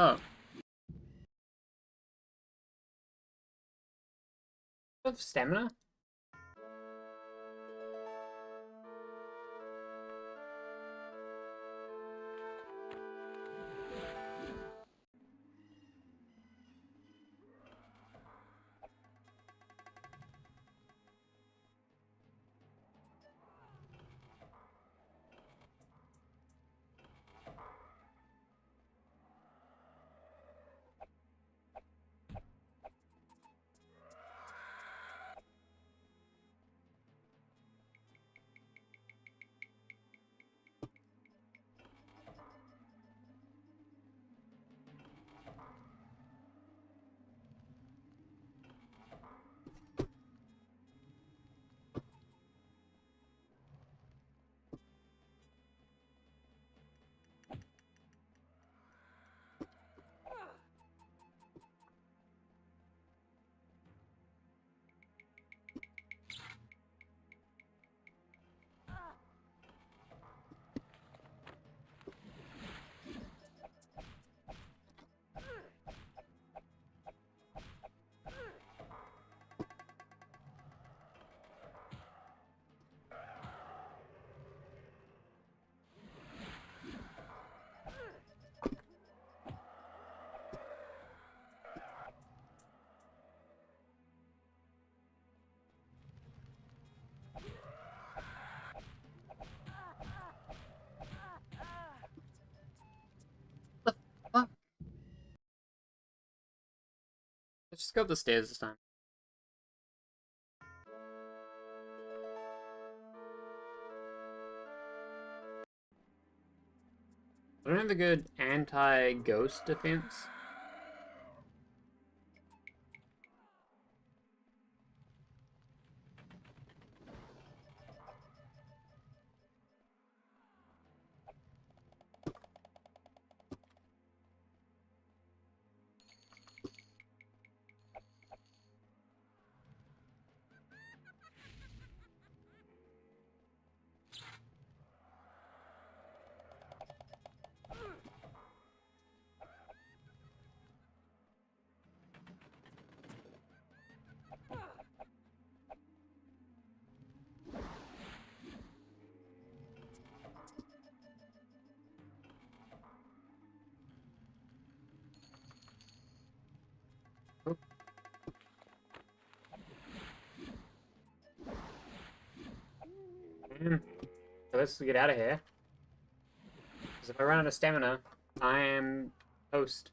Oh. Of stamina? Let's just go up the stairs this time. I don't have a good anti-ghost defense. So let's get out of here. Because if I run out of stamina, I am toast.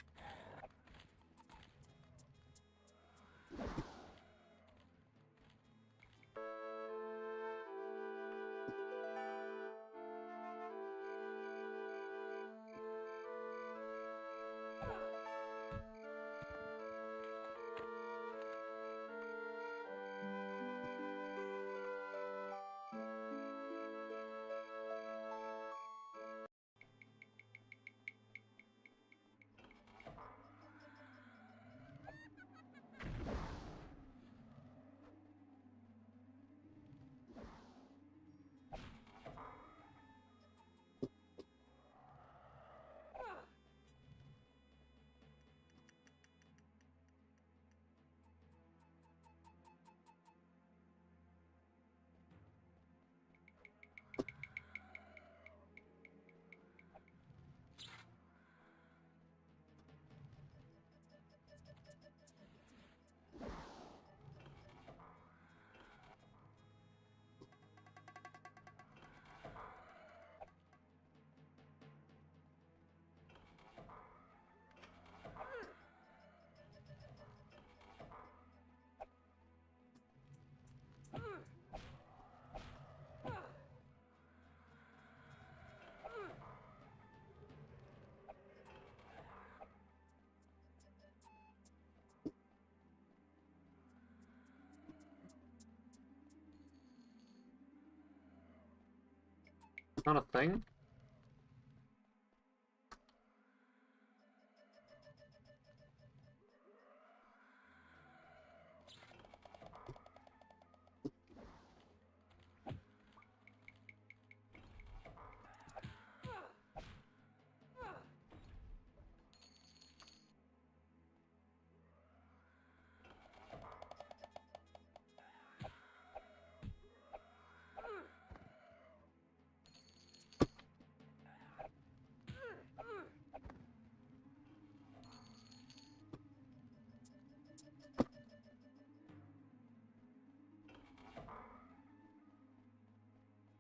It's not a thing.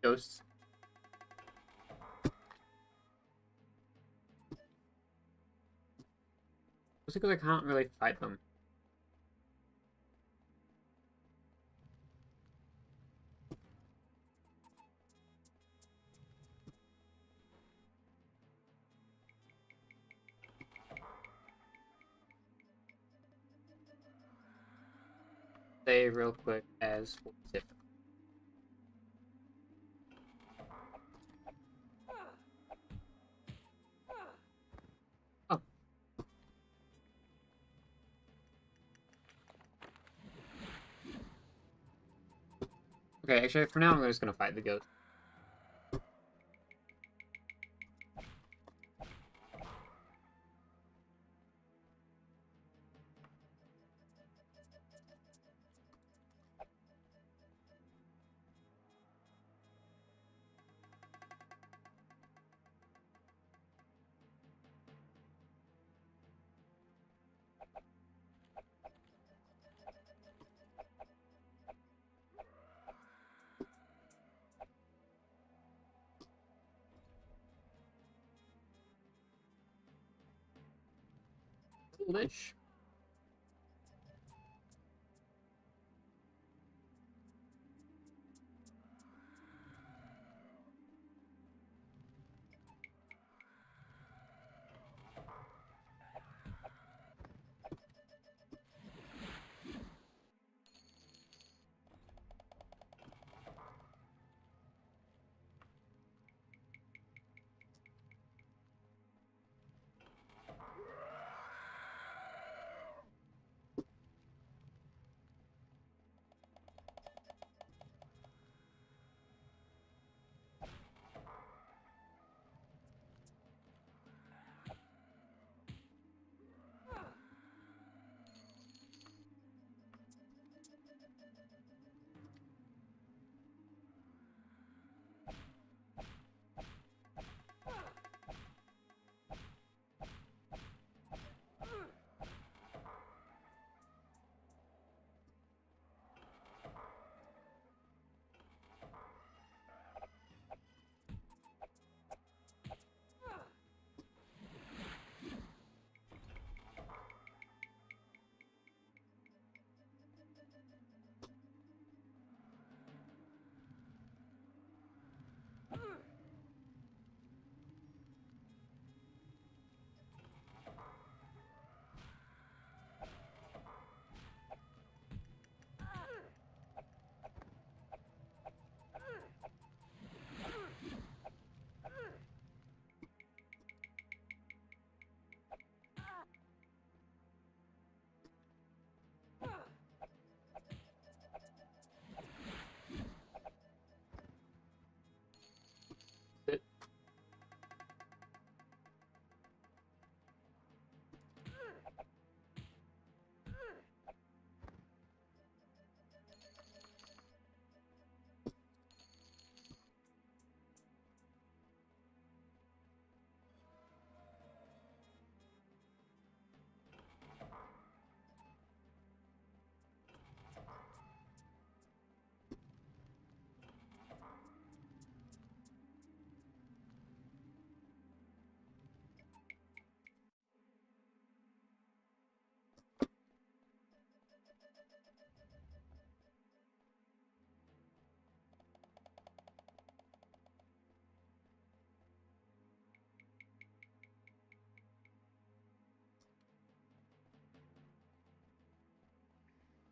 Ghosts. Just because I can't really fight them. Say real quick as for tip. Oh. Okay, actually, for now, I'm just gonna fight the ghost. Foolish.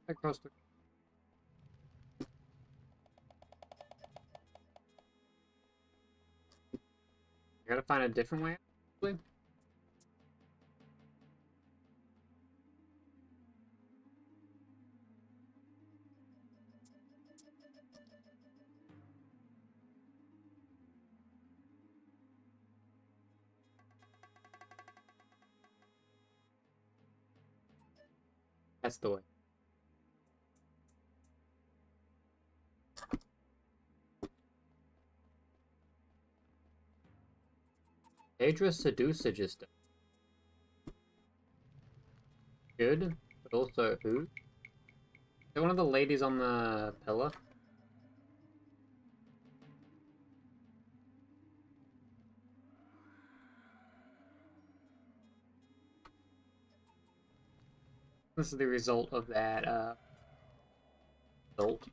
across the. I gotta find a different way. Actually. That's the way. Daedra Seducer just good, but also who? Is it one of the ladies on the pillar? This is the result of that result.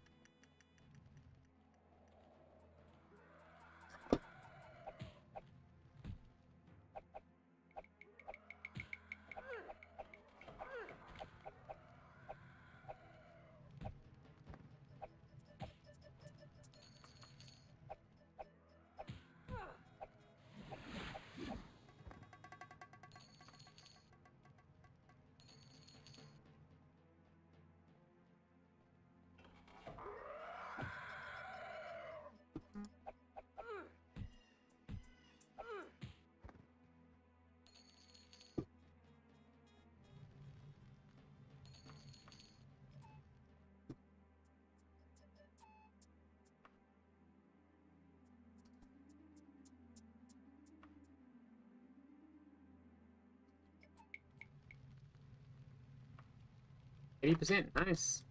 %, nice.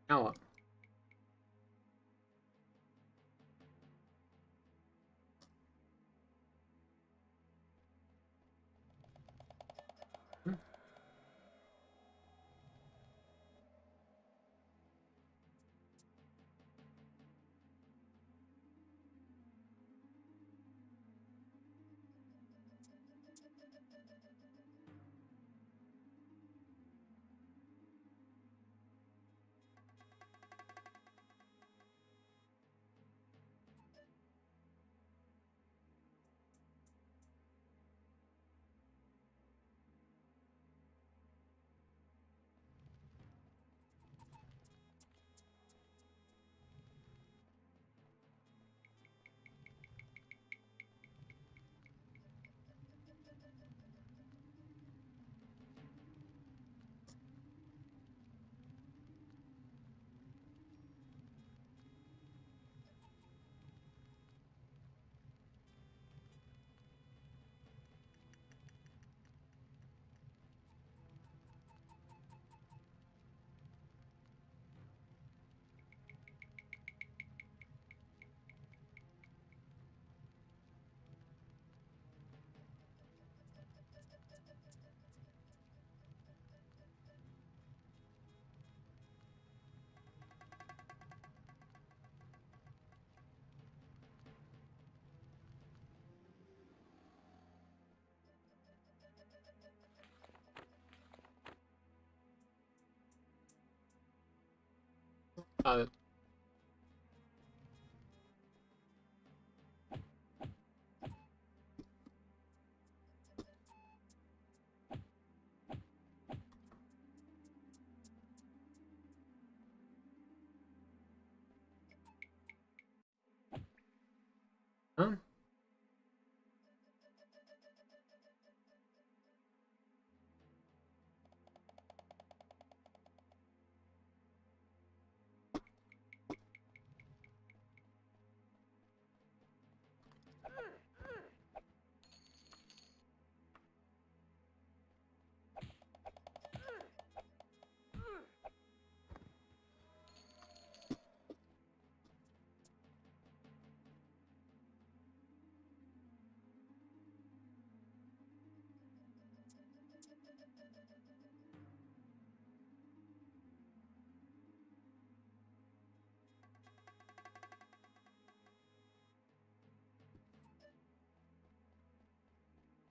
Now what? Hmm. Uh, huh?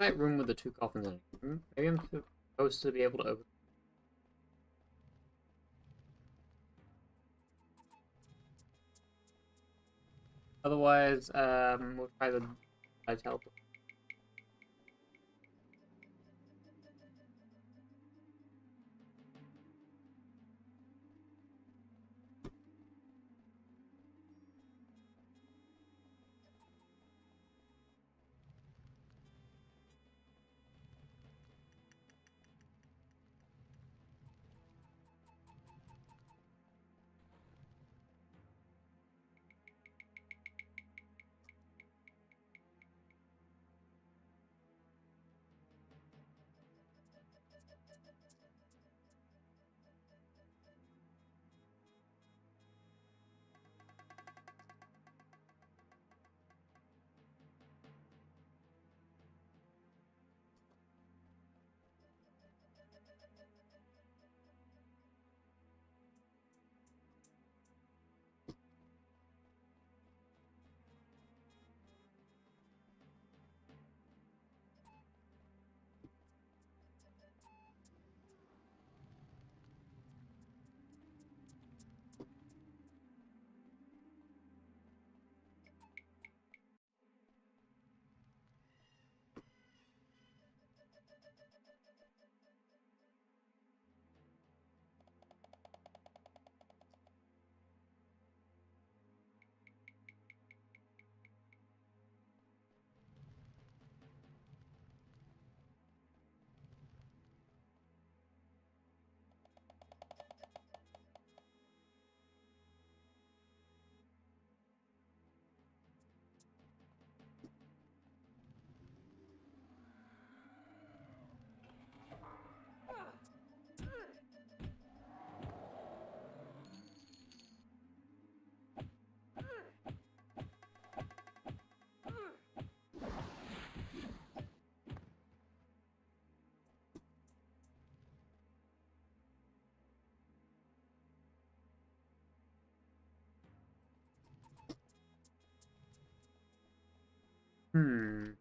That room with the two coffins in it. Maybe I'm supposed to be able to open. Otherwise, we'll try the teleport. Hmm.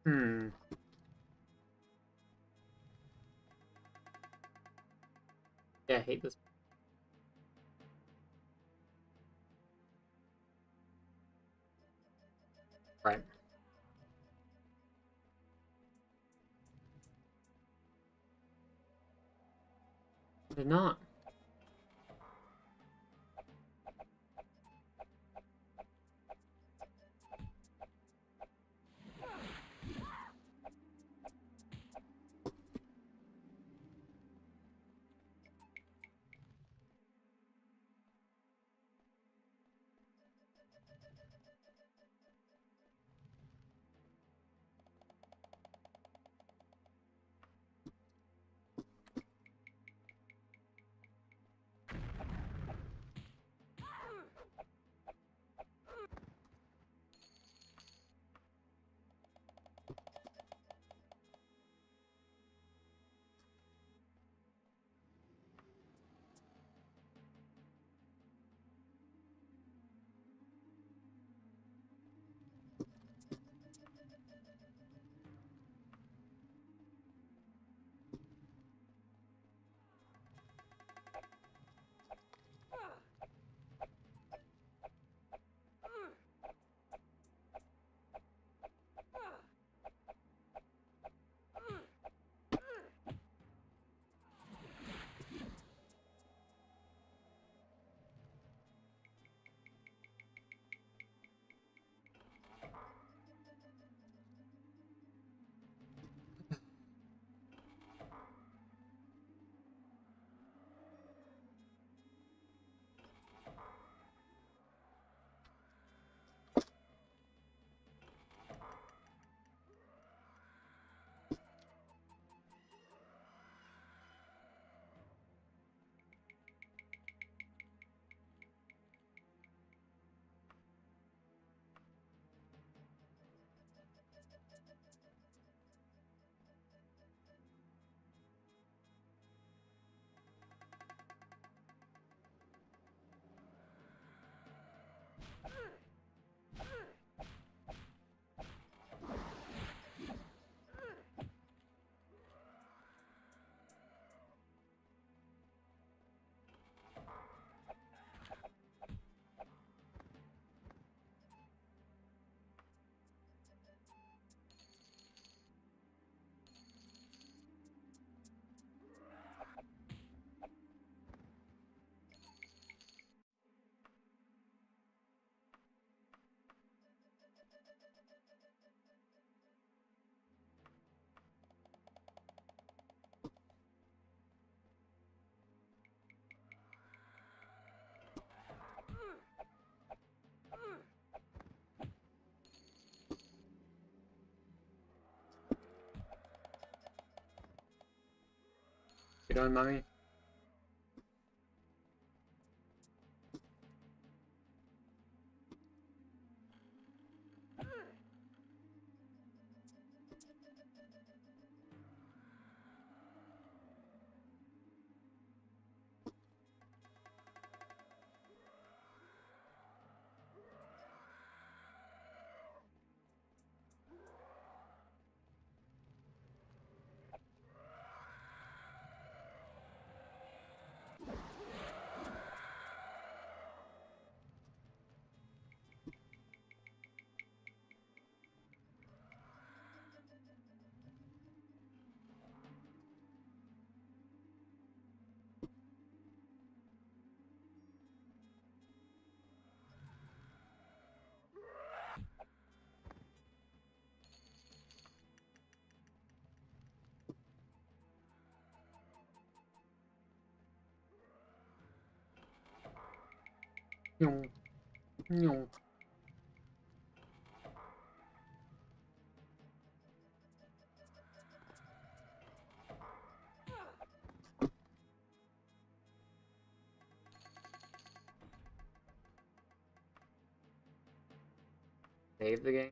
Hmm. Yeah, I hate this. Right. I did not. You doing, mummy? No. No. Save the game.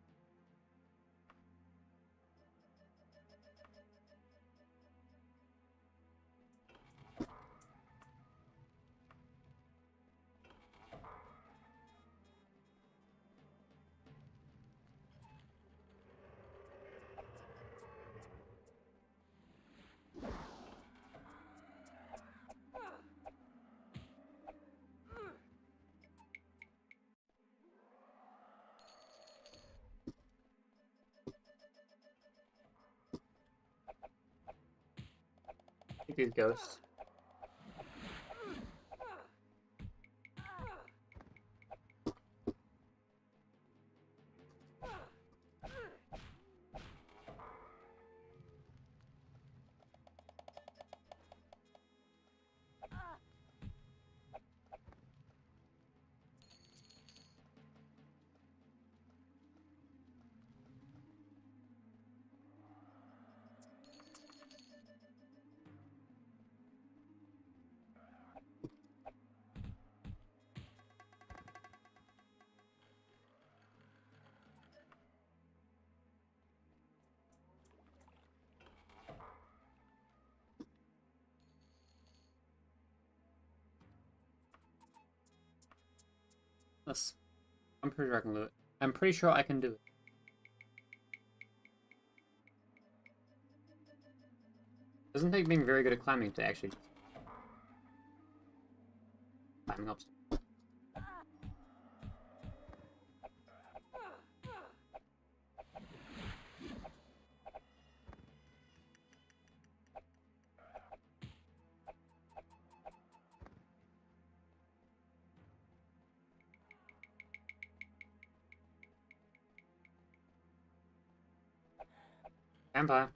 Take these ghosts. Yes. I'm pretty sure I can do it. I'm pretty sure I can do it. Doesn't take being very good at climbing to actually climbing up. Vampire.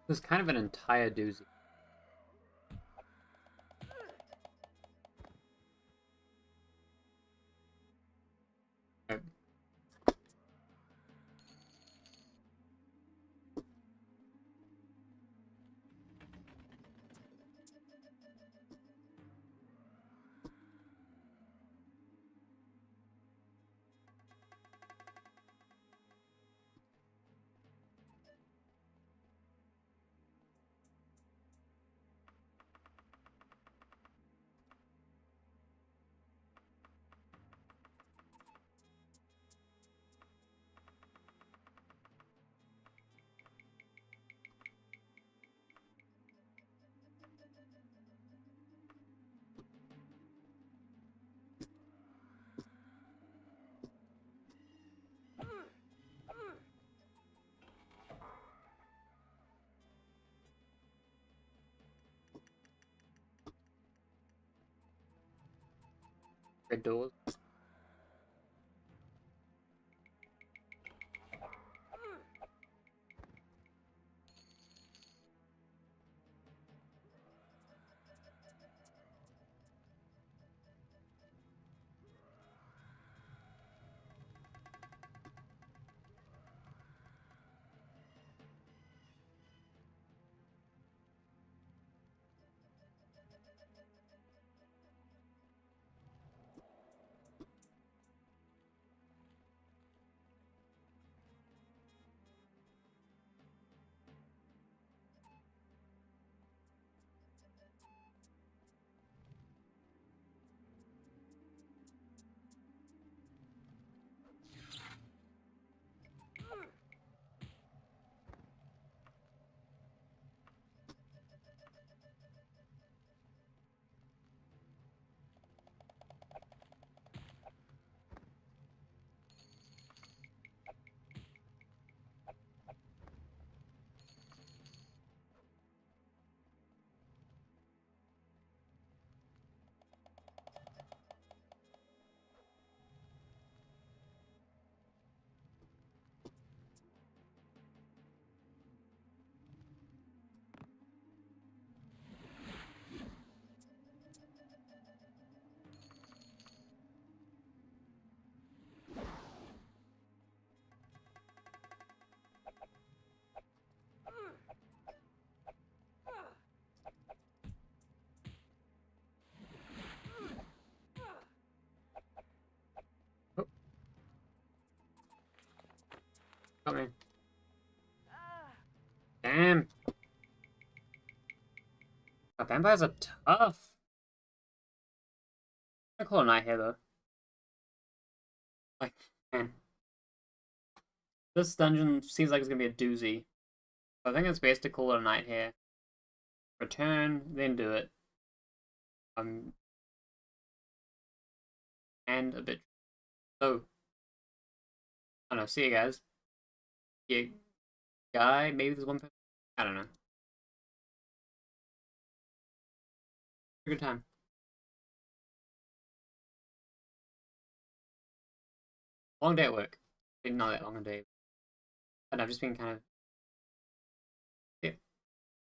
It was kind of an entire doozy. Okay. Red doors. Oh, got me. Damn. Vampires are tough. I call it a night here though. Like, man. This dungeon seems like it's gonna be a doozy. I think it's best to call it a night here. Return, then do it. And a bit. So, I don't know. See you guys. Yeah, guy. Maybe there's one person. I don't know. Good time. Long day at work. Not that long a day. But I've just been kind of